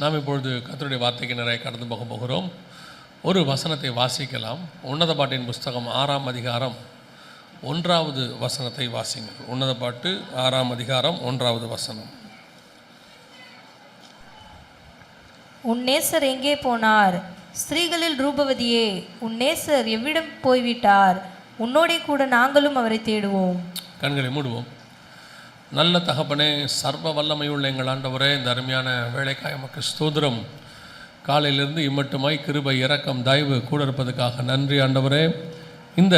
நாம் இப்பொழுது கர்த்தருடைய வார்த்தைக்கு நிறைய கடந்து போகிறோம். ஒரு வசனத்தை வாசிக்கலாம். உன்னத பாட்டின் புஸ்தகம் 6ஆம் அதிகாரம் 1வது வசனத்தை வாசிங்கள். உன்னத பாட்டு 6ஆம் அதிகாரம் 1வது வசனம். உன் நேசர் எங்கே போனார்? ஸ்திரீகளில் ரூபவதியே, உன் நேசர் எவ்விடம் போய்விட்டார்? உன்னோடே கூட நாங்களும் அவரை தேடுவோம். கண்களை மூடுவோம். நல்ல தகப்பனே, சர்வ வல்லமையுள்ள எங்கள் ஆண்டவரே, இந்த அருமையான வேலைக்காய் எமக்கு ஸ்தோத்திரம். காலையிலிருந்து இம்மட்டுமாய் கிருபை, இரக்கம், தயவு கூட இருப்பதற்காக நன்றி ஆண்டவரே. இந்த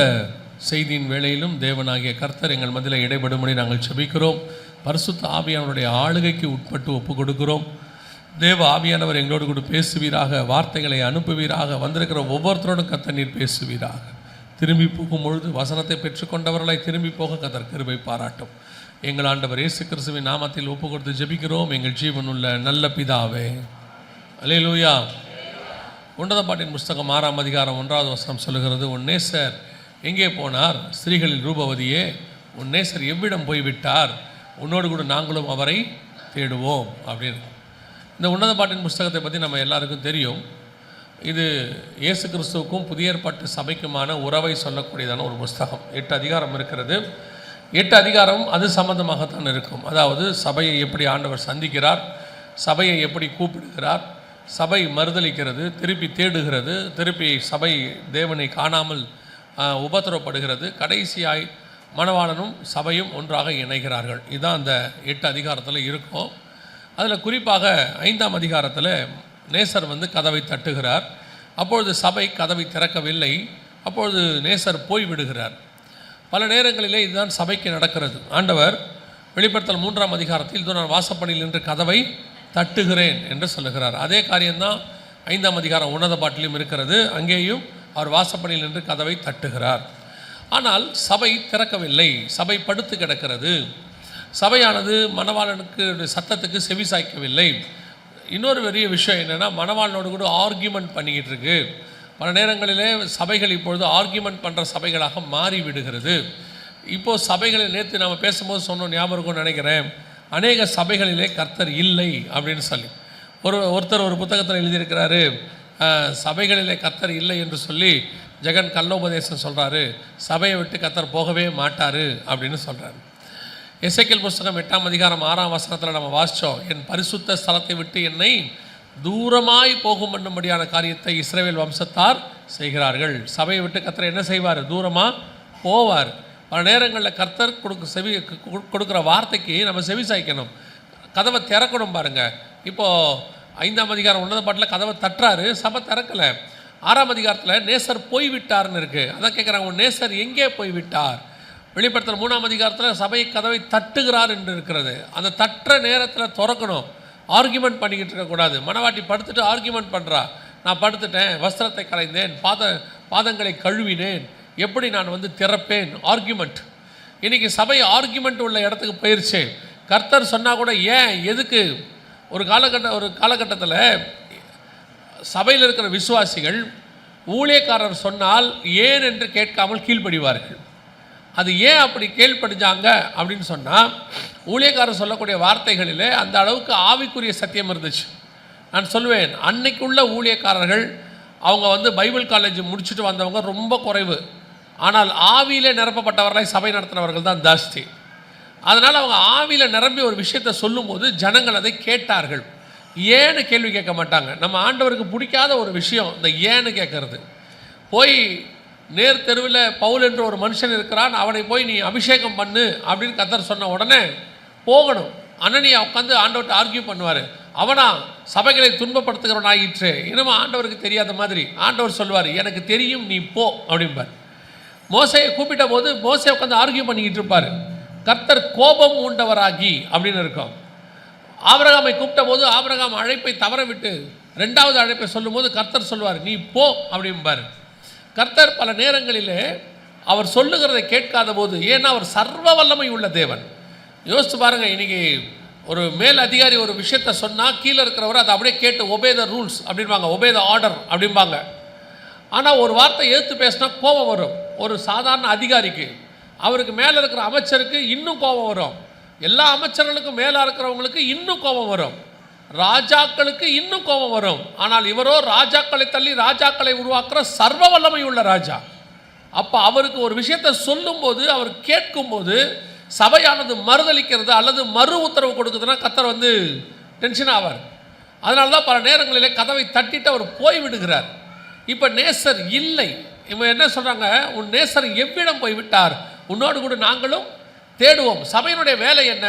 செய்தியின் வேளையிலும் தேவனாகிய கர்த்தர் எங்கள் மத்தியில் இடைபடும்படி நாங்கள் செபிக்கிறோம். பரிசுத்த ஆவியானவருடைய ஆளுகைக்கு உட்பட்டு ஒப்பு கொடுக்கிறோம். தேவ ஆவியானவர் எங்களோடு கூட பேசுவீராக, வார்த்தைகளை அனுப்புவீராக, வந்திருக்கிற ஒவ்வொருத்தரோடும் கர்த்தர் நீர் பேசுவீராக. திரும்பி போகும் பொழுது வசனத்தை பெற்றுக்கொண்டவர்களை திரும்பி போக கர்த்தர் கிருபை பாராட்டும். எங்கள் ஆண்டவர் இயேசு கிறிஸ்துவின் நாமத்தில் ஒப்பு கொடுத்து ஜெபிக்கிறோம் எங்கள் ஜீவனுள்ள நல்ல பிதாவே. அல்லேலூயா. உன்னத பாட்டின் புஸ்தகம் 6ஆம் அதிகாரம் 1வது வசனம் சொல்லுகிறது, உன் நேசர் எங்கே போனார்? ஸ்திரீகளில் ரூபவதியே, உன் நேசர் எவ்விடம் போய்விட்டார்? உன்னோடு கூட நாங்களும் அவரை தேடுவோம் அப்படின்னு. இந்த உன்னத பாட்டின் புஸ்தகத்தை பற்றி நம்ம எல்லாருக்கும் தெரியும். இது இயேசு கிறிஸ்துவுக்கும் புதிய ஏற்பாட்டு சபைக்குமான உறவை சொல்லக்கூடியதான ஒரு புஸ்தகம். 8 அதிகாரம் இருக்கிறது. 8 அதிகாரம் அது சம்பந்தமாகத்தான் இருக்கும். அதாவது சபையை எப்படி ஆண்டவர் சந்திக்கிறார், சபையை எப்படி கூப்பிடுகிறார், சபை மறுதளிக்கிறது, திருப்பி தேடுகிறது, திருப்பி சபை தேவனை காணாமல் உபத்திரவப்படுகிறது, கடைசியாய் மணவாளனும் சபையும் ஒன்றாக இணைகிறார்கள். இதுதான் அந்த 8 அதிகாரத்தில் இருக்கும். அதில் குறிப்பாக 5ஆம் அதிகாரத்தில் நேசர் கதவை தட்டுகிறார். அப்பொழுது சபை கதவை திறக்கவில்லை. அப்பொழுது நேசர் போய்விடுகிறார். பல நேரங்களிலே இதுதான் சபைக்கு நடக்கிறது. ஆண்டவர் வெளிப்படுத்தல் 3ஆம் அதிகாரத்தில் இதோ நான் வாசப்படியில் நின்று கதவை தட்டுகிறேன் என்று சொல்லுகிறார். அதே காரியம்தான் 5ஆம் அதிகாரம் உன்னத பாட்டிலும் இருக்கிறது. அங்கேயும் அவர் வாசப்படியில் நின்று கதவை தட்டுகிறார். ஆனால் சபை திறக்கவில்லை. சபை படுத்து கிடக்கிறது. சபையானது மணவாளனுக்கு சத்தத்துக்கு செவி சாய்க்கவில்லை. இன்னொரு பெரிய விஷயம் என்னென்னா, மணவாளனோடு கூட ஆர்கியூமெண்ட் பண்ணிக்கிட்டு இருக்கு. பல நேரங்களிலே சபைகள் இப்பொழுது ஆர்கியூமெண்ட் பண்ணுற சபைகளாக மாறிவிடுகிறது. இப்போது சபைகளில் நேற்று நம்ம பேசும்போது சொன்னோம், ஞாபகம் நினைக்கிறேன், அநேக சபைகளிலே கர்த்தர் இல்லை அப்படின்னு சொல்லி ஒருத்தர் ஒரு புத்தகத்தில் எழுதியிருக்கிறாரு, சபைகளிலே கர்த்தர் இல்லை என்று சொல்லி ஜெகன் கல்லோபதேசம் சொல்கிறாரு, சபையை விட்டு கர்த்தர் போகவே மாட்டார் அப்படின்னு சொல்கிறாரு. எசேக்கியேல் புஸ்தகம் 8ஆம் அதிகாரம் 6ஆம் வசனத்தில் நம்ம வாசித்தோம், என் பரிசுத்த ஸ்தலத்தை விட்டு என்னை தூரமாய் போகும் என்னும்படியான காரியத்தை இஸ்ரவேல் வம்சத்தார் செய்கிறார்கள். சபையை விட்டு கர்த்தர் என்ன செய்வார்? தூரமாக போவார். பல நேரங்களில் கர்த்தர் கொடுக்குற வார்த்தைக்கு நம்ம செவி சாய்க்கணும், கதவை திறக்கணும். பாருங்கள், இப்போது 5ஆம் அதிகாரம் உன்னத பாட்டில் கதவை தட்டுறாரு, சபை திறக்கலை. 6ஆம் அதிகாரத்தில் நேசர் போய்விட்டார்னு இருக்குது. அதான் கேட்குறாங்க, உன் நேசர் எங்கே போய்விட்டார்? வெளிப்படுத்தல் 3ஆம் அதிகாரத்தில் சபை கதவை தட்டுகிறார் என்று இருக்கிறது. அந்த தட்டுற நேரத்தில் திறக்கணும். ஆர்கியூமெண்ட் பண்ணிக்கிட்டு இருக்கக்கூடாது. மணவாட்டி படுத்துட்டு ஆர்கியூமெண்ட் பண்ணுறா, நான் படுத்துட்டேன், வஸ்திரத்தை கலைந்தேன், பாதங்களை கழுவினேன், எப்படி நான் திறப்பேன்? ஆர்கியூமெண்ட். இன்றைக்கி சபை ஆர்கியூமெண்ட் உள்ள இடத்துக்கு போயிடுச்சு. கர்த்தர் சொன்னால் கூட ஏன் எதுக்கு? ஒரு காலகட்டத்தில் சபையில் இருக்கிற விசுவாசிகள் ஊழியக்காரர் சொன்னால் ஏன் என்று கேட்காமல் கீழ்ப்படிவார்கள். அது ஏன் அப்படி கீழ்ப்படிஞ்சாங்க அப்படின்னு சொன்னால், ஊழியக்காரர் சொல்லக்கூடிய வார்த்தைகளிலே அந்த அளவுக்கு ஆவிக்குரிய சத்தியம் இருந்துச்சு. நான் சொல்லுவேன், அன்னைக்குள்ள ஊழியக்காரர்கள் அவங்க பைபிள் காலேஜ் முடிச்சுட்டு வந்தவங்க ரொம்ப குறைவு. ஆனால் ஆவியிலே நிரப்பப்பட்டவர்களை சபை நடத்தினவர்கள் தான் ஜாஸ்தி. அதனால் அவங்க ஆவியில் நிரம்பி ஒரு விஷயத்தை சொல்லும்போது ஜனங்கள் அதை கேட்டார்கள். ஏன்னு கேள்வி கேட்க மாட்டாங்க. நம்ம ஆண்டவருக்கு பிடிக்காத ஒரு விஷயம் இந்த ஏன்னு கேட்கறது. போய் நேர் தெருவில் பவுல் என்று ஒரு மனுஷன் இருக்கிறான், அவனை போய் நீ அபிஷேகம் பண்ணு அப்படின்னு கர்த்தர் சொன்ன உடனே போகணும். அனனியா உட்காந்து ஆண்டவர்கிட்ட ஆர்கியூ பண்ணுவார், அவனா சபைகளை துன்பப்படுத்துகிறவன் ஆகிற்று. இன்னமும் ஆண்டவருக்கு தெரியாத மாதிரி ஆண்டவர் சொல்லுவார், எனக்கு தெரியும், நீ போ அப்படிம்பார். மோசையை கூப்பிட்ட போது மோசை உட்காந்து ஆர்கியூ பண்ணிக்கிட்டு இருப்பார். கர்த்தர் கோபம் உண்டவராகி அப்படின்னு இருக்கும். ஆபிரகாமை கூப்பிட்ட போது ஆபிரகாம் அழைப்பை தவற விட்டு 2வது அழைப்பை சொல்லும்போது கர்த்தர் சொல்லுவார், நீ போ அப்படிம்பார். கர்த்தர் பல நேரங்களிலே அவர் சொல்லுகிறதை கேட்காத போது, ஏன்னா அவர் சர்வ வல்லமை உள்ள தேவன். யோசித்து பாருங்கள், இன்றைக்கி ஒரு மேல் அதிகாரி ஒரு விஷயத்தை சொன்னால் கீழே இருக்கிறவர் அதை அப்படியே கேட்டு ஒபே த ரூல்ஸ் அப்படின்பாங்க, ஒபே த ஆர்டர் அப்படிம்பாங்க. ஆனால் ஒரு வார்த்தை எதிர்த்து பேசினா கோபம் வரும். ஒரு சாதாரண அதிகாரிக்கு, அவருக்கு மேலே இருக்கிற அமைச்சருக்கு இன்னும் கோபம் வரும். எல்லா அமைச்சர்களுக்கும் மேலே இருக்கிறவங்களுக்கு இன்னும் கோபம் வரும். ராஜாக்களுக்கு இன்னும் கோபம் வரும். ஆனால் இவரோ ராஜாக்களை தள்ளி ராஜாக்களை உருவாக்குற சர்வ வல்லமை உள்ள ராஜா. அப்போ அவருக்கு ஒரு விஷயத்தை சொல்லும்போது, அவர் கேட்கும்போது சபையானது மறுதளிக்கிறது அல்லது மறு உத்தரவு கொடுக்குதுன்னா கர்த்தர் டென்ஷன் ஆவார். அதனால தான் பல நேரங்களிலே கதவை தட்டிட்டு அவர் போய் விடுகிறார். இப்போ நேசர் இல்லை. இவங்க என்ன சொல்கிறாங்க, உன் நேசர் எவ்விடம் போய்விட்டார், உன்னோடு கூட நாங்களும் தேடுவோம். சபையினுடைய வேலை என்ன?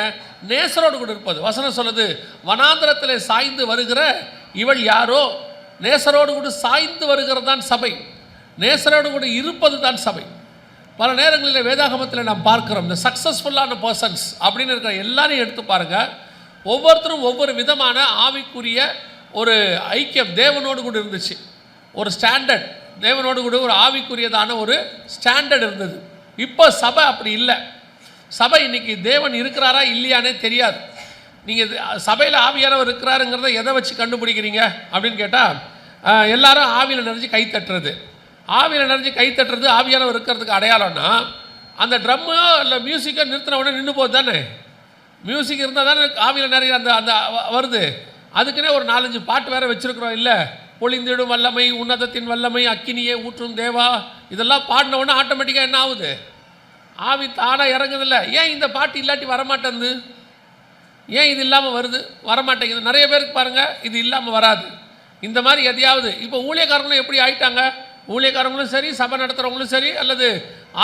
நேசரோடு கூட இருப்பது. வசனம் சொல்லுது, வனாந்திரத்திலே சாய்ந்து வருகிற இவள் யாரோ, நேசரோடு கூட சாய்ந்து வருகிறது தான் சபை, நேசரோடு கூட இருப்பது தான் சபை. பல நேரங்களில் வேதாகமத்தில் நாம் பார்க்கிறோம், இந்த சக்ஸஸ்ஃபுல்லான பர்சன்ஸ் அப்படின்னு இருக்கிற எல்லாரையும் எடுத்து பாருங்கள். ஒவ்வொருத்தரும் ஒவ்வொரு விதமான ஆவிக்குரிய ஒரு ஐக்கியம் தேவனோடு கூட இருந்துச்சு. ஒரு ஸ்டாண்டர்ட் தேவனோடு கூட ஒரு ஆவிக்குரியதான ஒரு ஸ்டாண்டர்ட் இருந்தது. இப்போ சபை அப்படி இல்லை. சபை இன்னைக்கு தேவன் இருக்கிறாரா இல்லையானே தெரியாது. நீங்கள் சபையில் ஆவியானவர் இருக்கிறாருங்கிறத எதை வச்சு கண்டுபிடிக்கிறீங்க அப்படின்னு கேட்டால், எல்லாரும் ஆவியில் நிறைஞ்சு கை தட்டுறது. ஆவியில் நிறைஞ்சு கை தட்டுறது ஆவியானவர் இருக்கிறதுக்கு அடையாளம்னா, அந்த ட்ரம்மோ இல்லை மியூசிக்கோ நிறுத்தின உடனே நின்று போகுது தானே. மியூசிக் இருந்தால் தானே ஆவியில் நிறைய அந்த அந்த வருது. அதுக்குன்னே ஒரு 4-5 பாட்டு வேறு வச்சுருக்குறோம். இல்லை, பொழிந்திடும் வல்லமை, உன்னதத்தின் வல்லமை, அக்கினியே ஊற்றும் தேவா, இதெல்லாம் பாடின உடனே ஆட்டோமேட்டிக்காக என்ன ஆகுது, ஆவி தானாக இறங்குதில்ல. ஏன் இந்த பாட்டு இல்லாட்டி வரமாட்டேங்குது? ஏன் இது இல்லாமல் வருது, வரமாட்டேங்குது? நிறைய பேருக்கு பாருங்கள், இது இல்லாமல் வராது. இந்த மாதிரி எதையாவது இப்போ ஊழியக்காரங்களும் எப்படி ஆயிட்டாங்க, ஊழியக்காரங்களும் சரி, சபை நடத்துகிறவங்களும் சரி, அல்லது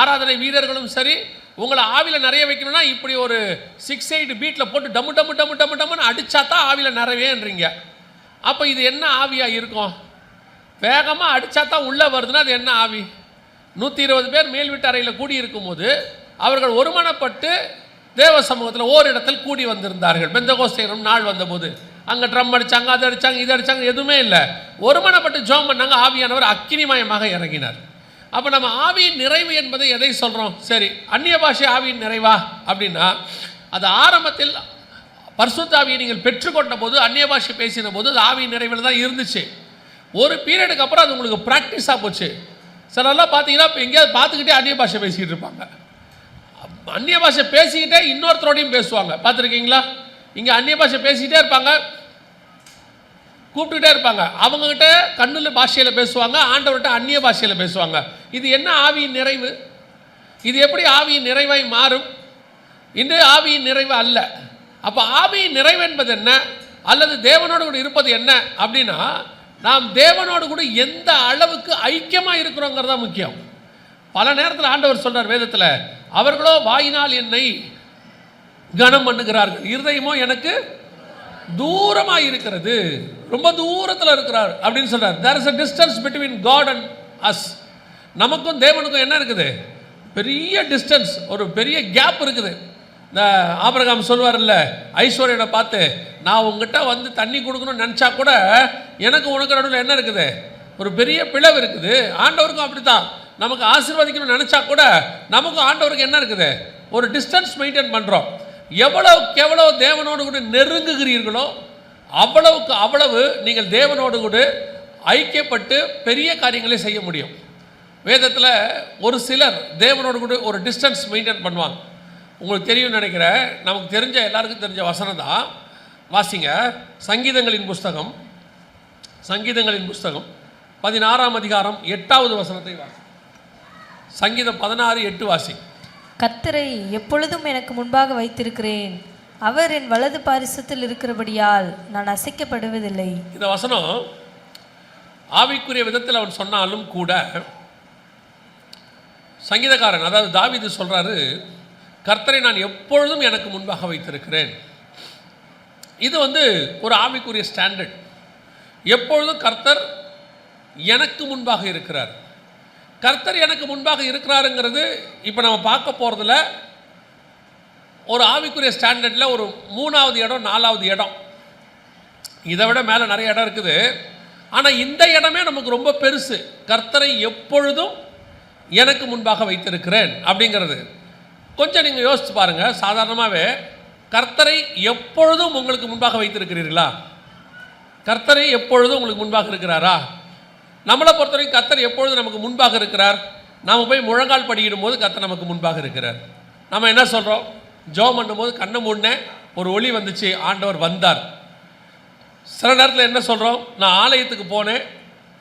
ஆராதனை வீரர்களும் சரி, உங்களை ஆவியில் நிறைய வைக்கணும்னா இப்படி ஒரு 6-8 பீட்டில் போட்டு டம்மு டம்மு டம்மு டம்மு டம்முன்னு அடித்தா தான் ஆவியில் நிறைவேன்றீங்க. அப்போ இது என்ன ஆவியாக இருக்கும்? வேகமாக அடித்தா தான் உள்ளே வருதுன்னா அது என்ன ஆவி? 120 பேர் மேல் வீட்டு அறையில் கூடி இருக்கும்போது அவர்கள் ஒருமனப்பட்டு தேவ சமூகத்தில் ஓரிடத்தில் கூடி வந்திருந்தார்கள். பெந்தகோஸ்தே நாள் வந்தபோது அங்கே ட்ரம் அடித்தாங்க, அது அடித்தாங்க, இது அடித்தாங்க, எதுவுமே இல்லை. ஒருமனப்பட்டு ஜெபம் பண்ணாங்க. ஆவியானவர் அக்கினிமயமாக இறங்கினார். அப்போ நம்ம ஆவியின் நிறைவு என்பதை எதை சொல்கிறோம்? சரி, அந்நிய பாஷை ஆவியின் நிறைவா அப்படின்னா, அது ஆரம்பத்தில் பரிசுத்த ஆவியை நீங்கள் பெற்றுக்கொண்ட போது, அந்நிய பாஷை பேசின போது அது ஆவியின் நிறைவில் தான் இருந்துச்சு. ஒரு பீரியடுக்கு அப்புறம் அது உங்களுக்கு ப்ராக்டிஸாக போச்சு. சிலர்லாம் பார்த்தீங்கன்னா இப்போ எங்கேயாவது பார்த்துக்கிட்டே அந்நிய பாஷை பேசிக்கிட்டு இருப்பாங்க. அந்நிய பாஷை பேசிக்கிட்டே இன்னொருத்தரோடையும் பேசுவாங்க. பார்த்துருக்கீங்களா? இங்கே அந்நிய பாஷை பேசிக்கிட்டே இருப்பாங்க, கூப்பிட்டுக்கிட்டே இருப்பாங்க. அவங்ககிட்ட கண்ணில் பாஷையில் பேசுவாங்க, ஆண்டவர்கிட்ட அந்நிய பாஷையில் பேசுவாங்க. இது என்ன ஆவியின் நிறைவு? இது எப்படி ஆவியின் நிறைவாய் மாறும்? இன்று ஆவியின் நிறைவு அல்ல. அப்போ ஆவியின் நிறைவு என்பது என்ன, அல்லது தேவனோடு கூட இருப்பது என்ன அப்படின்னா, நாம் தேவனோடு கூட எந்த அளவுக்கு ஐக்கியமாக இருக்கிறோங்கிறதா முக்கியம். பல நேரத்தில் ஆண்டவர் சொல்கிறார் வேதத்தில், அவர்களோ வாயினால் என்னை கனம் பண்ணுகிறார்கள், இருதயமோ எனக்கு தூரமாக இருக்கிறது, ரொம்ப தூரத்தில் இருக்கிறார் அப்படின்னு சொல்கிறார். There is a distance between God and us. நமக்கும் தேவனுக்கும் என்ன இருக்குது? பெரிய டிஸ்டன்ஸ், ஒரு பெரிய கேப் இருக்குது. இந்த ஆபிரகாம் சொல்வார்ல, ஐஸ்வர்யனை பார்த்து, நான் உங்ககிட்ட தண்ணி கொடுக்கணும்னு நினச்சா கூட எனக்கு உனக்கு நடுவில் என்ன இருக்குது? ஒரு பெரிய பிளவு இருக்குது. ஆண்டவருக்கும் அப்படி தான். நமக்கு ஆசீர்வதிக்கணும்னு நினச்சா கூட நமக்கும் ஆண்டவருக்கு என்ன இருக்குது? ஒரு டிஸ்டன்ஸ் மெயின்டைன் பண்ணுறோம். எவ்வளவுக்கு எவ்வளவு தேவனோடு கூட நெருங்குகிறீர்களோ அவ்வளவுக்கு அவ்வளவு நீங்கள் தேவனோடு கூட ஐக்கியப்பட்டு பெரிய காரியங்களை செய்ய முடியும். வேதத்தில் ஒரு சிலர் தேவனோடு கூட ஒரு டிஸ்டன்ஸ் மெயின்டைன் பண்ணுவாங்க. உங்களுக்கு தெரியும் நினைக்கிறேன், நமக்கு தெரிஞ்ச எல்லாருக்கும் தெரிஞ்ச வசனம் தான். வாசிங்க, சங்கீதங்களின் புஸ்தகம் 16ஆம் அதிகாரம் 8வது வசனத்தை வாசி. சங்கீதம் 16:8 வாசி. கர்த்தரை எப்பொழுதும் எனக்கு முன்பாக வைத்திருக்கிறேன், அவர் என் வலது பாரிசத்தில் இருக்கிறபடியால் நான் அசைக்கப்படுவதில்லை. இந்த வசனம் ஆவிக்குரிய விதத்தில் அவன் சொன்னாலும் கூட, சங்கீதக்காரன் அதாவது தாவீது சொல்றாரு, கர்த்தரை நான் எப்பொழுதும் எனக்கு முன்பாக வைத்திருக்கிறேன். இது ஒரு ஆவிக்குரிய ஸ்டாண்டர்ட். எப்பொழுதும் கர்த்தர் எனக்கு முன்பாக இருக்கிறார். கர்த்தர் எனக்கு முன்பாக இருக்கிறாருங்கிறது இப்போ நம்ம பார்க்க போகிறதுல ஒரு ஆவிக்குரிய ஸ்டாண்டர்டில் ஒரு 3வது இடம், 4வது இடம். இதை விட மேலே நிறைய இடம் இருக்குது. ஆனால் இந்த இடமே நமக்கு ரொம்ப பெருசு. கர்த்தரை எப்பொழுதும் எனக்கு முன்பாக வைத்திருக்கிறேன் அப்படிங்கிறது கொஞ்சம் நீங்கள் யோசித்து பாருங்கள். சாதாரணமாகவே கர்த்தரை எப்பொழுதும் உங்களுக்கு முன்பாக வைத்திருக்கிறீர்களா? கர்த்தரை எப்பொழுதும் உங்களுக்கு முன்பாக இருக்கிறாரா? நம்மளை பொறுத்தவரைக்கும் கர்த்தர் எப்பொழுதும் நமக்கு முன்பாக இருக்கிறார். நாம் போய் முழங்கால் படியிடும் போது கர்த்தர் நமக்கு முன்பாக இருக்கிறார். நம்ம என்ன சொல்கிறோம்? ஜெபம் பண்ணும்போது கண்ணை மூடினேன், ஒரு ஒளி வந்துச்சு, ஆண்டவர் வந்தார். சில நேரத்தில் என்ன சொல்கிறோம், நான் ஆலயத்துக்கு போனேன்,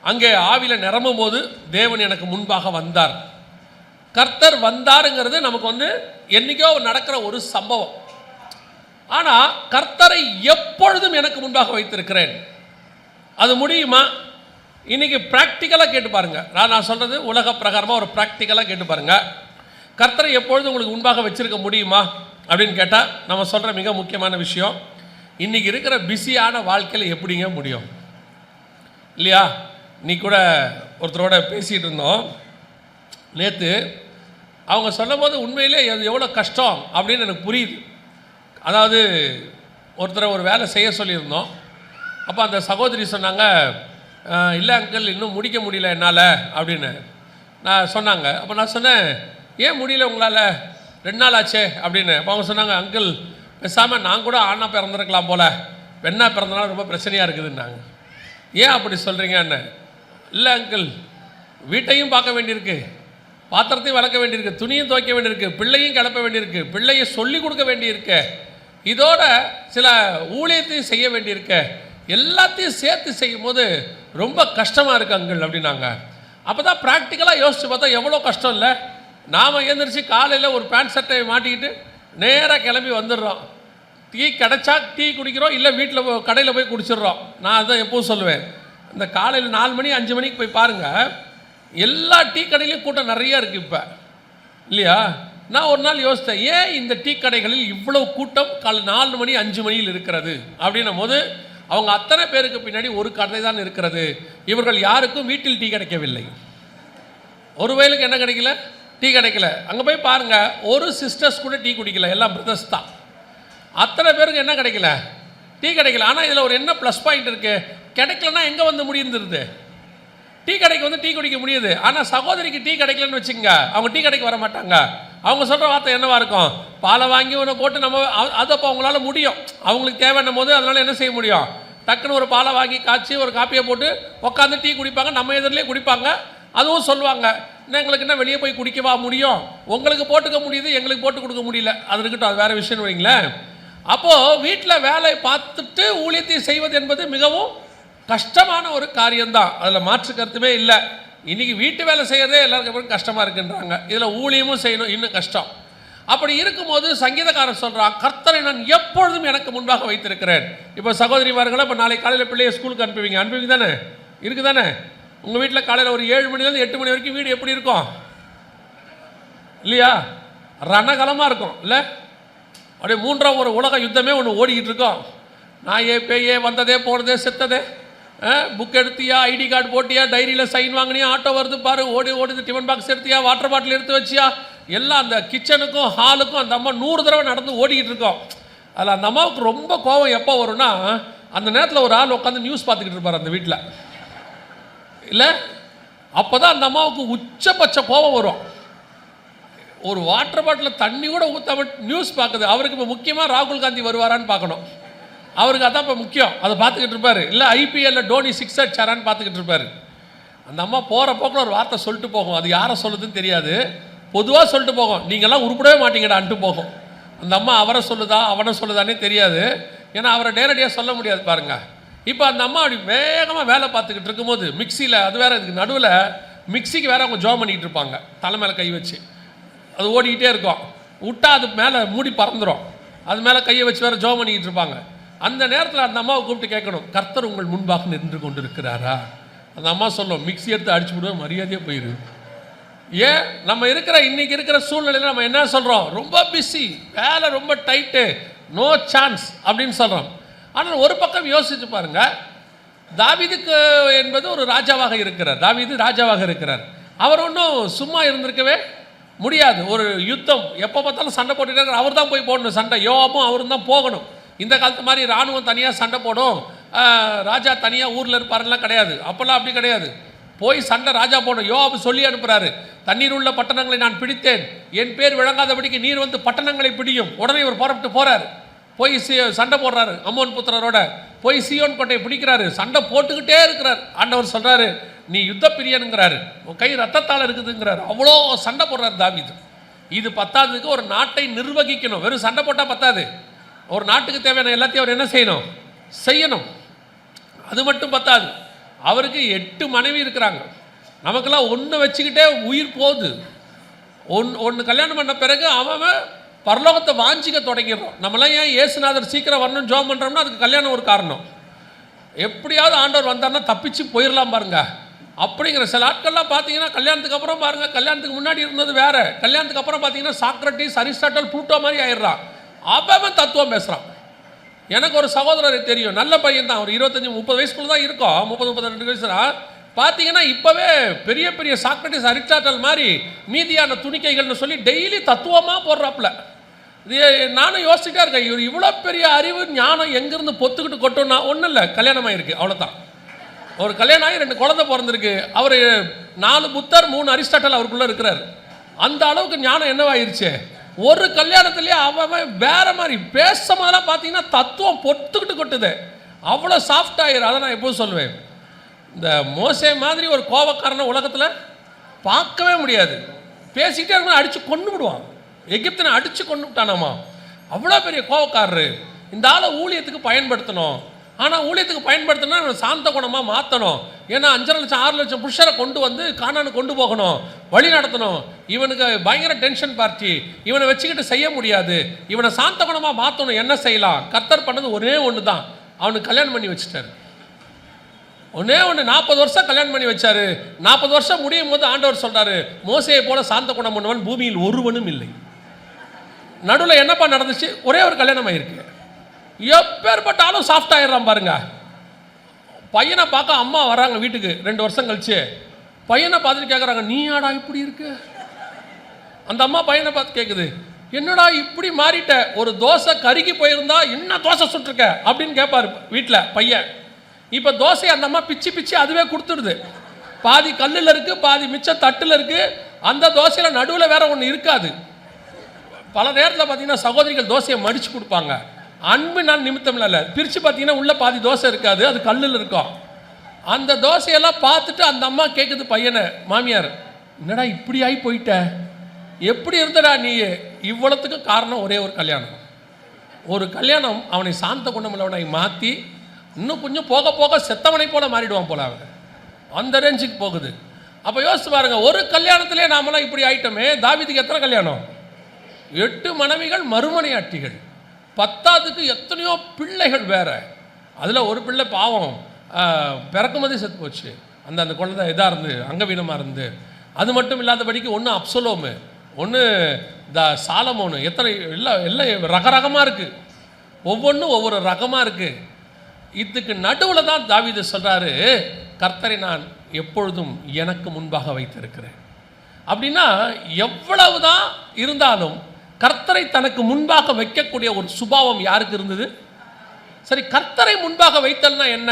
அங்கே ஆவியில் நிரம்பும் போது தேவன் எனக்கு முன்பாக வந்தார். கர்த்தர் வந்தாருங்கிறது நமக்கு என்றைக்கோ நடக்கிற ஒரு சம்பவம். ஆனால் கர்த்தரை எப்பொழுதும் எனக்கு முன்பாக வைத்திருக்கிறேன், அது முடியுமா? இன்றைக்கி ப்ராக்டிக்கலாக கேட்டு பாருங்கள். நான் சொல்கிறது உலக பிரகாரமாக ஒரு ப்ராக்டிக்கலாக கேட்டு பாருங்கள். கர்த்தரை எப்பொழுதும் உங்களுக்கு முன்பாக வச்சுருக்க முடியுமா அப்படின்னு கேட்டால் நம்ம சொல்கிற மிக முக்கியமான விஷயம், இன்றைக்கி இருக்கிற பிஸியான வாழ்க்கையில் எப்படிங்க முடியும் இல்லையா? இன்னைக்கு கூட ஒருத்தரோட பேசிகிட்டு இருந்தோம் நேற்று. அவங்க சொல்லும் போது உண்மையிலே அது எவ்வளோ கஷ்டம் அப்படின்னு எனக்கு புரியுது. அதாவது ஒருத்தரை ஒரு வேலை செய்ய சொல்லியிருந்தோம். அப்போ அந்த சகோதரி சொன்னாங்க, இல்லை அங்கிள் இன்னும் முடிக்க முடியல என்னால் அப்படின்னு நான் சொன்னாங்க. அப்போ நான் சொன்னேன், ஏன் முடியல உங்களால், 2 நாள் ஆச்சே அப்படின்னு. அப்போ அவங்க சொன்னாங்க, அங்கிள் பேசாமல் நான் கூட ஆணா பிறந்திருக்கலாம் போல், பெண்ணா பிறந்தனால ரொம்ப பிரச்சனையாக இருக்குதுன்னாங்க. ஏன் அப்படி சொல்கிறீங்கன்னு. இல்லை அங்கிள், வீட்டையும் பார்க்க வேண்டியிருக்கு, பாத்திரத்தையும் வளர்க்க வேண்டியிருக்கு, துணியும் துவைக்க வேண்டியிருக்கு, பிள்ளையும் கிளப்ப வேண்டியிருக்கு, பிள்ளையை சொல்லிக் கொடுக்க வேண்டியிருக்கு, இதோட சில ஊழியத்தையும் செய்ய வேண்டியிருக்கு, எல்லாத்தையும் சேர்த்து செய்யும் போது ரொம்ப கஷ்டமாக இருக்குது அங்கிள் அப்படின்னாங்க. அப்போ தான் ப்ராக்டிக்கலாக யோசித்து பார்த்தா எவ்வளோ கஷ்டம் இல்லை. நாம் எழுந்திரிச்சு காலையில் ஒரு பேண்ட் சட்டையை மாட்டிக்கிட்டு நேராக கிளம்பி வந்துடுறோம். டீ கிடச்சா டீ குடிக்கிறோம், இல்லை வீட்டில் கடையில் போய் குடிச்சிடுறோம். நான் அதான் எப்போவும் சொல்லுவேன், இந்த காலையில் 4 மணி 5 மணிக்கு போய் பாருங்கள், எல்லா டீ கடையிலையும் கூட்டம் நிறையா இருக்குது இப்போ இல்லையா? நான் ஒரு நாள் யோசித்தேன், ஏன் இந்த டீ கடைகளில் இவ்வளோ கூட்டம் காலை 4 மணி 5 மணியில் இருக்கிறது அப்படின்னும் போது அவங்க அத்தனை பேருக்கு பின்னாடி ஒரு கடை தான் இருக்கிறது. இவர்கள் யாருக்கும் வீட்டில் டீ கிடைக்கவில்லை. ஒரு வயலுக்கு என்ன கிடைக்கல, டீ கிடைக்கல. அங்கே போய் பாருங்கள், ஒரு சிஸ்டர்ஸ் கூட டீ குடிக்கல, எல்லாம் பிரதர்ஸ் தான். அத்தனை பேருக்கு என்ன கிடைக்கல, டீ கிடைக்கல. ஆனால் இதில் ஒரு என்ன ப்ளஸ் பாயிண்ட் இருக்குது, கிடைக்கலன்னா எங்கே வந்து முடிந்துருது, டீ கடைக்கு டீ குடிக்க முடியுது. ஆனால் சகோதரிக்கு டீ கிடைக்கலன்னு வச்சுங்க, அவங்க டீ கடைக்கு வர மாட்டாங்க. அவங்க சொல்கிற வார்த்தை என்னவா இருக்கும், பாலை வாங்கி ஒன்று போட்டு நம்ம அது அப்போ அவங்களால முடியும், அவங்களுக்கு தேவைன்னும் போது அதனால் என்ன செய்ய முடியும், டக்குன்னு ஒரு பாலை வாங்கி காய்ச்சி ஒரு காப்பியை போட்டு உட்காந்து டீ குடிப்பாங்க, நம்ம எதிரிலே குடிப்பாங்க. அதுவும் சொல்லுவாங்க, எங்களுக்கு என்ன வெளியே போய் குடிக்கவா முடியும், உங்களுக்கு போட்டுக்க முடியுது, எங்களுக்கு போட்டு கொடுக்க முடியல, அது இருக்கட்டும், அது வேறு விஷயம் வைங்களேன். அப்போது வீட்டில் வேலை பார்த்துட்டு ஊழியத்தை செய்வது என்பது மிகவும் கஷ்டமான ஒரு காரியம்தான், அதில் மாற்று கருத்துமே இல்லை. இன்றைக்கி வீட்டு வேலை செய்கிறதே எல்லாருக்கும் கஷ்டமாக இருக்குன்றாங்க, இதில் ஊழியமும் செய்யணும், இன்னும் கஷ்டம். அப்படி இருக்கும்போது சங்கீதக்காரர் சொல்கிறான், கர்த்தரை நான் எப்பொழுதும் எனக்கு முன்பாக வைத்திருக்கிறேன். இப்போ சகோதரிமார்களை இப்போ நாளைக்கு காலையில் பிள்ளையை ஸ்கூலுக்கு அனுப்புவீங்க தானே, இருக்குது தானே? உங்கள் வீட்டில் காலையில் ஒரு 7 மணிலேருந்து 8 மணி வரைக்கும் வீடு எப்படி இருக்கும் இல்லையா? ரணகலமாக இருக்கும் இல்லை? அப்படியே 3ஆம் ஒரு உலக யுத்தமே ஒன்று ஓடிக்கிட்டு இருக்கோம். நாயே பேயே வந்ததே போனதே செத்ததே, புக் எடுத்தியா, ஐடி கார்டு போட்டியா, டைரியில் சைன் வாங்கினியா, ஆட்டோ வருது பாரு, ஓடுது, டிஃபன் பாக்ஸ் எடுத்தியா, வாட்டர் பாட்டில் எடுத்து வச்சியா, எல்லாம் அந்த கிச்சனுக்கும் ஹாலுக்கும் அந்த அம்மா 100 தடவை நடந்து ஓடிக்கிட்டு இருக்கோம். அதில் அந்த அம்மாவுக்கு ரொம்ப கோபம் எப்போ வரும்னா, அந்த நேரத்தில் ஒரு ஆள் உட்காந்து நியூஸ் பார்த்துக்கிட்டு இருப்பார் அந்த வீட்டில் இல்லை? அப்போ தான் அந்த அம்மாவுக்கு உச்சபட்ச கோபம் வரும். ஒரு வாட்டர் பாட்டில் தண்ணி கூட ஊற்றாம நியூஸ் பார்க்குது. அவருக்கு இப்போ முக்கியமாக ராகுல் காந்தி வருவாரான்னு பார்க்கணும், அவருக்கு அதான் இப்போ முக்கியம், அதை பார்த்துக்கிட்டு இருப்பார். இல்லை ஐபிஎல்ல டோனி 6 அடிச்சாரான்னு பார்த்துக்கிட்டு இருப்பார். அந்த அம்மா போகிற போக்கில் ஒரு வார்த்தை சொல்லிட்டு போகும், அது யாரை சொல்லுதுன்னு தெரியாது, பொதுவாக சொல்லிட்டு போகும், நீங்கள்லாம் உருப்படவே மாட்டீங்கடான்ட்டு போகும். அந்த அம்மா அவரை சொல்லுதா அவனை சொல்லுதானே தெரியாது, ஏன்னா அவரை நேரடியாக சொல்ல முடியாது பாருங்கள். இப்போ அந்த அம்மா அப்படி வேகமாக வேலை பார்த்துக்கிட்டு இருக்கும்போது மிக்சியில், அது வேறு இதுக்கு நடுவில் மிக்சிக்கு வேறு அவங்க ஜோம் பண்ணிக்கிட்டு இருப்பாங்க, தலை மேலே கை வச்சு, அது ஓடிக்கிட்டே இருக்கும், விட்டா அது மேலே மூடி பறந்துடும், அது மேலே கையை வச்சு வேறு ஜோம் பண்ணிக்கிட்டு இருப்பாங்க. அந்த நேரத்தில் அந்த அம்மாவை கூப்பிட்டு கேட்கணும், கர்த்தர் உங்கள் முன்பாக நின்று கொண்டு இருக்கிறாரா? அந்த அம்மா சொல்லும், மிக்சி எடுத்து அடிச்சு விடுவோம், மரியாதையாக போயிரு. ஏன் நம்ம இன்றைக்கி இருக்கிற சூழ்நிலையில் நம்ம என்ன சொல்கிறோம், ரொம்ப பிஸி, வேலை ரொம்ப டைட்டு, நோ சான்ஸ் அப்படின்னு சொல்கிறோம். ஆனால் ஒரு பக்கம் யோசிச்சு பாருங்கள், தாவீதுக்கு என்பது ஒரு ராஜாவாக இருக்கிறார், தாவீது ராஜாவாக இருக்கிறார், அவர் ஒன்றும் சும்மா இருந்திருக்கவே முடியாது. ஒரு யுத்தம் எப்போ பார்த்தாலும் சண்டை போட்டுகிட்டே இருக்கிறார், அவர் தான் போய் போடணும் சண்டை, யோவாபும் அவரும் தான் போகணும். இந்த காலத்து மாதிரி இராணுவம் தனியாக சண்டை போடும், ராஜா தனியாக ஊரில் இருப்பாருலாம் கிடையாது, அப்போல்லாம் அப்படி கிடையாது. போய் சண்டை ராஜா போடணும். யோவாபு சொல்லி அனுப்புகிறாரு, தண்ணீர் உள்ள பட்டணங்களை நான் பிடித்தேன், என் பேர் விளங்காதபடிக்கு நீர் வந்து பட்டணங்களை பிடியும். உடனே இவர் புறப்பட்டு போகிறார், போய் சண்டை போடுறாரு அம்மோன் புத்திரரோட, போய் சீயோன் கோட்டையை பிடிக்கிறாரு, சண்டை போட்டுக்கிட்டே இருக்கிறார். ஆண்டவர் சொல்கிறாரு, நீ யுத்த பிரியனுங்கிறாரு, உன் கை ரத்தத்தால் இருக்குதுங்கிறாரு. அவ்வளோ சண்டை போடுறாரு தாவீது. இது பத்தாததுக்கு ஒரு நாட்டை நிர்வகிக்கணும், வெறும் சண்டை போட்டால் பத்தாது, ஒரு நாட்டுக்கு தேவையான எல்லாத்தையும் அவர் என்ன செய்யணும், அது மட்டும் பத்தாது, அவருக்கு 8 மனைவி இருக்கிறாங்க. நமக்கெல்லாம் ஒன்று வச்சுக்கிட்டே உயிர் போகுது. ஒன்று கல்யாணம் பண்ண பிறகு அவன் பரலோகத்தை வாஞ்சிக்க தொடங்கிடுறோம். நம்மளாம் ஏன் இயேசுநாதர் சீக்கிரம் வரணும்னு ஜெபம் பண்ணுறோம்னா அதுக்கு கல்யாணம் ஒரு காரணம். எப்படியாவது ஆண்டவர் வந்தார்னா தப்பிச்சு போயிடலாம் பாருங்க. அப்படிங்கிற சில ஆட்கள்லாம் பார்த்தீங்கன்னா கல்யாணத்துக்கு அப்புறம் பாருங்கள், கல்யாணத்துக்கு முன்னாடி இருந்தது வேறு, கல்யாணத்துக்கு அப்புறம் பார்த்தீங்கன்னா சாக்ரட்டிஸ், அரிஸ்டாட்டல், ப்ளூட்டோ மாதிரி ஆயிடுறான். அவன் தத்துவம் பேசுகிறான். எனக்கு ஒரு சகோதரர் தெரியும், நல்ல பையன் தான், ஒரு 25-30 வயசுக்குள்ள தான் இருக்கும், 30-32 வயசு தான். பார்த்தீங்கன்னா இப்போவே பெரிய பெரிய சாக்ரட்டிஸ், அரிஸ்டாட்டல் மாதிரி மீதியான துணிக்கைகள்னு சொல்லி டெய்லி தத்துவமாக போடுறாப்புல. இது நானும் யோசிச்சுட்டே இருக்கேன், இவர் இவ்வளோ பெரிய அறிவு ஞானம் எங்கேருந்து பொத்துக்கிட்டு கொட்டோன்னா ஒன்றும் இல்லை, கல்யாணம் ஆகிருக்கு அவ்வளோதான். ஒரு கல்யாணம் ஆகி 2 குழந்தை பிறந்திருக்கு. அவர் 4 புத்தர் 3 அரிஸ்டாட்டல் அவருக்குள்ளே இருக்கிறார். அந்த அளவுக்கு ஞானம் என்னவாயிருச்சு. ஒரு கல்யாணத்துலேயே அவன் வேற மாதிரி பேச மாதிரிலாம் பார்த்தீங்கன்னா தத்துவம் பொத்துக்கிட்டு கொட்டுது, அவ்வளோ சாஃப்ட் ஆயிரு. அதை நான் எப்போதும் சொல்லுவேன், இந்த மோசே மாதிரி ஒரு கோபக்காரனை உலகத்தில் பார்க்கவே முடியாது. பேசிக்கிட்டே இருக்கணும், அடித்து கொண்டு விடுவான். எகிப்தனை அடித்து கொண்டு விட்டானாமா, அவ்வளோ பெரிய கோபக்காரரு. இந்த ஆளை ஊழியத்துக்கு பயன்படுத்தணும். ஆனால் ஊழியத்துக்கு பயன்படுத்தினா சாந்த குணமாக மாற்றணும். ஏன்னா 5.5 லட்சம் 6 லட்சம் புருஷரை கொண்டு வந்து கானானு கொண்டு போகணும், வழி நடத்தணும். இவனுக்கு பயங்கர டென்ஷன் பார்ட்டி, இவனை வச்சுக்கிட்டு செய்ய முடியாது. இவனை சாந்த குணமாக மாற்றணும். என்ன செய்யலாம்? கர்த்தர் பண்ணது ஒரே ஒன்று தான், அவனுக்கு கல்யாணம் பண்ணி வச்சுட்டாரு. ஒன்றே ஒன்று, 40 வருஷம் கல்யாணம் பண்ணி வச்சாரு. 40 வருஷம் முடியும் போது ஆண்டவர் சொல்கிறாரு, மோசையை போல சாந்த குணம் பண்ணவன் பூமியில் ஒருவனும் இல்லை. நடுவில் என்னப்பா நடந்துச்சு? ஒரே ஒரு கல்யாணம் ஆயிருக்கு. எப்பேற்பட்டாலும் சாஃப்ட் ஆயிடுறான் பாருங்க. பையனை பார்க்க அம்மா வராங்க வீட்டுக்கு 2 வருஷம் கழிச்சு. பையனை பார்த்துட்டு கேட்குறாங்க, நீ யாடா இப்படி இருக்கு? அந்த அம்மா பையனை பார்த்து கேட்குது, என்னடா இப்படி மாறிட்ட? ஒரு தோசை கருகி போயிருந்தா என்ன தோசை சுட்டுருக்க அப்படின்னு கேட்பாரு வீட்டில் பையன். இப்போ தோசை அந்த அம்மா பிச்சு பிச்சு அதுவே கொடுத்துடுது. பாதி கல்லில் இருக்குது, பாதி மிச்சம் தட்டில் இருக்குது. அந்த தோசையில் நடுவில் வேற ஒன்று இருக்காது. பல நேரத்தில் பார்த்தீங்கன்னா சகோதரிகள் தோசையை மடித்து கொடுப்பாங்க. அன்பு நான் நிமித்தம் இல்லை, பிரித்து பார்த்தீங்கன்னா உள்ள பாதி தோசை இருக்காது, அது கல்லில் இருக்கும். அந்த தோசையெல்லாம் பார்த்துட்டு அந்த அம்மா கேட்குது பையனை, மாமியார் என்னடா இப்படி ஆகி போயிட்ட, எப்படி இருந்தடா நீ? இவ்வளோத்துக்கு காரணம் ஒரே ஒரு கல்யாணம். ஒரு கல்யாணம் அவனை சாந்த குணமுள்ளவனை மாற்றி இன்னும் கொஞ்சம் போக போக செத்தவனை போல மாறிடுவான் போல. அவன் அந்த ரேஞ்சுக்கு போகுது. அப்போ யோசிச்சு பாருங்க, ஒரு கல்யாணத்திலே நாமெல்லாம் இப்படி ஆயிட்டோமே. தாவீதுக்கு எத்தனை கல்யாணம்? 8 மனைவிகள், மறுமனையாட்டிகள், 10க்கு எத்தனையோ பிள்ளைகள் வேற. அதில் ஒரு பிள்ளை பாவம் பிறக்கும்போதே செத்து போச்சு. அந்த குழந்தை இதாக இருந்து அங்கவீனமாக இருந்து. அது மட்டும் இல்லாதபடிக்கு ஒன்று அப்சலோமு, ஒன்று சாலமோனு. எத்தனை எல்லாம் ரகரகமாக இருக்குது, ஒவ்வொன்றும் ஒவ்வொரு ரகமாக இருக்குது. இதுக்கு நடுவில் தான் தாவீது சொல்கிறாரு, கர்த்தரை நான் எப்பொழுதும் எனக்கு முன்பாக வைத்திருக்கிறேன். அப்படின்னா எவ்வளவுதான் இருந்தாலும் கர்த்தரை தனக்கு முன்பாக வைக்கக்கூடிய ஒரு சுபாவம் யாருக்கு இருந்தது? சரி, கர்த்தரை முன்பாக வைத்தல்னா என்ன?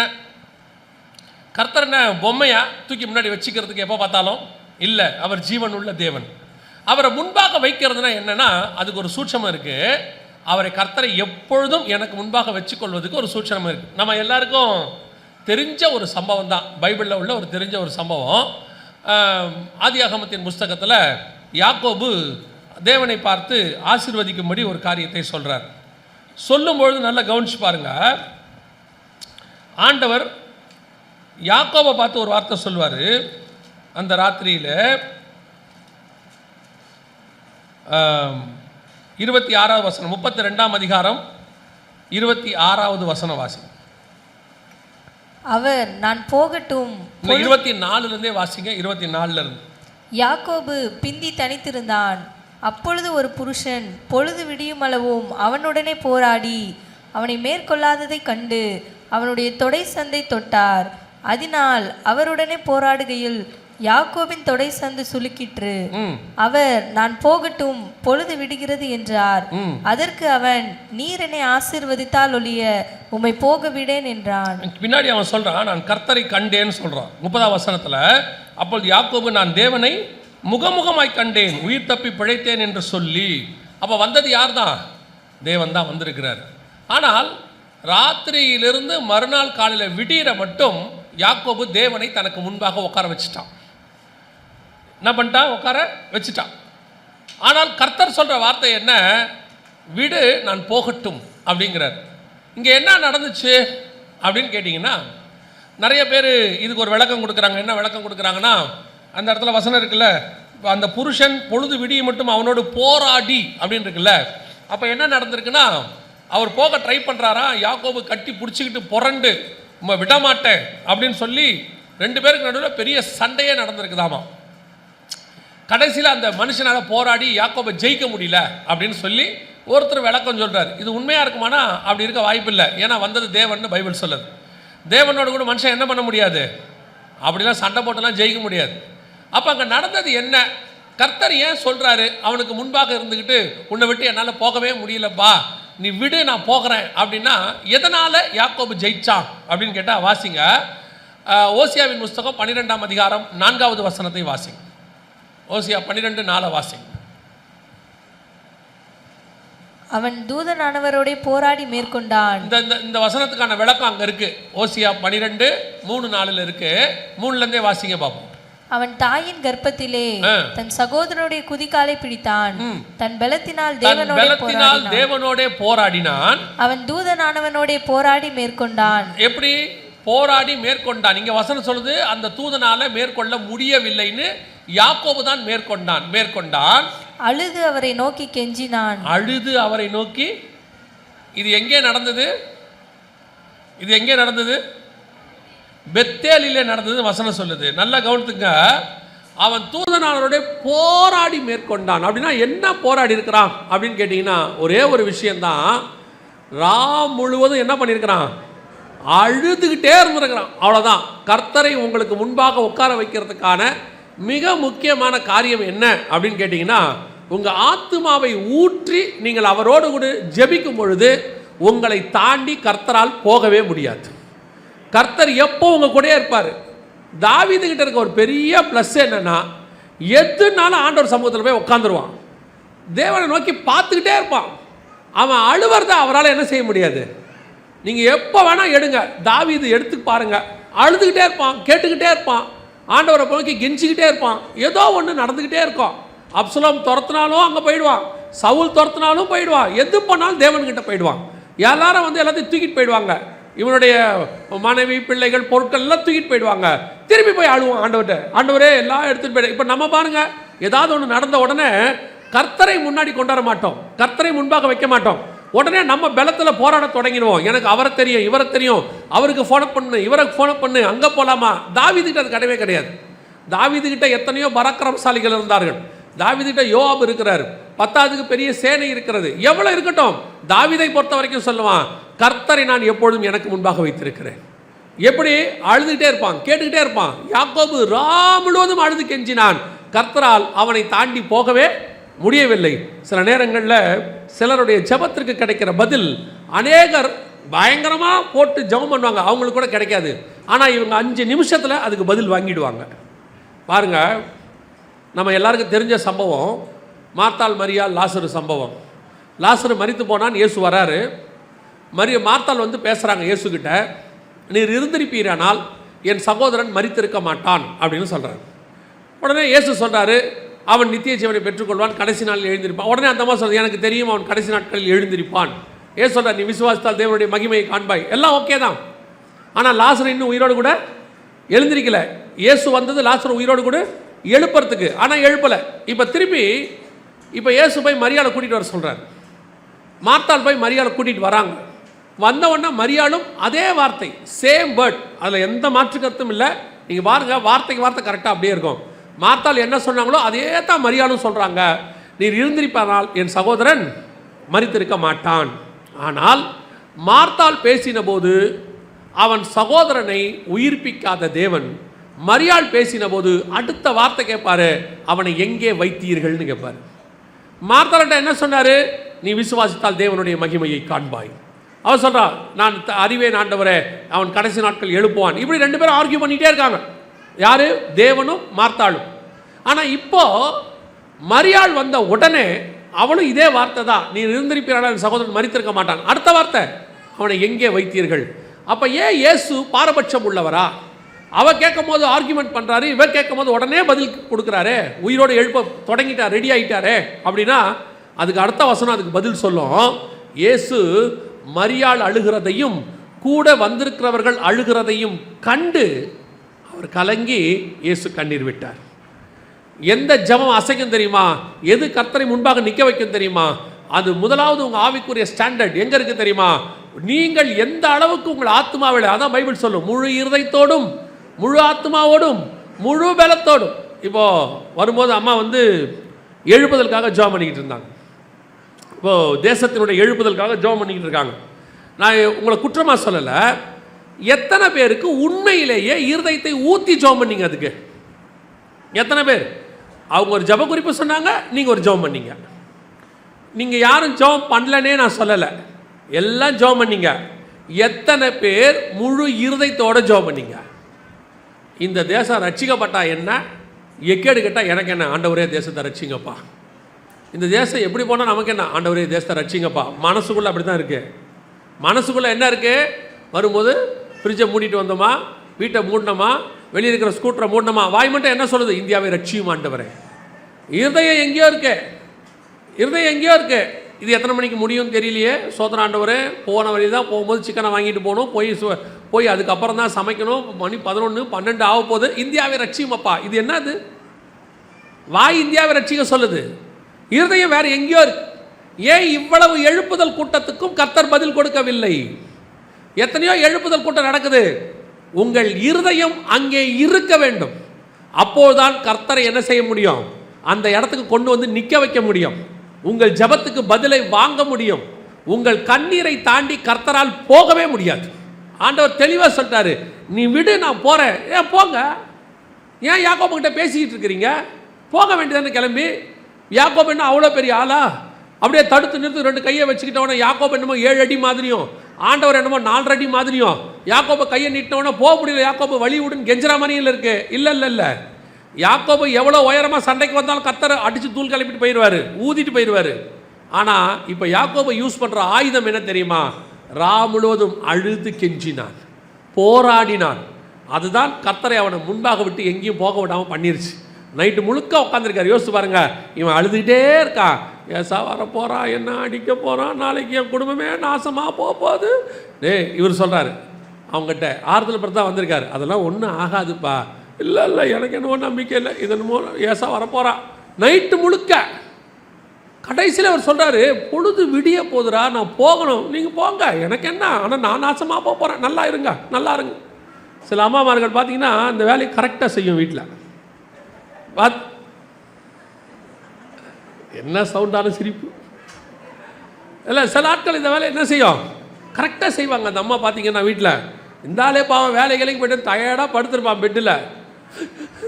கர்த்தர் என்ன பொம்மையா தூக்கி முன்னாடி வச்சுக்கிறதுக்கு எப்போ பார்த்தாலும்? இல்லை, அவர் ஜீவன் உள்ள தேவன். அவரை முன்பாக வைக்கிறதுனா என்னன்னா, அதுக்கு ஒரு சூட்சமம் இருக்குது. அவரை கர்த்தரை எப்பொழுதும் எனக்கு முன்பாக வச்சுக்கொள்வதுக்கு ஒரு சூட்சமம் இருக்குது. நம்ம எல்லாருக்கும் தெரிஞ்ச ஒரு சம்பவம் தான், பைபிளில் உள்ள ஒரு தெரிஞ்ச ஒரு சம்பவம். ஆதியாகமத்தின் புஸ்தகத்தில் யாக்கோபு தேவனை பார்த்து ஆசீர்வதிக்கும்படி ஒரு காரியத்தை சொல்கிறார். சொல்லும்பொழுது நல்லா கவனிச்சு பாருங்க. ஆண்டவர் யாக்கோபை பார்த்து ஒரு வார்த்தை சொல்வார். அந்த ராத்திரியில் 26வது வசனம், 32ஆம் அதிகாரம் 26வது வசனம் வாசி. அவர் நான் போகட்டும். 24லேருந்தே வாசிங்க, 24லேருந்து. யாக்கோபு பிந்தி தனித்திருந்தான். அப்பொழுது ஒரு புருஷன் பொழுது விடியும் அளவும் அவனுடனே போராடி அவனை மேற்கொள்ளாததை கண்டு அவனுடைய தொடை சந்தை தொட்டார். அதனால் அவருடனே போராடுகையில் யாக்கோபின் தொடை சந்து சுலுக்கிற்று. அவர் நான் போகட்டும், பொழுது விடுகிறது என்றார். அதற்கு அவன், நீர் என்னை ஆசீர்வதித்தால் ஒழிய உம்மை போக விடேன் என்றான். பின்னாடி அவன் சொல்றான், நான் கர்த்தரை கண்டேன்னு சொல்றான் 30ஆம் வசனத்துல. அப்பொழுது யாக்கோபு, நான் தேவனை முகமுகமாய் கண்டேன், உயிர் தப்பி பிழைத்தேன் என்று சொல்லி. அப்போ வந்தது யார் தான்? தேவன் தான் வந்திருக்கிறார். ஆனால் ராத்திரியிலிருந்து மறுநாள் காலையில் விடிகிற மட்டும் யாக்கோபு தேவனை தனக்கு முன்பாக உட்கார வச்சுட்டான். என்ன பண்ணிட்டான்? உட்கார வச்சுட்டான். ஆனால் கர்த்தர் சொல்கிற வார்த்தை என்ன? விடு, நான் போகட்டும் அப்படிங்கிறார். இங்கே என்ன நடந்துச்சு அப்படின்னு கேட்டிங்கன்னா, நிறைய பேர் இதுக்கு ஒரு விளக்கம் கொடுக்குறாங்க. என்ன விளக்கம் கொடுக்குறாங்கன்னா, அந்த இடத்துல வசனம் இருக்குல்ல, அந்த புருஷன் பொழுது விடிய மட்டும் அவனோடு போராடி அப்படின்னு இருக்குல்ல. அப்போ என்ன நடந்திருக்குன்னா, அவர் போக ட்ரை பண்ணுறாரா, யாக்கோபு கட்டி பிடிச்சிக்கிட்டு புரண்டு விட மாட்டேன் அப்படின்னு சொல்லி 2 பேருக்கு நடுவில் பெரிய சண்டையே நடந்திருக்குதாமா. கடைசியில் அந்த மனுஷனால் போராடி யாக்கோபை ஜெயிக்க முடியல அப்படின்னு சொல்லி ஒருத்தர் விளக்கம் சொல்கிறார். இது உண்மையாக இருக்குமானா அப்படி இருக்க வாய்ப்பு இல்லை. ஏன்னா வந்தது தேவன் பைபிள் சொல்லுது. தேவனோடு கூட மனுஷன் என்ன பண்ண முடியாது, அப்படிலாம் சண்டை போட்டெல்லாம் ஜெயிக்க முடியாது. அப்போ அங்கே நடந்தது என்ன, கர்த்தர் ஏன் சொல்கிறாரு அவனுக்கு முன்பாக இருந்துக்கிட்டு உன்னை விட்டு என்னால் போகவே முடியலப்பா, நீ விடு நான் போகிறேன் அப்படின்னா, எதனால் யாக்கோபு ஜெயிச்சான் அப்படின்னு கேட்டால் வாசிங்க. ஓசியாவின் புஸ்தகம் 12ஆம் அதிகாரம் 4வது வசனத்தை வாசிங்க. ஓசியா 12:4 வாசிங்க. அவன் தூதனானவரோட போராடி மேற்கொண்டான். இந்த வசனத்துக்கான விளக்கம் அங்கே இருக்கு. ஓசியா 12:3-4 இருக்கு. 3லேருந்தே வாசிங்க பாப்போம். அவன் தாயின் கர்ப்பத்திலே தன் சகோதரனுடைய குதிகாலை பிடித்தான், தன் பலத்தினால் தேவனோட போராடினான். அவன் தூதனானவனோட போராடி மேற்கொண்டான். எப்படி போராடி மேற்கொண்டான்? இங்க வசனம் சொல்லுது அந்த தூதனால மேற்கொள்ள முடியவில்லைன்னு யாக்கோபு தான் மேற்கொண்டான். அழுது அவரை நோக்கி கெஞ்சினான். அழுது அவரை நோக்கி. இது எங்கே நடந்தது? பெத்தேலிலே நடந்தது வசனம் சொல்லுது. நல்லா கவனித்துங்க. அவன் தூதனானவரோட போராடி மேற்கொண்டான். அப்படின்னா என்ன போராடி இருக்கிறான் அப்படின்னு கேட்டிங்கன்னா, ஒரே ஒரு விஷயந்தான். முழுவதும் என்ன பண்ணியிருக்கிறான், அழுதுகிட்டே இருந்திருக்கிறான். அவ்வளோதான். கர்த்தரை உங்களுக்கு முன்பாக உட்கார வைக்கிறதுக்கான மிக முக்கியமான காரியம் என்ன அப்படின்னு கேட்டிங்கன்னா, உங்கள் ஆத்துமாவை ஊற்றி நீங்கள் அவரோடு கூட ஜெபிக்கும் பொழுது உங்களை தாண்டி கர்த்தரால் போகவே முடியாது. கர்த்தர் எப்போ உங்கள் கூடயே இருப்பார். தாவீதுகிட்ட இருக்க ஒரு பெரிய ப்ளஸ் என்னென்னா, எதுனாலும் ஆண்டவர் சமூகத்தில் போய் உட்காந்துருவான். தேவனை நோக்கி பார்த்துக்கிட்டே இருப்பான். அவன் அழுவறத அவரால் என்ன செய்ய முடியாது. நீங்கள் எப்போ வேணால் எடுங்க, தாவீது எடுத்து பாருங்கள். அழுதுகிட்டே இருப்பான், கேட்டுக்கிட்டே இருப்பான், ஆண்டவரை நோக்கி கெஞ்சிக்கிட்டே இருப்பான். ஏதோ ஒன்று நடந்துக்கிட்டே இருக்கும். அப்சலோம் துரத்தினாலும் அங்கே போயிடுவான், சவுல் துரத்தினாலும் போயிடுவான், எது பண்ணாலும் தேவன்கிட்ட போயிடுவான். எல்லாரும் வந்து எல்லாத்தையும் தூக்கிட்டு போயிடுவாங்க. இவனுடைய மனைவி பிள்ளைகள் பொருட்கள் எல்லாம் தூக்கிட்டு போயிடுவாங்க. திரும்பி போய் ஆளுவான் ஆண்டவர்கிட்ட, ஆண்டவரே எல்லாம் எடுத்துகிட்டு போயிடு. இப்போ நம்ம பாருங்க, ஏதாவது ஒன்று நடந்த உடனே கர்த்தரை முன்னாடி கொண்டாட மாட்டோம், கர்த்தரை முன்பாக வைக்க மாட்டோம். உடனே நம்ம பலத்தில் போராட தொடங்கிடுவோம். எனக்கு அவரை தெரியும், இவரை தெரியும், அவருக்கு ஃபோனை பண்ணு, இவருக்கு ஃபோனை பண்ணு, அங்கே போகலாமா. தாவீதுகிட்ட அது கிடையவே கிடையாது. தாவீதுகிட்ட எத்தனையோ பராக்கிரமசாலிகள் இருந்தார்கள். தாவீதுகிட்ட யோவாப் இருக்கிறார், 10க்கு பெரிய சேனை இருக்கிறது. எவ்வளோ இருக்கட்டும், தாவீதை பொறுத்த வரைக்கும் சொல்லுவான், கர்த்தரை நான் எப்பொழுதும் எனக்கு முன்பாக வைத்திருக்கிறேன். எப்படி அழுதுகிட்டே இருப்பான், கேட்டுக்கிட்டே இருப்பான். யாக்கோபு முழுவதும் அழுது கெஞ்சினான். கர்த்தரால் அவனை தாண்டி போகவே முடியவில்லை. சில நேரங்களில் சிலருடைய ஜெபத்திற்கு கிடைக்கிற பதில் அநேகர் பயங்கரமாக போட்டு ஜெபம் பண்ணுவாங்க, அவங்களுக்கு கூட கிடைக்காது. ஆனால் இவங்க 5 நிமிஷத்தில் அதுக்கு பதில் வாங்கிடுவாங்க. பாருங்க, நம்ம எல்லாருக்கும் தெரிஞ்ச சம்பவம் மார்த்தாள் மரியாள் லாசரு சம்பவம். லாசரு மரித்து போனான், இயேசு வராரு. மார்த்தாள் வந்து பேசுகிறாங்க இயேசுகிட்ட, நீர் இருந்திருப்பீரானால் என் சகோதரன் மரித்திருக்க மாட்டான் அப்படின்னு சொல்கிறார். உடனே இயேசு சொல்கிறாரு, அவன் நித்திய ஜீவனை பெற்றுக்கொள்வான், கடைசி நாளில் எழுந்திருப்பான். உடனே அந்த மாதிரி சொல்கிறது, எனக்கு தெரியும் அவன் கடைசி நாட்களில் எழுந்திருப்பான். ஏன் சொல்கிறார், நீ விசுவாசித்தால் தேவனுடைய மகிமையை காண்பாய். எல்லாம் ஓகே தான். ஆனால் லாசரு இன்னும் உயிரோடு கூட எழுந்திருக்கல. இயேசு வந்தது லாசரு உயிரோடு கூட எழுப்புறதுக்கு, ஆனால் எழுப்பலை. இப்போ இயேசு போய் மரியாதை கூட்டிகிட்டு வர சொல்கிறார். மார்த்தாள் போய் மரியாதை கூட்டிகிட்டு வராங்க. வந்த உடனே மரியாளும் அதே வார்த்தை, சேம் வேர்ட், அதில் எந்த மாற்று கருத்தும் இல்லை. நீங்கள் பாருங்கள், வார்த்தைக்கு வார்த்தை கரெக்டாக அப்படியே இருக்கும். மார்த்தாள் என்ன சொன்னாங்களோ அதே தான் மரியாளும் சொல்கிறாங்க. நீர் இருந்திருப்பானால் என் சகோதரன் மரித்திருக்க மாட்டான். ஆனால் மார்த்தாள் பேசின போது அவன் சகோதரனை உயிர்ப்பிக்காத தேவன், மரியாள் பேசின போது அடுத்த வார்த்தை கேட்பாரு, அவனை எங்கே வைத்தீர்கள்னு கேட்பாரு. மார்த்தாள்கிட்ட என்ன சொன்னார், நீ விசுவாசித்தால் தேவனுடைய மகிமையை காண்பாய். அவன் சொல்கிறான், நான் அறிவேன் ஆண்டவரே, அவன் கடைசி நாட்கள் எழுப்புவான். இப்படி 2 பேரும் ஆர்கியூ பண்ணிகிட்டே இருக்காங்க. யார், தேவனும் மார்த்தாளும். ஆனால் இப்போ மரியாள் வந்த உடனே அவளும் இதே வார்த்தை தான், நீ இருந்திருப்பீரான சகோதரன் மரித்திருக்க மாட்டான். அடுத்த வார்த்தை, அவனை எங்கே வைத்தீர்கள். அப்போ ஏன் இயேசு பாரபட்சம் உள்ளவரா? அவ கேட்கும் போது ஆர்கியூமெண்ட் பண்ணுறாரு, இவர் கேட்கும் போது உடனே பதில் கொடுக்குறாரு, உயிரோடு எழுப்ப தொடங்கிட்டார், ரெடி ஆகிட்டாரு அப்படின்னா அதுக்கு அடுத்த வசனம் அதுக்கு பதில் சொல்லும். இயேசு மரியாள் அழுகிறதையும் கூட வந்திருக்கிறவர்கள் அழுகிறதையும் கண்டு அவர் கலங்கி இயேசு கண்ணீர் விட்டார். எந்த ஜெபம் அசைக்கும் தெரியுமா? எது கர்த்தரை முன்பாக நிற்க வைக்கும் தெரியுமா? அது முதலாவது உங்கள் ஆவிக்குரிய ஸ்டாண்டர்ட் எங்கே இருக்குது தெரியுமா? நீங்கள் எந்த அளவுக்கு உங்கள் ஆத்மாவில், அதான் பைபிள் சொல்லும், முழு இருதயத்தோடும் முழு ஆத்மாவோடும் முழு பலத்தோடும். இப்போது வரும்போது அம்மா எழுப்புதலுக்காக ஜெபம் பண்ணிக்கிட்டு இருந்தாங்க. இப்போது தேசத்தினுடைய எழுப்புதலுக்காக ஜெபம் பண்ணிக்கிட்டு இருக்காங்க. நான் உங்களை குற்றமாக சொல்லலை. எத்தனை பேருக்கு உண்மையிலேயே இருதயத்தை ஊற்றி ஜெபம் பண்ணீங்க? அதுக்கு எத்தனை பேர்? அவங்க ஒரு ஜெப குறிப்பு சொன்னாங்க, நீங்கள் ஒரு ஜெபம் பண்ணீங்க. நீங்கள் யாரும் ஜெபம் பண்ணலனே நான் சொல்லலை, எல்லாம் ஜெபம் பண்ணீங்க. எத்தனை பேர் முழு இருதயத்தோட ஜெபம் பண்ணீங்க? இந்த தேசம் ரட்சிக்கப்பட்டா என்ன, எக்கேடு கேட்டால் எனக்கு என்ன, ஆண்டவரே தேசத்தை ரட்சிங்கப்பா. இந்த தேசம் எப்படி போனால் நமக்கு என்ன, ஆண்டவரே தேசத்தை ரட்சிங்கப்பா. மனசுக்குள்ளே அப்படி தான் இருக்குது. மனசுக்குள்ளே என்ன இருக்குது? வரும்போது ஃப்ரிட்ஜை மூடிட்டு வந்தோமா, வீட்டை மூடினோமா, வெளியே இருக்கிற ஸ்கூட்டரை மூடினோமா, வாய் மட்டும் என்ன சொல்லுது? இந்தியாவை ரட்சியும் ஆண்டவரே. இருதயம் எங்கேயோ இருக்கு, இருதயம் எங்கேயோ இருக்கு. இது எத்தனை மணிக்கு முடியும்னு தெரியலையே. சோதனை ஆண்டவரே, போன வழி தான் போகும்போது சிக்கனை வாங்கிட்டு போகணும், போய் அதுக்கப்புறம் தான் சமைக்கணும், மணி 11 12 ஆக போகுது, இந்தியாவை ரட்சியுமப்பா. இது என்னது? வாய் இந்தியாவை ரட்சிக்க சொல்லுது, இருதயம் வேறு எங்கேயோ இருக்கு. ஏன் இவ்வளவு எழுப்புதல் கூட்டத்துக்கும் கர்த்தர் பதில் கொடுக்கவில்லை? எத்தனையோ எழுப்புதல் கூட்டம் நடக்குது. உங்கள் இருதயம் அங்கே இருக்க வேண்டும். அப்போதுதான் கர்த்தரை என்ன செய்ய முடியும்? அந்த இடத்துக்கு கொண்டு வந்து நிற்க வைக்க முடியும். உங்கள் ஜெபத்துக்கு பதிலை வாங்க முடியும். உங்கள் கண்ணீரை தாண்டி கர்த்தரால் போகவே முடியாது. ஆண்டவர் தெளிவாக சொல்லிட்டாரு, நீ விடு, நான் போகிறேன். ஏன் போங்க? ஏன் யாக்கோபு கிட்ட பேசிக்கிட்டு இருக்கிறீங்க? போக வேண்டியதானே கிளம்பி. யாக்கோபு என்ன அவ்வளோ பெரிய ஆளா? அப்படியே தடுத்து நிறுத்து 2 கையை வச்சுக்கிட்டவன யாக்கோபு என்னமோ 7 அடி மாதிரியும், ஆண்டவர் என்னமோ 4 அடி மாதிரியும். யாக்கோபு கையை நீட்டினவன போக முடியல, யாக்கோபு வழி விடுன்னு கெஞ்சரா மாதிரியில் இருக்கு. இல்லை, யாக்கோபு எவ்வளோ உயரமாக சண்டைக்கு வந்தாலும் கர்த்தரை அடித்து தூள் கிளப்பிட்டு போயிடுவார், ஊதிட்டு போயிடுவார். ஆனால் இப்போ யாக்கோபு யூஸ் பண்ணுற ஆயுதம் என்ன தெரியுமா? ரா முழுவதும் அழுது கெஞ்சினான், போராடினான். அதுதான் கர்த்தரை அவனை முன்பாக விட்டு எங்கேயும் போக விடாமல் பண்ணிருச்சு. நைட்டு முழுக்க உட்காந்துருக்காரு. யோசிச்சு பாருங்க, இவன் அழுதுகிட்டே இருக்கான். ஏசா வர போகிறான், என்ன அடிக்க போகிறான், நாளைக்கு என் குடும்பமே நாசமாக போகுது. இவர் சொல்கிறாரு, அவங்ககிட்ட ஆறுதல் படுத்த தான் வந்திருக்காரு. அதெல்லாம் ஒன்றும் ஆகாதுப்பா. இல்லை, எனக்கு என்னவோ நம்பிக்கை இல்லை, இது என்னமோ ஏசா வரப்போகிறான். நைட்டு முழுக்க. கடைசியில் அவர் சொல்கிறாரு, பொழுது விடிய போதுரா, நான் போகணும், நீங்கள் போங்க, எனக்கு என்ன, ஆனால் நான் நாசமாக போக போகிறேன், நல்லா இருங்க. சில அம்மாமார்கள் பார்த்தீங்கன்னா இந்த வேலையை கரெக்டாக செய்யும் வீட்டில். என்ன சவுண்டான சிரிப்பு இல்லை. சில ஆட்கள் இந்த வேலை என்ன செய்யும், கரெக்டாக செய்வாங்க. அந்த அம்மா பார்த்தீங்கன்னா வீட்டில் இந்த ஆளே பாவம் வேலைக்கு போய்ட்டு டயர்டாக படுத்துருப்பான் பெட்டில்,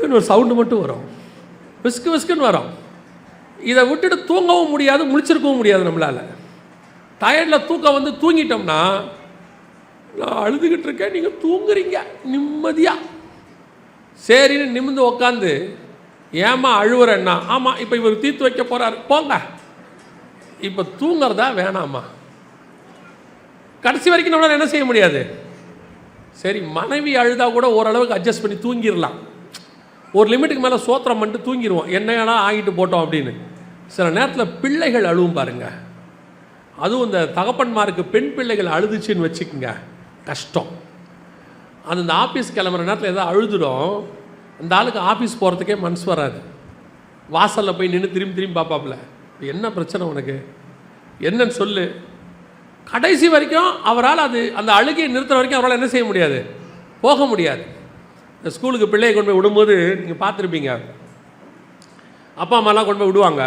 ஒரு சவுண்டு மட்டும் வரும், விஸ்குன்னு வரும். இதை விட்டுட்டு தூங்கவும் முடியாது, முழிச்சிருக்கவும் முடியாது நம்மளால். டயர்டில் தூக்கம் தூங்கிட்டோம்னா, நான் அழுதுகிட்டு இருக்கேன், நீங்கள் தூங்குறீங்க நிம்மதியாக. சரின்னு நிமிந்து உக்காந்து, ஏமா அழுவுறேன்னா, ஆமாம் இப்போ இவர் தீர்த்து வைக்க போகிறார், போங்க. இப்போ தூங்குறதா வேணாமா? கடைசி வரைக்கும் நம்மளால் என்ன செய்ய முடியாது. சரி, மனைவி அழுதா கூட ஓரளவுக்கு அட்ஜஸ்ட் பண்ணி தூங்கிடலாம். ஒரு லிமிட்டுக்கு மேலே சோத்திரம் பண்ணிட்டு தூங்கிடுவோம், என்னன்னா ஆகிட்டு போட்டோம் அப்படின்னு. சில நேரத்தில் பிள்ளைகள் அழுவும் பாருங்க. அதுவும் இந்த தகப்பன்மாருக்கு பெண் பிள்ளைகள் அழுதுச்சுன்னு வச்சுக்கோங்க, கஷ்டம். அது இந்த ஆஃபீஸ் கிளம்புற நேரத்தில் எதாவது அழுதுடும், அந்த ஆளுக்கு ஆஃபீஸ் போகிறதுக்கே மனசு வராது. வாசலில் போய் நின்று திரும்பி பார்ப்பாப்புல, என்ன பிரச்சனை உனக்கு, என்னன்னு சொல்லு. கடைசி வரைக்கும் அவரால் அந்த அழுகையை நிறுத்துற வரைக்கும் அவரால் என்ன செய்ய முடியாது, போக முடியாது. இந்த ஸ்கூலுக்கு பிள்ளையை கொண்டு போய் விடும்போது நீங்கள் பார்த்துருப்பீங்க, அப்பா அம்மாலாம் கொண்டு போய் விடுவாங்க.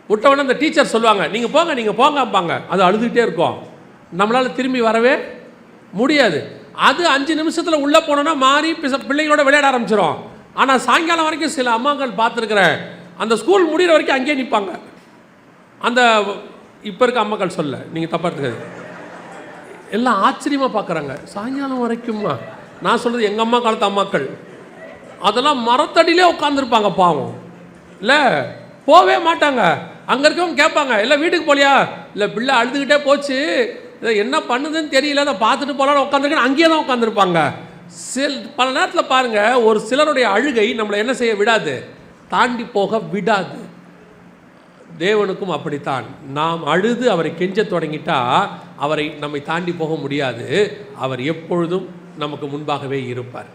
விட்டவுடனே அந்த டீச்சர் சொல்லுவாங்க, நீங்கள் போங்கப்பாங்க. அது அழுதுகிட்டே இருக்கும், நம்மளால் திரும்பி வரவே முடியாது. அது 5 நிமிஷத்தில் உள்ளே போனோன்னா மாறி பிள்ளைங்களோட விளையாட ஆரம்பிச்சிடும். ஆனால் சாயங்காலம் வரைக்கும் சில அம்மாக்கள் பார்த்துருக்குறேன், அந்த ஸ்கூல் முடிகிற வரைக்கும் அங்கேயே நிற்பாங்க. அந்த இப்போ இருக்க அம்மாக்கள் சொல்ல, நீங்கள் தப்பாக எடுத்துக்காது, எல்லாம் ஆச்சரியமாக பார்க்குறாங்க. சாயங்காலம் வரைக்குமா? நான் சொல்கிறது எங்கள் அம்மா காலத்து அம்மாக்கள், அதெல்லாம் மரத்தடியிலே உட்காந்துருப்பாங்க பாவம். இல்லை, போகவே மாட்டாங்க. அங்கே இருக்கவங்க கேட்பாங்க, இல்லை வீட்டுக்கு போலியா? இல்லை, பிள்ளை அழுதுகிட்டே போச்சு, இதை என்ன பண்ணுதுன்னு தெரியல, அதை பார்த்துட்டு போகலான்னு உட்காந்துருக்கேன், அங்கேயே தான் உட்காந்துருப்பாங்க. பல நேரத்தில் பாருங்கள், ஒரு சிலருடைய அழுகை நம்மளை என்ன செய்ய விடாது, தாண்டி போக விடாது. தேவனுக்கும் அப்படித்தான். நாம் அழுது அவரை கெஞ்ச தொடங்கிட்டா அவரை நம்மை தாண்டி போக முடியாது. அவர் எப்பொழுதும் நமக்கு முன்பாகவே இருப்பார்.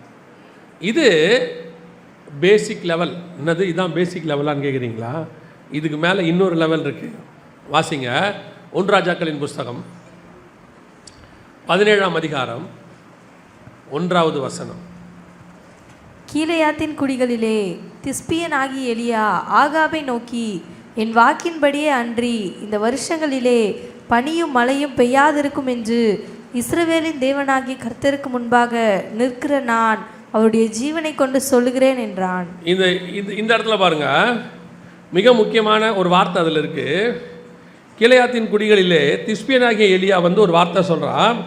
இது பேசிக் லெவல். என்னது இதுதான் பேசிக் லெவலான்னு கேட்குறீங்களா? இதுக்கு மேலே இன்னொரு லெவல் இருக்குது. வாசிங்க 1 ராஜாக்களின் புஸ்தகம் 17ஆம் அதிகாரம் 1வது வசனம். கீலேயாத்தின் குடிகளிலே திஸ்பியன் ஆகிய எலியா ஆகாபை நோக்கி, என் வாக்கின்படியே அன்றி இந்த வருஷங்களிலே பனியும் மழையும் பெய்யாதிருக்கும் என்று இஸ்ரவேலின் தேவனாகிய கர்த்தருக்கு முன்பாக நிற்கிற நான் அவருடைய ஜீவனை கொண்டு சொல்லுகிறேன் என்றான். இந்த இடத்துல பாருங்க, மிக முக்கியமான ஒரு வார்த்தை அதில் இருக்கு. கீலேயாத்தின் குடிகளிலே திஸ்பியனாகிய எலியா ஒரு வார்த்தை சொல்றான்,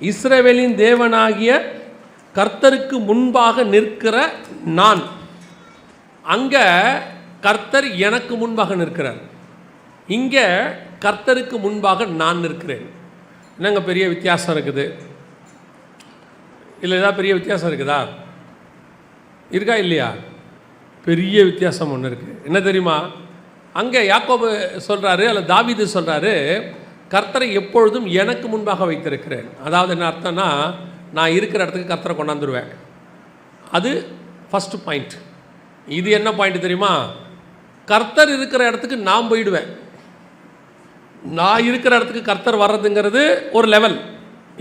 இஸ்ரவேலின் தேவனாகிய கர்த்தருக்கு முன்பாக நிற்கிற நான். அங்க கர்த்தர் எனக்கு முன்பாக நிற்கிறார், இங்க கர்த்தருக்கு முன்பாக நான் நிற்கிறேன். என்னங்க பெரிய வித்தியாசம் இருக்குது? இல்லை ஏதாவது பெரிய வித்தியாசம் இருக்குதா? இருக்கா இல்லையா? பெரிய வித்தியாசம் ஒன்று இருக்குது. என்ன தெரியுமா? அங்கே யாக்கோபு சொல்கிறாரு, அல்ல தாவீது சொல்கிறாரு, கர்த்தரை எப்பொழுதும் எனக்கு முன்பாக வைத்திருக்கிறேன். அதாவது என்ன அர்த்தம்னா, நான் இருக்கிற இடத்துக்கு கர்த்தரை கொண்டாந்துருவேன். அது ஃபஸ்ட்டு பாயிண்ட். இது என்ன பாயிண்ட் தெரியுமா? கர்த்தர் இருக்கிற இடத்துக்கு நான் போயிடுவேன். நான் இருக்கிற இடத்துக்கு கர்த்தர் வர்றதுங்கிறது ஒரு லெவல்.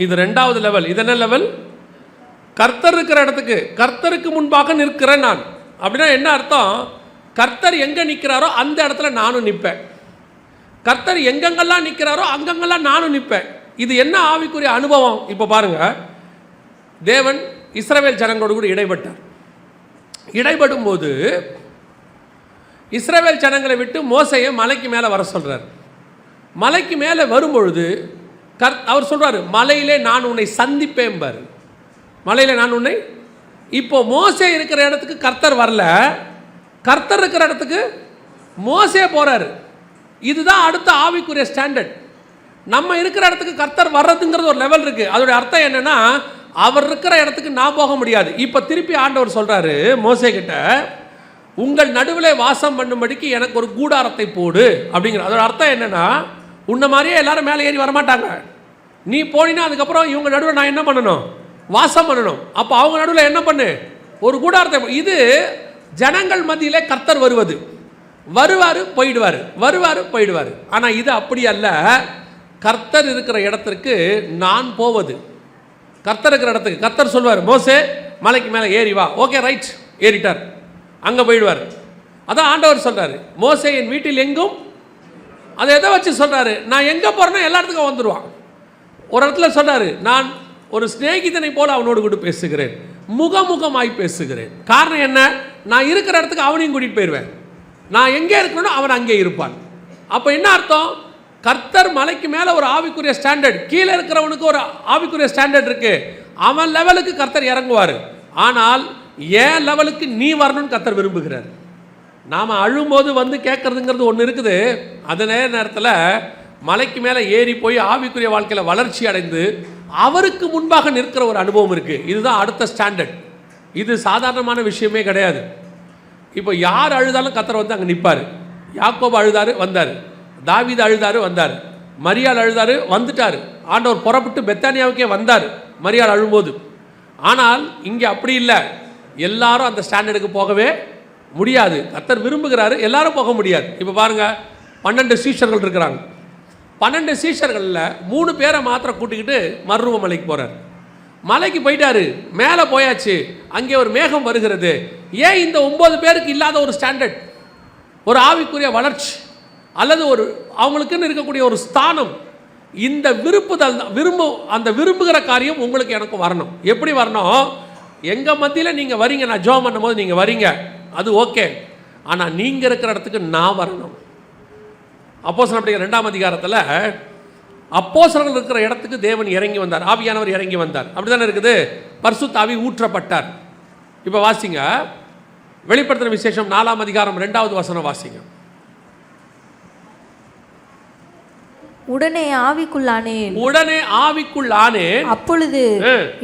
இது 2வது லெவல். இது என்ன லெவல்? கர்த்தர் இருக்கிற இடத்துக்கு, கர்த்தருக்கு முன்பாக நிற்கிறேன் நான். அப்படின்னா என்ன அர்த்தம்? கர்த்தர் எங்கே நிற்கிறாரோ அந்த இடத்துல நானும் நிற்பேன். கர்த்தர் எங்கெங்கெல்லாம் நிற்கிறாரோ அங்கங்கெல்லாம் நானும் நிற்பேன். இது என்ன ஆவிக்குரிய அனுபவம்? இப்போ பாருங்க, தேவன் இஸ்ரவேல் ஜனங்களோடு கூட இடைப்பட்டார். இடைப்படும் போது இஸ்ரவேல் ஜனங்களை விட்டு மோசையை மலைக்கு மேலே வர சொல்கிறார். மலைக்கு மேலே வரும்பொழுது அவர் சொல்கிறாரு, மலையிலே நான் உன்னை சந்திப்பேன் பாரு. மலையில் நான் உன்னை. இப்போ மோசே இருக்கிற இடத்துக்கு கர்த்தர் வரல, கர்த்தர் இருக்கிற இடத்துக்கு மோசே போகிறாரு. இதுதான் அடுத்த ஆவிக்குரிய ஸ்டாண்டர்ட். நம்ம இருக்கிற இடத்துக்கு கர்த்தர் வர்றதுங்கிறது ஒரு லெவல் இருக்குது. அதோடைய அர்த்தம் என்னென்னா, அவர் இருக்கிற இடத்துக்கு நான் போக முடியாது. இப்போ திருப்பி ஆண்டவர் சொல்கிறாரு மோசே கிட்ட, உங்கள் நடுவில் வாசம் பண்ணும்படிக்கு எனக்கு ஒரு கூடாரத்தை போடு அப்படிங்கிற. அதோட அர்த்தம் என்னென்னா, உன்ன மாதிரியே எல்லாரும் மேலே ஏறி வரமாட்டாங்க. நீ போனீங்கன்னா அதுக்கப்புறம் இவங்க நடுவில் நான் என்ன பண்ணணும்? வாசம் பண்ணணும். அப்போ அவங்க நடுவில் என்ன பண்ணு? ஒரு கூடாரத்தை. இது ஜனங்கள் மத்தியிலே கர்த்தர் வருவது. வருவார் போயிடுவார், வருவார் போயிடுவார். ஆனால் இது அப்படி அல்ல. கர்த்தர் இருக்கிற இடத்திற்கு நான் போவது. கர்த்தர் இருக்கிற இடத்துக்கு கர்த்தர் சொல்வார், மோசே மலைக்கு மேலே ஏறி வா. ஓகே ரைட், ஏறிட்டார், அங்கே போயிடுவார். அதான் ஆண்டவர் சொல்கிறாரு, மோசே என் வீட்டில் எங்கும். அதை எதை வச்சு சொல்கிறாரு? நான் எங்கே போகிறேன்னா எல்லா இடத்துக்கும் வந்துடுவான். ஒரு இடத்துல சொல்கிறாரு, நான் ஒரு சிநேகிதனை போல அவனோடு கூட பேசுகிறேன், முகமுகமாய் பேசுகிறேன். காரணம் என்ன? நான் இருக்கிற இடத்துக்கு அவனையும் கூட்டிகிட்டு போயிடுவேன். நான் எங்கே இருக்கணும்னோ அவன் அங்கே இருப்பான். அப்போ என்ன அர்த்தம்? கர்த்தர் மலைக்கு மேலே ஒரு ஆவிக்குரிய ஸ்டாண்டர்ட், கீழே இருக்கிறவனுக்கு ஒரு ஆவிக்குரிய ஸ்டாண்டர்ட் இருக்கு. அவன் லெவலுக்கு கர்த்தர் இறங்குவார். ஆனால் ஏன் லெவலுக்கு நீ வரணும்னு கர்த்தர் விரும்புகிறார். நாம் அழும்போது வந்து கேட்கறதுங்கிறது ஒன்று இருக்குது. அதே நேரத்தில் மலைக்கு மேலே ஏறி போய் ஆவிக்குரிய வாழ்க்கையில் வளர்ச்சி அடைந்து அவருக்கு முன்பாக நிற்கிற ஒரு அனுபவம் இருக்குது. இதுதான் அடுத்த ஸ்டாண்டர்ட். இது சாதாரணமான விஷயமே கிடையாது. இப்போ யார் அழுதாலும் கர்த்தர் வந்து அங்கே நிற்பார். யாக்கோபு அழுதாரு, வந்தார். தாவீது அழுதாரு, வந்தார். மரியாள் அழுதாரு, வந்துட்டார். ஆண்டவர் புறப்பட்டு பெத்தானியாவுக்கே வந்தார் மரியாள் அழும்போது. ஆனால் இங்கே அப்படி இல்லை. எல்லாரும் அந்த ஸ்டாண்டர்டுக்கு போகவே முடியாது. கர்த்தர் விரும்புகிறாரு, எல்லாரும் போக முடியாது. இப்போ பாருங்கள், 12 சீஷர்கள் இருக்கிறாங்க. 12 சீஷர்களில் 3 பேரை மாத்திரம் கூட்டிக்கிட்டு மர்ரூப மலைக்கு போகிறார். மலைக்கு போயிட்டாரு, மேலே போயாச்சு. அங்கே ஒரு மேகம் வருகிறது. ஏன் இந்த 9 பேருக்கு இல்லாத ஒரு ஸ்டாண்டர்ட், ஒரு ஆவிக்குரிய வளர்ச்சி, அல்லது ஒரு அவங்களுக்குன்னு இருக்கக்கூடிய ஒரு ஸ்தானம், இந்த விருப்புதல் அந்த விரும்புகிற காரியம் உங்களுக்கு எனக்கு வரணும். எப்படி வரணும்? எங்கள் மத்தியில் நீங்கள் வரீங்க, நான் ஜெபம் பண்ணும் போது நீங்கள் வரீங்க, அது ஓகே. ஆனால் நீங்கள் இருக்கிற இடத்துக்கு நான் வரணும். அப்போஸ்தலர் அப்படிங்கிற 2ஆம் அதிகாரத்தில் அப்போஸ்தலர்கள் இருக்கிற இடத்துக்கு தேவன் இறங்கி வந்தார், ஆவியானவர் இறங்கி வந்தார். அப்படி தானே இருக்குது. பரிசுத்த ஆவி ஊற்றப்பட்டார். இப்போ வாசிங்க, வெளிப்படுத்தின விசேஷம் 4ஆம் அதிகாரம் 2வது வசனம் வாசிங்க. உடனே ஆவிக்குள்ளானேன், உடனே ஆவிக்குள்ளானேன். அப்பொழுது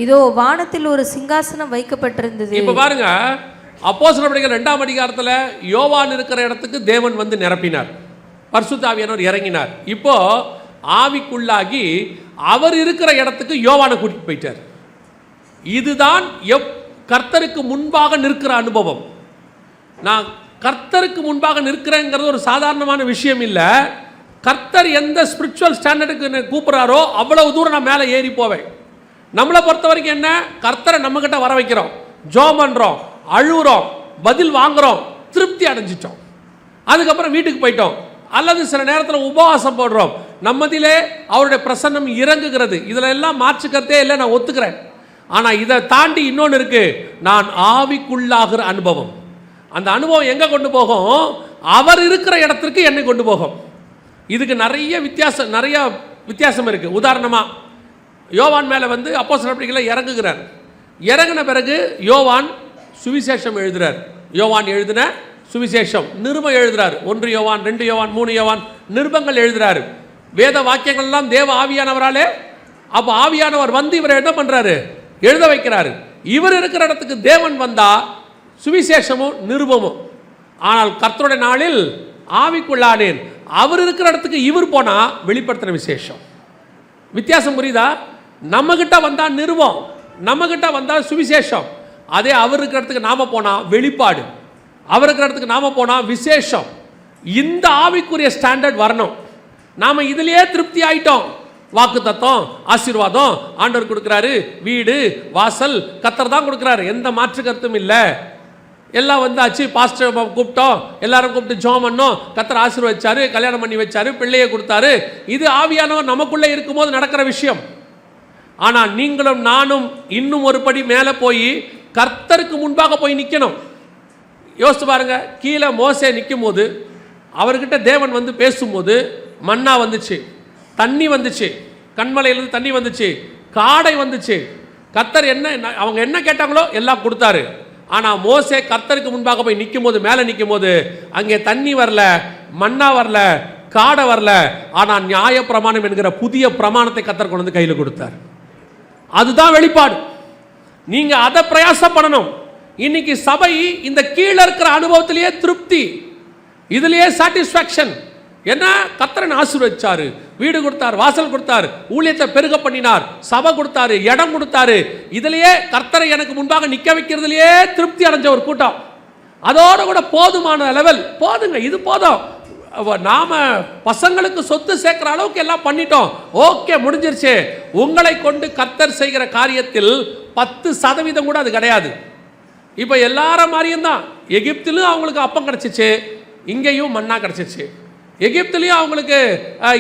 இதோ வானத்தில் ஒரு சிங்காசனம் வைக்கப்பட்டிருந்தது. இப்போ பாருங்க, அப்போஸ்தலர் அப்படிங்கிற 2ஆம் அதிகாரத்தில் யோவான் இருக்கிற இடத்துக்கு தேவன் வந்து நிரப்பினார். பரிசுத்த ஆவியானவர் இறங்கினார். இப்போ ஆவிக்குள்ளாகி அவர் இருக்கிற இடத்துக்கு யோவானை கூட்டிட்டு போயிட்டார். இதுதான் கர்த்தருக்கு முன்பாக நிற்கிற அனுபவம். நான் கர்த்தருக்கு முன்பாக நிற்கிறேங்கிறது ஒரு சாதாரணமான விஷயம் இல்லை. கர்த்தர் எந்த ஸ்பிரிச்சுவல் ஸ்டாண்டர்டுக்கு கூப்பிட்றாரோ அவ்வளவு தூரம் நான் மேலே ஏறி போவேன். நம்மளை பொறுத்த வரைக்கும் என்ன, கர்த்தரை நம்மக்கிட்ட வர வைக்கிறோம், ஜெபம் பண்ணுறோம், அழுகுறோம், பதில் வாங்குறோம், திருப்தி அடைஞ்சிட்டோம், அதுக்கப்புறம் வீட்டுக்கு போயிட்டோம். அல்லது சில நேரத்தில் உபவாசம் போடுறோம், நம்மதிலே அவருடைய பிரசன்னம் இறங்குகிறது. இதில் எல்லாம் மாற்றுக்கிறதே இல்லை, நான் ஒத்துக்கிறேன். ஆனால் இதை தாண்டி இன்னொன்று இருக்குது, நான் ஆவிக்குள்ளாகிற அனுபவம். அந்த அனுபவம் எங்கே கொண்டு போகும்? அவர் இருக்கிற இடத்திற்கு என்னை கொண்டு போகும். இதுக்கு நிறைய வித்தியாசம் இருக்குது. உதாரணமாக யோவான் மேலே வந்து அப்போஸ்தலர் நடவடிக்கையில் இறங்குகிறார். இறங்கின பிறகு யோவான் சுவிசேஷம் எழுதுகிறார். யோவான் எழுதின சுவிசேஷம், நிருபம் எழுதுறாரு. 1 யோவான், 2 யோவான், 3 யோவான் நிருபங்கள் எழுதுறாரு. வேத வாக்கியங்கள் எல்லாம் தேவ ஆவியானவராலே. அப்போ ஆவியானவர் வந்து இவரை என்ன பண்ணுறாரு? எழுத வைக்கிறாரு. இவர் இருக்கிற இடத்துக்கு தேவன் வந்தா சுவிசேஷமும் நிருபமும். ஆனால் கர்த்தருடைய நாளில் ஆவிக்குள்ளானேன். அவர் இருக்கிற இடத்துக்கு இவர் போனா வெளிப்படுத்தின விசேஷம். வித்தியாசம் புரியுதா? நம்மகிட்ட வந்தா நிருபம், நம்மகிட்ட வந்தா சுவிசேஷம். அதே அவர் இருக்கிற இடத்துக்கு நாம போனா வெளிப்பாடு, அவர் இருக்கிற இடத்துக்கு நாம போனா விசேஷம். இந்த ஆவிக்குரிய ஸ்டாண்டர்ட் வரணும். நாம இதுலயே திருப்தி ஆயிட்டோம். வாக்கு தத்தம், ஆசீர்வாதம் ஆண்டவர் கொடுக்குறாரு, வீடு வாசல் கர்த்தர் தான் கொடுக்குறாரு, எந்த மாற்று கருத்தும் இல்லை. எல்லாம் வந்தாச்சு, பாஸ்டர் கூப்பிட்டோம், எல்லாரும் கூப்பிட்டு ஜெபம் பண்ணோம், கர்த்தர் ஆசீர்வதிச்சாரு, கல்யாணம் பண்ணி வச்சாரு, பிள்ளையை கொடுத்தாரு. இது ஆவியானவர் நமக்குள்ளே இருக்கும்போது நடக்கிற விஷயம். ஆனால் நீங்களும் நானும் இன்னும் ஒரு படி மேலே போய் கர்த்தருக்கு முன்பாக போய் நிற்கணும். யோசித்து பாருங்க, கீழே மோசே நிற்கும் போது அவர்கிட்ட தேவன் வந்து பேசும்போது மன்னா வந்துச்சு, தண்ணி வந்துச்சு, கண்மலையிலிருந்து தண்ணி வந்துச்சு, காடை வந்துச்சு. கர்த்தர் அவங்க என்ன கேட்டாங்களோ எல்லாம் கொடுத்தாரு. ஆனால் மோசே கர்த்தருக்கு முன்பாக போய் நிற்கும் போது, மேலே நிற்கும் போது அங்கே தண்ணி வரல, மன்னா வரல, காடை வரல. ஆனால் நியாய பிரமாணம் என்கிற புதிய பிரமாணத்தை கர்த்தர் கொண்டு வந்து கையில் கொடுத்தார். அதுதான் வெளிப்பாடு. நீங்க அதை பிரயாசப்படணும். இன்னைக்கு சபை இந்த கீழே இருக்கிற அனுபவத்திலேயே திருப்தி, இதுலயே சாட்டிஸ்ஃபேக்ஷன். என்ன, கர்த்தரன் ஆசீர்வதிச்சாரு, வீடு கொடுத்தார், வாசல் கொடுத்தார், ஊழியத்தை பெருக பண்ணினார், சபை கொடுத்தாரு, இடம் கொடுத்தாரு. இதுலயே கர்த்தரை எனக்கு முன்பாக நிற்க வைக்கிறதுலயே திருப்தி அடைஞ்ச ஒரு கூட்டம். அதோட கூட போதுமான லெவல், போதுங்க, இது போதும், நாம பசங்களுக்கு சொத்து சேர்க்கிற அளவுக்கு எல்லாம் பண்ணிட்டோம், ஓகே முடிஞ்சிருச்சு. உங்களை கொண்டு கர்த்தர் செய்கிற காரியத்தில் 10% கூட அது கிடையாது. இப்போ எல்லார மாதிரியும் தான். எகிப்திலும் அவங்களுக்கு அப்பம் கிடச்சிச்சு, இங்கேயும் மன்னா கிடச்சிச்சு. எகிப்திலையும் அவங்களுக்கு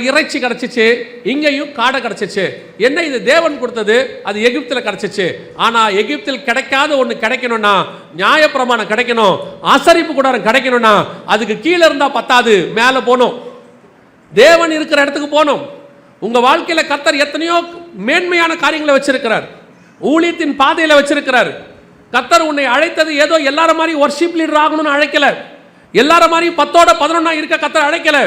இறைச்சி கிடச்சிச்சு, இங்கேயும் காடை கிடச்சிச்சு. என்ன, இது தேவன் கொடுத்தது, அது எகிப்தில் கிடச்சிச்சு. ஆனால் எகிப்தில் கிடைக்காத ஒன்று கிடைக்கணும்னா, நியாயப்பிரமாணம் கிடைக்கணும், ஆசரிப்பு கூடாரம் கிடைக்கணும்னா அதுக்கு கீழே இருந்தால் பத்தாது, மேலே போகணும், தேவன் இருக்கிற இடத்துக்கு போகணும். உங்கள் வாழ்க்கையில் கர்த்தர் எத்தனையோ மேன்மையான காரியங்களை வச்சிருக்கிறார், ஊழியத்தின் பாதையில் வச்சிருக்கிறார். கர்த்தர் உன்னை அழைத்தது ஏதோ எல்லார மாதிரி வர்ஷிப் லீடர் ஆகணும்னு அழைக்கல, எல்லார மாதிரி 10ஓட 11 இருக்க கர்த்தர் அழைக்கல.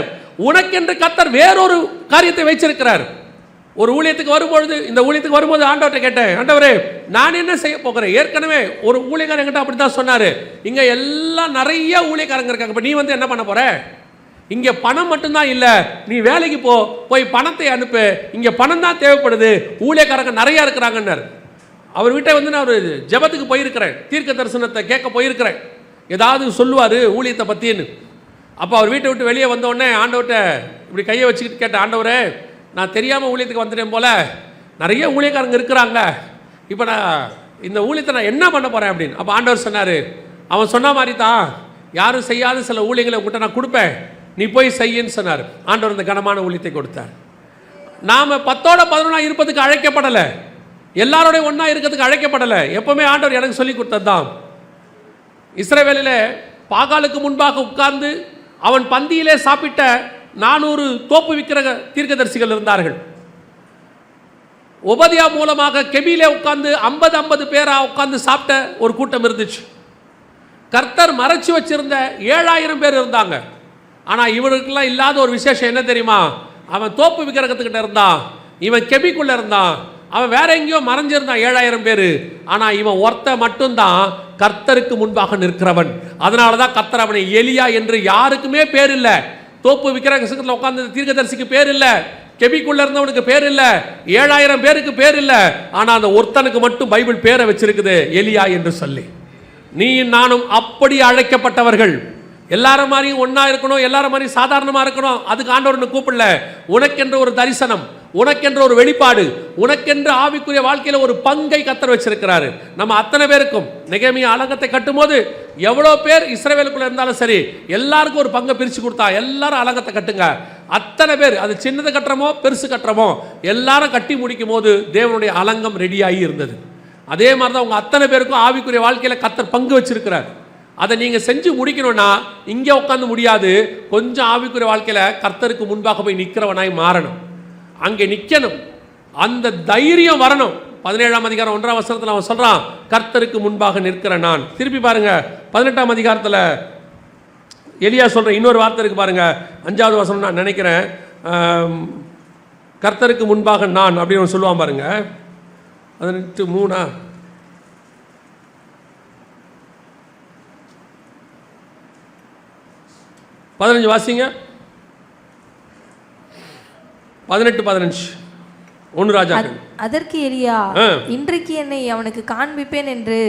உனக்கென்று கர்த்தர் வேறொரு காரியத்தை வச்சிருக்கிறார். ஒரு ஊழியத்துக்கு வரும்பொழுது, இந்த ஊழியத்துக்கு வரும்போது ஆண்டவர்கிட்ட கேட்டேன், ஆண்டவரே நான் என்ன செய்ய போகிறேன்? ஏற்கனவே ஒரு ஊழியக்காரன் என்கிட்ட அப்படி தான் சொன்னார், இங்கே எல்லாம் நிறைய ஊழியக்காரங்க இருக்காங்க, இப்போ நீ வந்து என்ன பண்ண போற? இங்கே பணம் மட்டும்தான் இல்லை, நீ வேலைக்கு போய் பணத்தை அனுப்பு, இங்கே பணம் தான் தேவைப்படுது, ஊழியக்காரங்க நிறையா இருக்கிறாங்கன்னார். அவர் வீட்டை வந்து நான் ஒரு ஜெபத்துக்கு போயிருக்கிறேன், தீர்க்க தரிசனத்தை கேட்க போயிருக்கிறேன், ஏதாவது சொல்லுவார் ஊழியத்தை பற்றின்னு. அப்போ அவர் வீட்டை விட்டு வெளியே வந்தோடனே ஆண்டவர்கிட்ட இப்படி கையை வச்சுக்கிட்டு கேட்டேன், ஆண்டவரே நான் தெரியாமல் ஊழியத்துக்கு வந்துட்டேன் போல், நிறைய ஊழியக்காரங்க இருக்கிறாங்க, இப்போ நான் இந்த ஊழியத்தை நான் என்ன பண்ண போகிறேன் அப்படின்னு. அப்போ ஆண்டவர் சொன்னார், அவன் சொன்ன மாதிரி தான், யாரும் செய்யாத சில ஊழியங்களை உங்கள்கிட்ட நான் கொடுப்பேன், நீ போய் செய்யின்னு சொன்னார். ஆண்டவர் இந்த கனமான ஊழியத்தை கொடுத்தார். நாம் 10ஓட 11 இருப்பதுக்கு அழைக்கப்படலை, எல்லாரோட ஒன்றா இருக்கிறதுக்கு அழைக்கப்படலை. எப்போவுமே ஆண்டவர் எனக்கு சொல்லி கொடுத்தது தான். இஸ்ரவேலில் பாகாலுக்கு முன்பாக உட்கார்ந்து அவன் பந்தியிலே சாப்பிட்ட 400 தோப்பு விக்கிர தீர்க்கதரிசிகள் இருந்தார்கள். ஒபதியா மூலமாக கெபிலே உட்கார்ந்து 50 பேரா உட்கார்ந்து சாப்பிட்ட ஒரு கூட்டம் இருந்துச்சு. கர்த்தர் மறைச்சு வச்சிருந்த 7000 பேர் இருந்தாங்க. ஆனால் இவனுக்கெல்லாம் இல்லாத ஒரு விசேஷம் என்ன தெரியுமா? அவன் தோப்பு விக்கிரகத்துக்கிட்ட இருந்தான், இவன் கெபிக்குள்ள இருந்தான், அவன் வேற எங்கேயோ மறைஞ்சிருந்தான் 7000 பேர். ஆனால் இவன் ஒருத்த மட்டும்தான் கர்த்தருக்கு முன்பாக நிற்கிறவன். அதனால தான் கர்த்தர் அவனை எலியா என்று யாருக்குமே பேர் இல்லை, தோப்பு விக்கிரகத்தில் உட்கார்ந்த தீர்க்கதரிசிக்கு பேர் இல்லை, கெபிக்குள்ள இருந்தவனுக்கு பேர் இல்லை, 7000 பேருக்கு பேர் இல்லை. ஆனால் அந்த ஒருத்தனுக்கு மட்டும் பைபிள் பேரை வச்சிருக்குது, எலியா என்று சொல்லி. நீ நானும் அப்படி அழைக்கப்பட்டவர்கள். எல்லாரும் மாதிரியும் ஒன்றா இருக்கணும், எல்லாரும் மாதிரியும் சாதாரணமாக இருக்கணும், அதுக்கு ஆண்டவர் கூப்பிடல. உனக்கென்ற ஒரு தரிசனம், உனக்கென்ற ஒரு வெளிப்பாடு, உனக்கென்று ஆவிக்குரிய வாழ்க்கையில் ஒரு பங்கை கர்த்தர் வச்சிருக்கிறாரு. நம்ம அத்தனை பேருக்கும் நெகேமியா அலங்கத்தை கட்டும்போது எவ்வளோ பேர் இஸ்ரவேலுக்குள்ள இருந்தாலும் சரி, எல்லாருக்கும் ஒரு பங்கை பிரித்து கொடுத்தா. எல்லாரும் அலங்கத்தை கட்டுங்க, அத்தனை பேர், அது சின்னது கட்டுறமோ பெருசு கட்டுறமோ எல்லாரும் கட்டி முடிக்கும் போது தேவனுடைய அலங்கம் ரெடியாகி இருந்தது. அதே மாதிரி தான் உங்கள் அத்தனை பேருக்கும் ஆவிக்குரிய வாழ்க்கையில் கர்த்தர் பங்கு வச்சிருக்கிறார். அதை நீங்கள் செஞ்சு முடிக்கணும்னா இங்கே உட்காந்து முடியாது. கொஞ்சம் ஆவிக்குரிய வாழ்க்கையில் கர்த்தருக்கு முன்பாக போய் நிற்கிறவனாய் மாறணும், அங்கே நிற்கணும், அந்த தைரியம் வரணும். 17ஆம் அதிகாரம் 1ஆம் வசனத்தில் அவன் சொல்கிறான், கர்த்தருக்கு முன்பாக நிற்கிற நான். திருப்பி பாருங்க 18ஆம் அதிகாரத்தில் எலியா சொல்கிற இன்னொரு வார்த்தை இருக்குது பாருங்க, 5வது வசனம் நான் நினைக்கிறேன், கர்த்தருக்கு முன்பாக நான் அப்படின்னு சொல்லுவான் பாருங்க. 18:3 15 வாசிங்க. 18:15 1 ராஜாக்கள். அதற்கு எலியா, இன்றைக்கு என்னை அவனுக்கு காண்பிப்பேன் என்று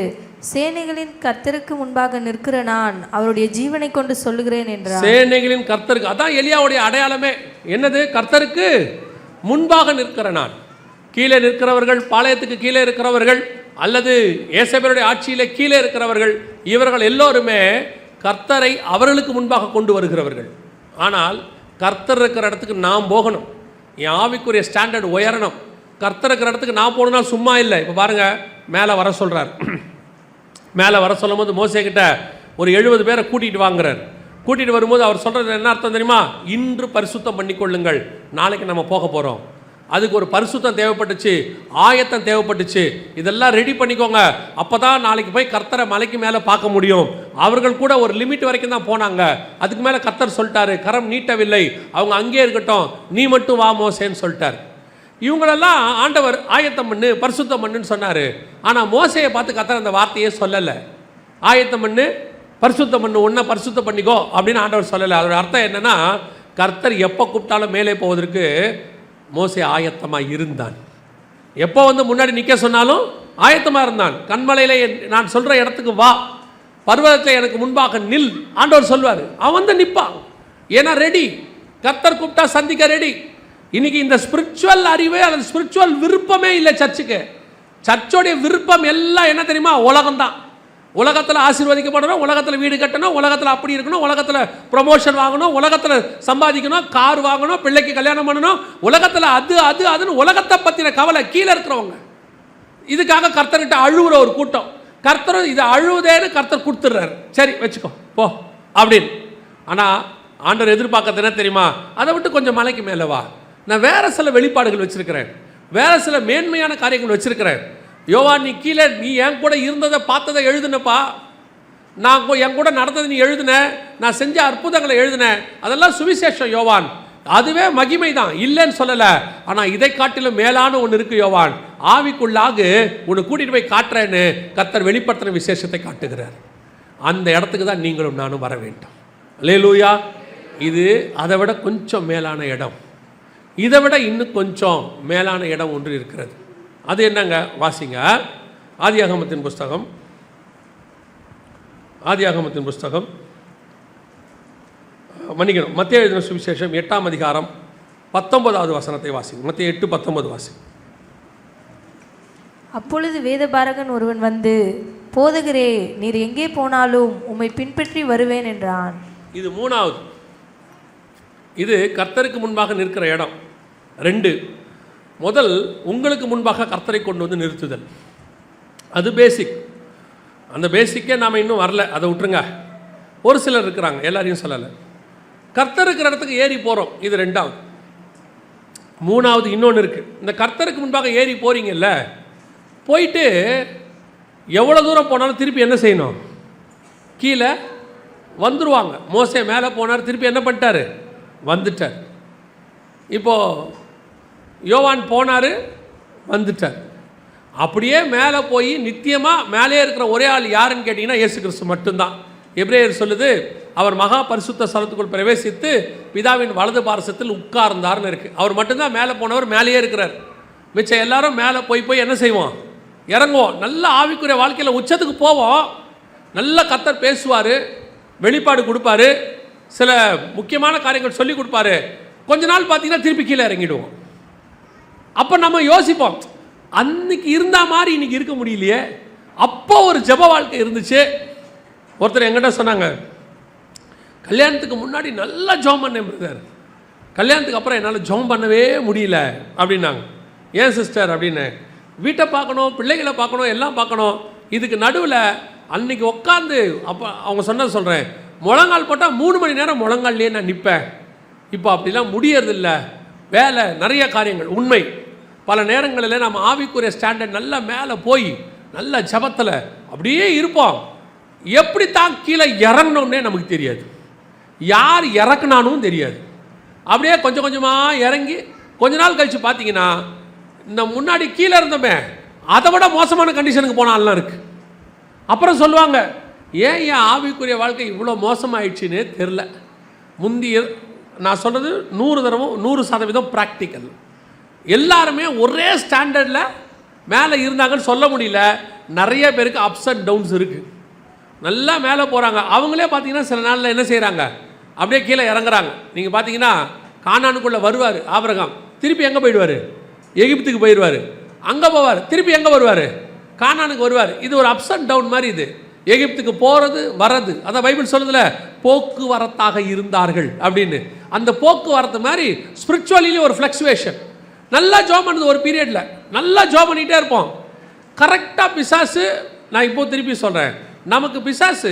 சேனைகளின் கர்த்தருக்கு முன்பாக நிற்கிற நான் அவருடைய ஜீவனை கொண்டு சொல்லுகிறேன் என்றார். சேனைகளின் கர்த்தருக்கு, அதான் எலியாவுடைய அடையாளமே. என்னது? கர்த்தருக்கு முன்பாக நிற்கிற நான். கீழே நிற்கிறவர்கள், பாளையத்துக்கு கீழே இருக்கிறவர்கள், அல்லது ஏசபேருடைய ஆட்சியிலே கீழே இருக்கிறவர்கள், இவர்கள் எல்லோருமே கர்த்தரை அவர்களுக்கு முன்பாக கொண்டு வருகிறவர்கள். ஆனால் கர்த்தர் இருக்கிற இடத்துக்கு நாம் போகணும், என் ஆவிக்குரிய ஸ்டாண்டர்ட் உயரணும். கர்த்தர் இருக்கிற இடத்துக்கு நான் போகணும்னா சும்மா இல்லை. இப்போ பாருங்கள், மேலே வர சொல்கிறார். மேலே வர சொல்லும் போது மோசே கிட்ட ஒரு 70 பேரை கூட்டிகிட்டு வாங்குறார். கூட்டிகிட்டு வரும்போது அவர் சொல்கிறது என்ன அர்த்தம் தெரியுமா? இன்று பரிசுத்தம் பண்ணிக்கொள்ளுங்கள், நாளைக்கு நம்ம போக போகிறோம். அதுக்கு ஒரு பரிசுத்தம் தேவைப்பட்டுச்சு, ஆயத்தம் தேவைப்பட்டுச்சு. இதெல்லாம் ரெடி பண்ணிக்கோங்க, அப்போ தான் நாளைக்கு போய் கர்த்தரை மலைக்கு மேலே பார்க்க முடியும். அவர்கள் கூட ஒரு லிமிட் வரைக்கும் தான் போனாங்க, அதுக்கு மேலே கர்த்தர் சொல்லிட்டாரு, கரம் நீட்டவில்லை, அவங்க அங்கேயே இருக்கட்டும், நீ மட்டும் வா மோசேன்னு சொல்லிட்டார். இவங்களெல்லாம் ஆண்டவர் ஆயத்தம் பண்ணு, பரிசுத்தம் பண்ணுன்னு சொன்னார். ஆனால் மோசையை பார்த்து கர்த்தர் அந்த வார்த்தையே சொல்லலை. ஆயத்தம் பண்ணு, பரிசுத்தம் பண்ணு, ஒன்றை பரிசுத்தம் பண்ணிக்கோ அப்படின்னு ஆண்டவர் சொல்லலை. அதோட அர்த்தம் என்னென்னா, கர்த்தர் எப்போ கூப்பிட்டாலும் மேலே போவதற்கு மோசே ஆயத்தமாக இருந்தான். எப்போ முன்னாடி நிற்க சொன்னாலும் ஆயத்தமாக இருந்தான். கண்மலையில் நான் சொல்கிற இடத்துக்கு வா, பர்வதத்தில் எனக்கு முன்பாக நில் ஆண்டவர் சொல்வார். அவன் நிற்பான், ஏன்னா ரெடி. கர்த்தர் கூப்பிட்டா சந்திக்க ரெடி. இன்னைக்கு இந்த ஸ்பிரிச்சுவல் அறிவே அல்லது ஸ்பிரிச்சுவல் விருப்பமே இல்லை சர்ச்சுக்கு. சர்ச்சோடைய விருப்பம் எல்லாம் என்ன தெரியுமா? உலகம்தான். உலகத்தில் ஆசீர்வதிக்கப்படணும், உலகத்தில் வீடு கட்டணும், உலகத்தில் அப்படி இருக்கணும், உலகத்தில் ப்ரொமோஷன் வாங்கணும், உலகத்தில் சம்பாதிக்கணும், கார் வாங்கணும், பிள்ளைக்கு கல்யாணம் பண்ணணும், உலகத்தில் அதுன்னு உலகத்தை பற்றின கவலை கீழே இருக்கிறவங்க. இதுக்காக கர்த்தர்கிட்ட அழுகுற ஒரு கூட்டம். கர்த்தர் இதை அழுவுதேன்னு கர்த்தர் கொடுத்துட்றாரு. சரி வச்சுக்கோ போ அப்படின்னு. ஆனால் ஆண்டவர் எதிர்பார்க்கறது என்ன தெரியுமா? அதை விட்டு கொஞ்சம் மலைக்கு மேலே வா, நான் வேறு சில வெளிப்பாடுகள் வச்சுருக்கிறேன், வேறு சில மேன்மையான காரியங்கள் வச்சுருக்கிறேன். யோவான், நீ கீழே நீ என் கூட இருந்ததை பார்த்ததை எழுதுனப்பா, நான் என் கூட நடந்ததை நீ எழுதுன, நான் செஞ்ச அற்புதங்களை எழுதினேன், அதெல்லாம் சுவிசேஷம் யோவான், அதுவே மகிமை தான், இல்லைன்னு சொல்லலை. ஆனால் இதை காட்டிலும் மேலான ஒன்று இருக்குது யோவான், ஆவிக்குள்ளாக உன்னை கூட்டிகிட்டு போய் காட்டுறேன்னு கர்த்தர் வெளிப்படுத்தின விசேஷத்தை காட்டுகிறார். அந்த இடத்துக்கு தான் நீங்களும் நானும் வர வேண்டும். அல்லேலூயா. இது அதை விட கொஞ்சம் மேலான இடம், இதை விட இன்னும் கொஞ்சம் மேலான இடம் ஒன்று இருக்கிறது. அது என்னங்க? வாசிங்க. ஆதியாகமத்தின் புஸ்தகம், ஆதியாகமத்தின் புஸ்தகம் மன்னிக்கணும், மத்தேயு எழுதின சுவிசேஷம் 8ஆம் அதிகாரம் 19வது வசனத்தை வாசிங்க. மத்தேயு 8:19 வாசிங்க. அப்பொழுது வேதபாரகன் ஒருவன் வந்து, போதகரே, நீர் எங்கே போனாலும் உம்மை பின்பற்றி வருவேன் என்றான். இது 3வது. இது கர்த்தருக்கு முன்பாக நிற்கிற இடம். 2, முதல் உங்களுக்கு முன்பாக கர்த்தரை கொண்டு வந்து நிறுத்துதல். அது பேசிக். அந்த பேசிக்கே நாம் இன்னும் வரல, அதை விட்டுருங்க. ஒரு சிலர் இருக்கிறாங்க, எல்லாரையும் சொல்லலை. கர்த்தர் இருக்கிற இடத்துக்கு ஏறி போகிறோம், இது 2வது. 3வது இன்னொன்று இருக்குது. இந்த கர்த்தருக்கு முன்பாக ஏறி போகிறீங்கல்ல, போயிட்டு எவ்வளோ தூரம் போனாலும் திருப்பி என்ன செய்யணும்? கீழே வந்துடுவாங்க. மோசே மேலே போனார், திருப்பி என்ன பண்ணிட்டார்? வந்துட்டார். இப்போது யோவான் போனார், வந்துட்டார். அப்படியே மேலே போய் நித்தியமாக மேலே இருக்கிற ஒரே ஆள் யாருன்னு கேட்டிங்கன்னா இயேசு கிறிஸ்து மட்டும்தான். எபிரேயர் சொல்லுது, அவர் மகா பரிசுத்த ஸ்தலத்துக்குள் பிரவேசித்து பிதாவின் வலது பாரசத்தில் உட்கார்ந்தார்னு இருக்கு. அவர் மட்டும்தான் மேலே போனவர், மேலேயே இருக்கிறார். மிச்சம் எல்லாரும் மேலே போய் என்ன செய்வோம்? இறங்குவோம். நல்ல ஆவிக்குரிய வாழ்க்கையில் உச்சத்துக்கு போவோம். நல்ல கர்த்தர் பேசுவார், வெளிப்பாடு கொடுப்பாரு, சில முக்கியமான காரியங்கள் சொல்லி கொடுப்பாரு. கொஞ்ச நாள் பார்த்தீங்கன்னா திருப்பி கீழே இறங்கிடுவோம். அப்போ நம்ம யோசிப்போம், அன்னைக்கு இருந்த மாதிரி இன்னைக்கு இருக்க முடியலையே. அப்போ ஒரு ஜெப வாழ்க்கை இருந்துச்சு. ஒருத்தர் எங்கிட்ட சொன்னாங்க, கல்யாணத்துக்கு முன்னாடி நல்லா ஜெபம் பண்ணேன் பிரதர், கல்யாணத்துக்கு அப்புறம் என்னால் ஜெபம் பண்ணவே முடியல அப்படின்னாங்க. ஏன் சிஸ்டர் அப்படின்னு, வீட்டை பார்க்கணும், பிள்ளைகளை பார்க்கணும், எல்லாம் பார்க்கணும். இதுக்கு நடுவில் அன்னைக்கு உட்காந்து அப்போ அவங்க சொன்னது சொல்கிறேன், முழங்கால் போட்டால் 3 மணி நேரம் முழங்கால்லையே நான் நிற்பேன். இப்போ அப்படிலாம் முடியறதில்ல, வேலை நிறைய காரியங்கள். உண்மை, பல நேரங்களில் நம்ம ஆவிக்குரிய ஸ்டாண்டர்ட் நல்லா மேலே போய் நல்ல ஜபத்தில் அப்படியே இருப்போம். எப்படி தான் கீழே இறங்கணும்னே நமக்கு தெரியாது, யார் இறக்குனானும் தெரியாது. அப்படியே கொஞ்சம் கொஞ்சமாக இறங்கி கொஞ்ச நாள் கழித்து பார்த்தீங்கன்னா இந்த முன்னாடி கீழே இருந்தோமே அதை விட மோசமான கண்டிஷனுக்கு போனாலாம் இருக்குது. அப்புறம் சொல்லுவாங்க, ஏன் என் ஆவிக்குரிய வாழ்க்கை இவ்வளோ மோசமாயிடுச்சுன்னு தெரில. முந்திய நான் சொல்கிறது 100% ப்ராக்டிக்கல். எல்லாருமே ஒரே ஸ்டாண்டர்டில் மேலே இருந்தாங்கன்னு சொல்ல முடியல. நிறைய பேருக்கு அப்ஸ் அண்ட் டவுன்ஸ் இருக்குது. நல்லா மேலே போகிறாங்க, அவங்களே பார்த்தீங்கன்னா சில நாளில் என்ன செய்கிறாங்க, அப்படியே கீழே இறங்குறாங்க. நீங்கள் பார்த்தீங்கன்னா கானானுக்குள்ளே வருவார் ஆபிரகாம், திருப்பி எங்கே போயிடுவார்? எகிப்துக்கு போயிடுவார். அங்கே போவார், திருப்பி எங்கே வருவார்? கானானுக்கு வருவார். இது ஒரு அப்ஸ் அண்ட் டவுன் மாதிரி. இது எகிப்துக்கு போகிறது வர்றது, அதான் பைபிள் சொல்லுதுல, போக்குவரத்தாக இருந்தார்கள் அப்படின்னு. அந்த போக்குவரத்து மாதிரி ஸ்பிரிச்சுவலிலேயும் ஒரு ஃப்ளக்சுவேஷன். நல்லா ஜாப் பண்ணுது ஒரு பீரியடில், நல்லா ஜாப் பண்ணிகிட்டே இருப்போம். கரெக்டாக பிசாசு, நான் இப்போ திருப்பி சொல்கிறேன், நமக்கு பிசாசு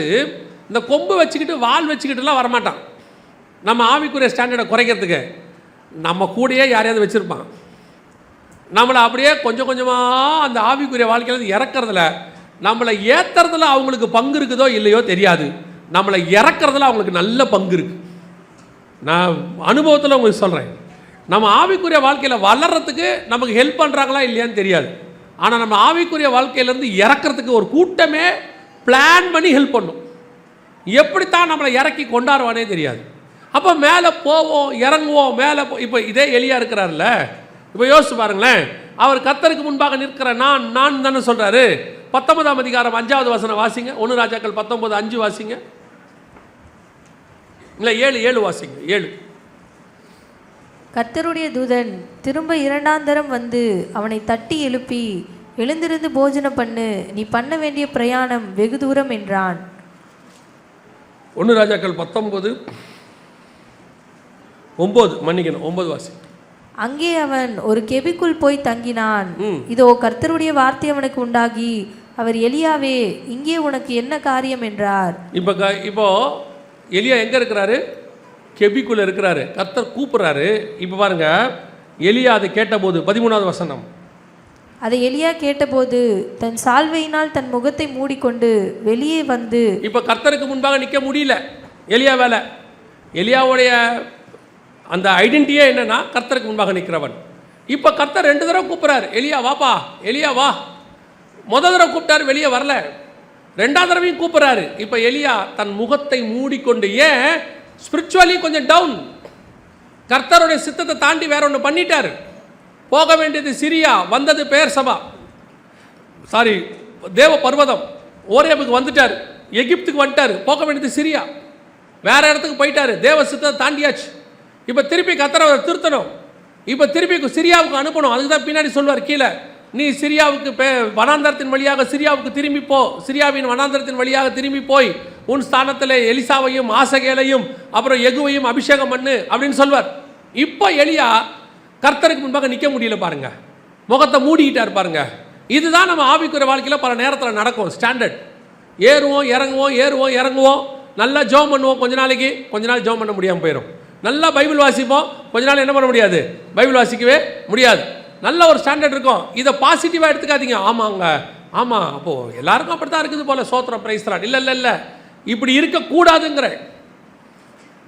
இந்த கொம்பு வச்சுக்கிட்டு வால் வச்சுக்கிட்டுலாம் வரமாட்டான். நம்ம ஆவிக்குரிய ஸ்டாண்டர்டை குறைக்கிறதுக்கு நம்ம கூடயே யாரையாவது வச்சுருப்பான். நம்மளை அப்படியே கொஞ்சம் கொஞ்சமாக அந்த ஆவிக்குரிய வாழ்க்கையில் இறக்குறதுல, நம்மளை ஏற்றுறதுல அவங்களுக்கு பங்கு இருக்குதோ இல்லையோ தெரியாது, நம்மளை இறக்குறதுல அவங்களுக்கு நல்ல பங்கு இருக்குது. நான் அனுபவத்தில் உங்களுக்கு சொல்கிறேன், நம்ம ஆவிக்குரிய வாழ்க்கையில் வளர்கிறதுக்கு நமக்கு ஹெல்ப் பண்ணுறாங்களா இல்லையான்னு தெரியாது. ஆனால் நம்ம ஆவிக்குரிய வாழ்க்கையிலேருந்து இறக்கிறதுக்கு ஒரு கூட்டமே பிளான் பண்ணி ஹெல்ப் பண்ணும். எப்படித்தான் நம்மளை இறக்கி கொண்டாடுவானே தெரியாது. அப்போ மேலே போவோம், இறங்குவோம், மேலே இப்போ இதே எலியா இருக்கிறார்ல, இப்போ யோசிச்சு பாருங்களேன், அவர் கர்த்தருக்கு முன்பாக நிற்கிற நான் தானே சொல்கிறாரு. 19ஆம் அதிகாரம் 5வது வசனம் வாசிங்க. 1 ராஜாக்கள் 19:5 வாசிங்க. இல்லை 7 வாசிங்க. 7. கர்த்தருடைய தூதன் திரும்ப 2ஆம் தரம் வந்து அவனை தட்டி எழுப்பி, எழுந்திருந்து போஜனம் பண்ணு, நீ பண்ண வேண்டிய பிரயாணம் வெகு தூரம் என்றான். 1 ராஜாக்கள் 19:9 மன்னிக்கணும், 9 வாசி. அங்கே அவன் ஒரு கெபிக்குள் போய் தங்கினான். இதோ கர்த்தருடைய வார்த்தை அவனுக்கு உண்டாகி, அவர், எலியாவே, இங்கே உனக்கு என்ன காரியம் என்றார். இப்போ எலியா எங்க இருக்கிறாரு? கெபிக்குள்ள இருக்கிறாரு. கர்த்தர் கூப்பிடுறாரு. இப்போ பாருங்க, எலியா அதை கேட்டபோது 13வது வசனம். அதை எலியா கேட்டபோது தன் சால்வையினால் தன் முகத்தை மூடிக்கொண்டு வெளியே வந்து, இப்போ கர்த்தருக்கு முன்பாக நிற்க முடியல எலியா வேலை. எலியாவுடைய அந்த ஐடென்டிட்டியே என்னன்னா கர்த்தருக்கு முன்பாக நிற்கிறவன். இப்போ கர்த்தர் 2 தடவை கூப்பிட்றாரு, எலியா வாப்பா, எலியா வா. முதல் தடவை கூப்பிட்டாரு, வெளியே வரல. 2ஆவது தடவையும் கூப்பிட்றாரு. இப்போ எலியா தன் முகத்தை மூடிக்கொண்டு, ஏன் ஸ்பிரிச்சுவலி கொஞ்சம் டவுன், கர்த்தருடைய சித்தத்தை தாண்டி வேற ஒன்று பண்ணிட்டாரு. போக வேண்டியது சிரியா, வந்தது பெயர் சபா, தேவ பர்வதம், ஓரேபுக்கு வந்துட்டார், எகிப்துக்கு வந்துட்டார். போக வேண்டியது சிரியா, வேற இடத்துக்கு போயிட்டாரு. தேவ சித்தத்தை தாண்டியாச்சு. இப்போ திருப்பி கர்த்தரை திருத்தணும். இப்போ திருப்பி சிரியாவுக்கு அனுப்பணும். அதுக்கு தான் பின்னாடி சொல்வார் கீழே, நீ சிரியாவுக்கு வனாந்தரத்தின் வழியாக சிரியாவுக்கு திரும்பி போ, சிரியாவின் வனாந்தரத்தின் வழியாக திரும்பி போய் உன் ஸ்தானத்தில் எலிசாவையும் ஆசகேலையும் அப்புறம் எகுவையும் அபிஷேகம் பண்ணு அப்படின்னு சொல்வார். இப்போ எலியா கர்த்தருக்கு முன்பாக நிற்க முடியல பாருங்க, முகத்தை மூடிக்கிட்டார் பாருங்க. இதுதான் நம்ம ஆவிக்குரிய வாழ்க்கையில் பல நேரத்தில் நடக்கும். ஸ்டாண்டர்ட் ஏறுவோம் இறங்குவோம், ஏறுவோம் இறங்குவோம், நல்லா ஜெபம் பண்ணுவோம் கொஞ்ச நாளைக்கு, கொஞ்ச நாள் ஜெபம் பண்ண முடியாமல் போயிடும். நல்லா பைபிள் வாசிப்போம், கொஞ்ச நாள் என்ன பண்ண முடியாது, பைபிள் வாசிக்கவே முடியாது. நல்ல ஒரு ஸ்டாண்டர்ட் இருக்கும். இதை பாசிட்டிவாக எடுத்துக்காதீங்க. ஆமாங்க, ஆமாம், அப்போது எல்லாருக்கும் அப்படி தான் இருக்குது போல், சோத்திரம் பிரைஸ்தரான். இல்லை இப்படி இருக்கக்கூடாதுங்கிற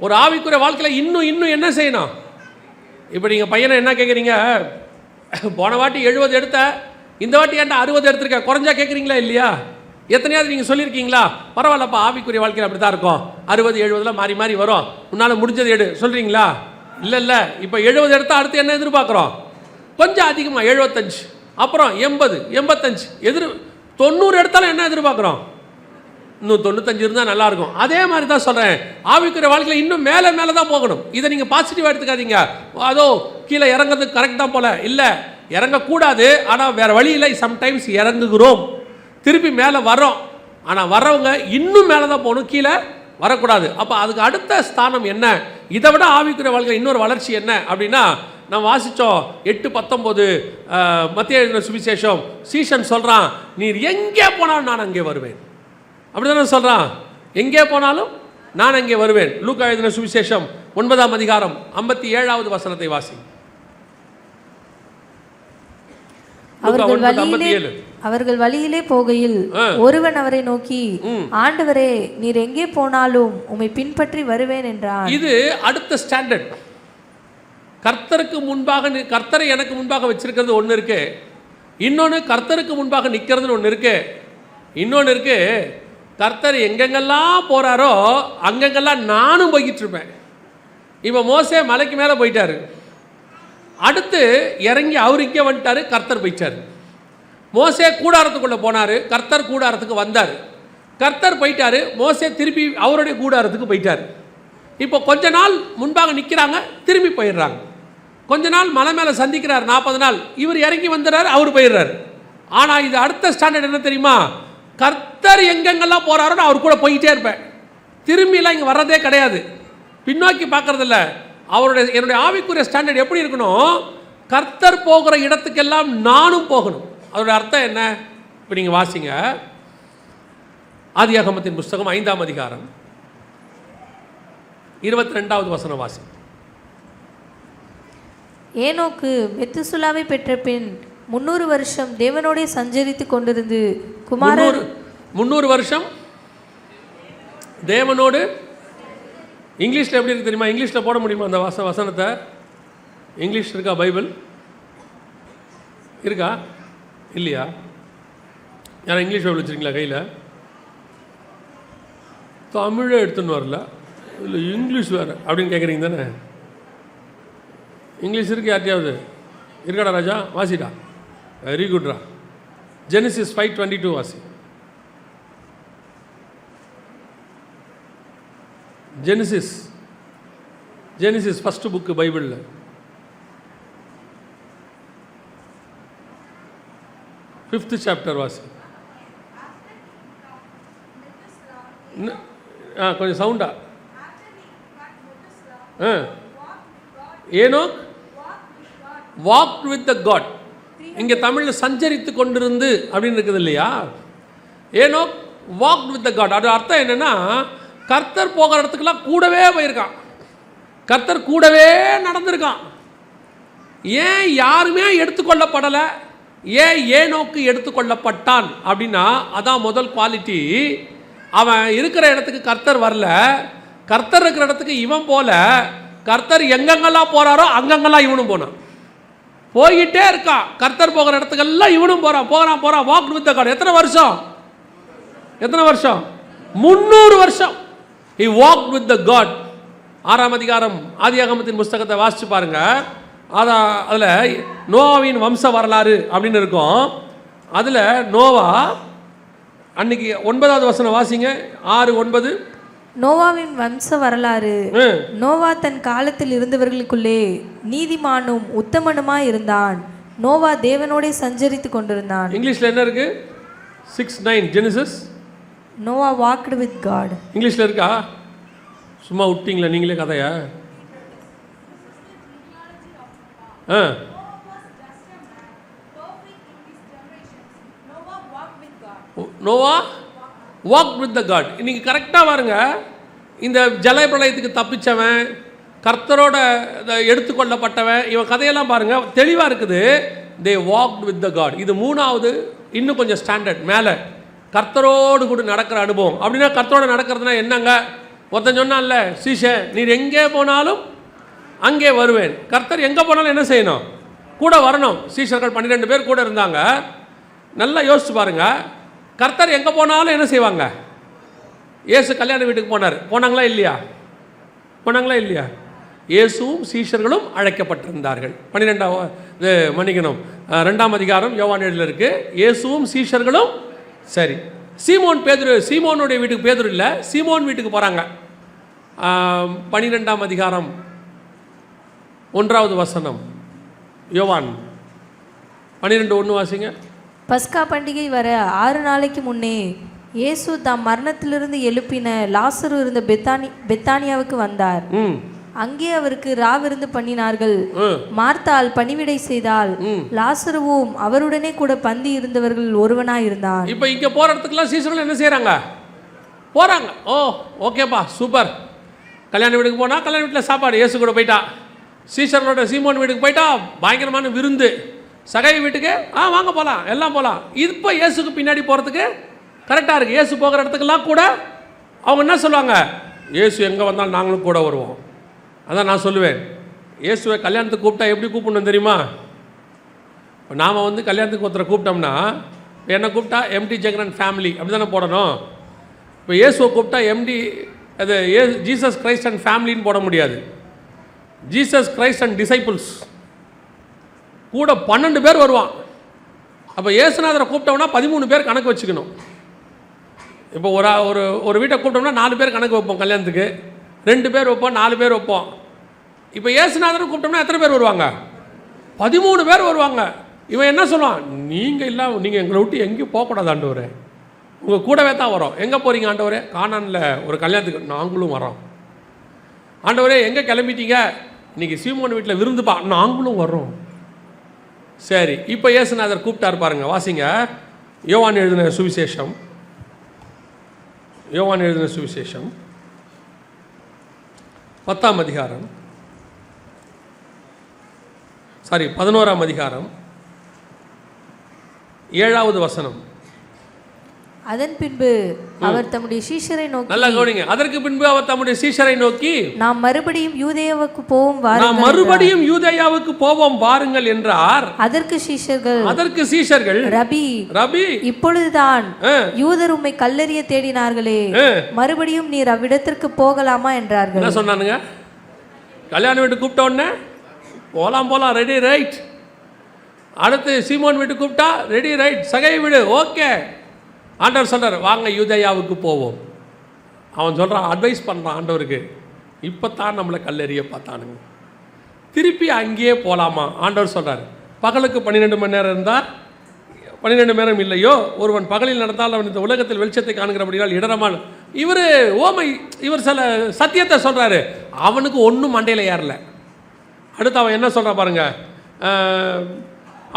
ஒரு ஆவிக்குரிய வாழ்க்கையில் இன்னும் என்ன செய்யணும். இப்போ நீங்கள் பையனை என்ன கேட்குறீங்க, போன வாட்டி 70 எடுத்த, இந்த வாட்டி ஏன்டா 60 எடுத்திருக்க, குறைஞ்சா கேட்குறீங்களா இல்லையா? எத்தனையாவது நீங்கள் சொல்லியிருக்கீங்களா? பரவாயில்லப்பா, ஆவிக்குரிய வாழ்க்கையில் அப்படி தான் இருக்கும், 60 70 மாறி மாறி வரும், உன்னால் முடிஞ்சது எடு சொல்கிறீங்களா? இல்லை. இப்போ 70 எடுத்தால் அடுத்து என்ன எதிர்பார்க்குறோம்? கொஞ்சம் அதிகமாக 75, அப்புறம் 80 85 90 எடுத்தாலும் என்ன எதிர்பார்க்குறோம்? இன்னும் 95 இருந்தால் நல்லாயிருக்கும். அதே மாதிரி தான் சொல்கிறேன், ஆவிக்குரிய வாழ்க்கையில் இன்னும் மேலே மேலே தான் போகணும். இதை நீங்கள் பாசிட்டிவாக எடுத்துக்காதீங்க. அதோ கீழே இறங்குறதுக்கு கரெக்ட் தான் போல். இல்லை, இறங்கக்கூடாது, ஆனால் வேறு வழி இல்லை. சம்டைம்ஸ் இறங்குகிறோம், திருப்பி மேலே வரோம். ஆனால் வர்றவங்க இன்னும் மேலே தான் போகணும், கீழே வரக்கூடாது. அப்போ அதுக்கு அடுத்த ஸ்தானம் என்ன? இதை விட ஆவிக்குரிய வாழ்க்கையில் இன்னொரு வளர்ச்சி என்ன அப்படின்னா, நம்ம வாசித்தோம் 8:19 மத்திய எழுதின சுவிசேஷம். சீஷன் சொல்கிறான், நீர் எங்கே போனாலும் நான் அங்கே வருவேன். அப்படி தானே சொல்கிறான், எங்கே போனாலும் நான் அங்கே வருவேன். லூக்கா எழுதின சுவிசேஷம் 9ஆம் அதிகாரம் 57வது வசனத்தை வாசி. அவர்கள் வழியிலே போகையில் ஒருவன் அவரை நோக்கி, ஆண்டவரே, நீர் எங்கே போனாலும் உம்மை பின்பற்றி வருவேன் என்றான். இது அடுத்த ஸ்டாண்டர்ட். கர்த்தருக்கு முன்பாக, கர்த்தரை எனக்கு முன்பாக வச்சிருக்கிறது ஒன்று இருக்கு, இன்னொன்று கர்த்தருக்கு முன்பாக நிற்கிறதுன்னு ஒன்று இருக்கு, இன்னொன்று இருக்கு கர்த்தர் எங்கெங்கெல்லாம் போகிறாரோ அங்கெங்கெல்லாம் நானும் போய்கிட்டு இருப்பேன். இப்போ மோசே மலைக்கு மேலே போயிட்டாரு, அடுத்து இறங்கி அவர் இங்கே வந்துட்டார், கர்த்தர் போயிட்டார். மோசே கூடாரத்துக்குள்ளே போனார், கர்த்தர் கூடாரத்துக்கு வந்தார். கர்த்தர் போயிட்டார், மோசே திருப்பி அவருடைய கூடாரத்துக்கு போயிட்டார். இப்போ கொஞ்ச நாள் முன்பாக நிற்கிறாங்க, திரும்பி போயிடுறாங்க. கொஞ்ச நாள் மலை மேலே சந்திக்கிறார், 40 நாள், இவர் இறங்கி வந்துடுறாரு, அவர் போயிடுறாரு. ஆனால் இது அடுத்த ஸ்டாண்டர்ட் என்ன தெரியுமா? கர்த்தர் எங்கெங்கெல்லாம் போகிறாரோ நான் அவர் கூட போயிட்டே இருப்பேன், திரும்பிலாம் இங்கே வர்றதே கிடையாது, பின்னோக்கி பார்க்கறதில்ல. என்னுடைய ஆவிக்குரிய ஸ்டாண்டர்ட் எப்படி இருக்கணும்? கர்த்தர் போகிற இடத்துக்கெல்லாம் நானும் போகணும். அதோட அர்த்தம் என்ன? இப்போ நீங்கள் வாசிங்க, ஆதியாகமத்தின் புஸ்தகம் 5ஆம் அதிகாரம் 22வது வசனம் வாசி. ஏனோக்கு மெத்துசுலாவை பெற்ற பின் 300 வருஷம் தேவனோடே சஞ்சரித்து கொண்டிருந்து குமாரர் 300 வருஷம் தேவனோடு. இங்கிலீஷில் எப்படி இருக்கு தெரியுமா? இங்கிலீஷில் போட முடியுமா அந்த வசனத்தை? இங்கிலீஷ் இருக்கா? பைபிள் இருக்கா இல்லையா? யாரும் இங்கிலீஷ் பைபிள் வச்சுருக்கீங்களா கையில்? தமிழே எடுத்துன்னு வரல, இல்லை இங்கிலீஷ் வேறு அப்படின்னு கேட்குறீங்க தானே? இங்கிலீஷ் இருக்கு யார்ட்டையாவது? இருக்காடா ராஜா? வாசிடா, வெரி குட்ரா. ஜெனிசிஸ் 5:22 வாசி. ஜெனிசிஸ் ஃபர்ஸ்ட் புக்கு பைபிளில். ஃபிஃப்த் சாப்டர் வாசி. கொஞ்சம் சவுண்டா. Enoch walked with the God. இங்கே தமிழில் சஞ்சரித்து கொண்டிருந்து அப்படின்னு இருக்குது இல்லையா? Enoch walked with the God. அது அர்த்தம் என்னென்னா, கர்த்தர் போகிற இடத்துக்கெல்லாம் கூடவே போயிருக்கான், கர்த்தர் கூடவே நடந்திருக்கான். ஏன் யாருமே எடுத்துக்கொள்ளப்படலை? ஏன் ஏனோக்கு எடுத்துக்கொள்ளப்பட்டான் அப்படின்னா, அதான் முதல் குவாலிட்டி. அவன் இருக்கிற இடத்துக்கு கர்த்தர் வரல, கர்த்தர் இருக்கிற இடத்துக்கு இவன் போல. கர்த்தர் எங்கெங்கெல்லாம் போகிறாரோ அங்கங்கெல்லாம் இவனும் போனான், போய்கிட்டே இருக்கான். கர்த்தர் போகிற இடத்துக்கெல்லாம் இவனும் போகிறான். walked with the God. எத்தனை வருஷம்? 300 வருஷம். he walked with the God. 6ஆம் அதிகாரம் ஆதியாகமத்தின் புஸ்தகத்தை வாசிச்சு பாருங்க. அதில் நோவாவின் வம்ச வரலாறு அப்படின்னு இருக்கும். அதில் நோவா அன்னைக்கு 9வது வசனம் வாசிங்க. 6:9. நோவாவின் வம்ச வரலாறு. நோவா தன் காலத்தில் இருந்தவர்களுக்குள்ளே நீதிமானும் உத்தமனுமாய் இருந்தான். நோவா தேவனோடே சஞ்சரித்து கொண்டிருந்தான். இங்கிலீஷ்ல என்ன இருக்கு? 6:9 Genesis. Noah walked with God. இங்கிலீஷ்ல இருக்கா? சும்மா விட்டீங்களா நீங்களே கதையா? Noah walked with the God. இன்னைக்கு கரெக்டாக பாருங்க, இந்த ஜல பிரளயத்துக்கு தப்பிச்சவன், கர்த்தரோட எடுத்துக்கொள்ளப்பட்டவன், இவன் கதையெல்லாம் பாருங்க, தெளிவாக இருக்குது. they walked with the God. இது 3வது, இன்னும் கொஞ்சம் ஸ்டாண்டர்ட் மேலே, கர்த்தரோடு கூட நடக்கிற அனுபவம். அப்படின்னா கர்த்தரோடு நடக்கிறதுனா என்னங்க? ஒருத்தன் சொன்னான்ல, சீஷன் நீர் எங்கே போனாலும் அங்கே வருவேன். கர்த்தர் எங்கே போனாலும் என்ன செய்யணும்? கூட வரணும். சீஷர்கள் 12 பேர் கூட இருந்தாங்க. நல்லா யோசிச்சு பாருங்க. கர்த்தர் எங்கே போனாலும் என்ன செய்வாங்க? இயேசு கல்யாண வீட்டுக்கு போனாங்களா இல்லையா? போனாங்களா இல்லையா? இயேசுவும் சீஷர்களும் அழைக்கப்பட்டிருந்தார்கள். 2ஆம் அதிகாரம் யோவான் 7 இருக்கு. இயேசுவும் சீஷர்களும். சரி, சீமோனுடைய வீட்டுக்கு பேதுரு இல்லை, சீமோன் வீட்டுக்கு போகிறாங்க. 12ஆம் அதிகாரம் 1வது வசனம், யோவான் 12:1 வாசிங்க. பஸ்கா பண்டிகை வர 6 நாளைக்கு முன்னே இயேசு தாம் மரணத்திலிருந்து எழுப்பின லாசரு இருந்த பெத்தானியாவுக்கு வந்தார். அங்கே அவருக்கு ராவிருந்து பண்ணினார்கள். மார்த்தாள் பணிவிடை செய்தால், லாசருவும் அவருடனே கூட பந்தி இருந்தவர்கள் ஒருவனாய் இருந்தான். இப்போ இங்கே போகிற இடத்துக்குலாம் சீசர்கள் என்ன செய்கிறாங்க? போகிறாங்க. ஓ ஓகேப்பா, சூப்பர். கல்யாண வீட்டுக்கு போனால் கல்யாண வீட்டில் சாப்பாடு, இயேசு கூட போயிட்டா. சீசர்களோட சீமோன் வீட்டுக்கு போயிட்டா பயங்கரமான விருந்து. சகை வீட்டுக்கு வாங்க போகலாம், எல்லாம் போகலாம். இப்போ இயேசுக்கு பின்னாடி போகிறதுக்கு கரெக்டாக இருக்குது. இயேசு போகிற இடத்துக்கெல்லாம் கூட அவங்க என்ன சொல்லுவாங்க? இயேசு எங்கே வந்தாலும் நாங்களும் கூட வருவோம். அதான் நான் சொல்லுவேன், இயேசுவை கல்யாணத்துக்கு கூப்பிட்டா எப்படி கூப்பிடணும் தெரியுமா? இப்போ நாம் வந்து கல்யாணத்துக்கு ஒருத்தரை கூப்பிட்டோம்னா, என்ன கூப்பிட்டா எம்டி ஜெகன் ஃபேமிலி அப்படி தானே போடணும். இப்போ இயேசுவை கூப்பிட்டா அது ஜீசஸ் கிரைஸ்ட் அண்ட் ஃபேமிலின்னு போட முடியாது. ஜீசஸ் கிரைஸ்ட் அண்ட் டிசைபிள்ஸ் கூட 12 பேர் வருவான். அப்போ இயேசுநாதரை கூப்பிட்டோம்னா 13 பேர் கணக்கு வச்சுக்கணும். இப்போ ஒரு வீட்டை கூப்பிட்டோம்னா 4 பேர் கணக்கு வைப்போம், கல்யாணத்துக்கு 2 பேர் வைப்போம், 4 பேர் வைப்போம். இப்போ இயேசுநாதரை கூப்பிட்டோம்னா எத்தனை பேர் வருவாங்க? 13 பேர் வருவாங்க. இவன் என்ன சொல்லுவான்? நீங்கள் எங்களை விட்டு எங்கேயும் போகக்கூடாது ஆண்டவரே, உங்கள் கூடவே தான் வரோம். எங்கே போகிறீங்க ஆண்டவரே? கானானில் ஒரு கல்யாணத்துக்கு. நாங்களும் வரோம். ஆண்டவரே எங்கே கிளம்பிட்டீங்க? இன்றைக்கி சீமோன் வீட்டில் விருந்துப்பா. நாங்களும் வர்றோம். சரி, இப்போ இயேசுநாதர் கூப்பிட்டார் பாருங்க, வாசிங்க. யோவான் எழுதின சுவிசேஷம் 10ஆம் அதிகாரம், 11ஆம் அதிகாரம் 7வது வசனம். அதன் பின்பு அவர் தம்முடைய சீஷரை நோக்கி, நல்லா கவனிங்க, அதற்கு பின்பு அவர் தம்முடைய சீஷரை நோக்கி, நாம் மறுபடியும் யூதேயாவுக்கு போவோம் வாருங்கள் என்றார். அதற்கு சீஷர்கள் ரபி இப்பொழுதுதான் யூதர் உம்மை கல்லெறிய தேடினார்களே, மறுபடியும் நீர் அவ்விடத்திற்கு போகலாமா என்றார்கள். என்ன சொன்னானுங்க? கல்யாண வீட்டுக்கு கூப்பிட்ட உடனே போலாம், ரெடி ரைட். அடுத்து சீமோன் வீட்டுக்கு கூப்பிட்டா ரெடி ரைட். சகை வீடு ஓகே. ஆண்டவர் சொல்கிறார், வாங்க யூதேயாவுக்கு போவோம். அவன் சொல்கிறான், அட்வைஸ் பண்ணுறான் ஆண்டவருக்கு. இப்போ தான் நம்மளை கல்லெறிய பார்த்தானுங்க, திருப்பி அங்கேயே போகலாமா? ஆண்டவர் சொல்கிறார், பகலுக்கு 12 மணி நேரம் இருந்தால் 12 மணி நேரம் இல்லையோ, ஒருவன் பகலில் நடந்தால் அவன் இந்த உலகத்தில் வெளிச்சத்தை காணுகிறபடியால் இடரமான. இவர் சில சத்தியத்தை சொல்கிறாரு, அவனுக்கு ஒன்றும் மண்டையில் ஏறல. அடுத்து அவன் என்ன சொல்கிறான் பாருங்க.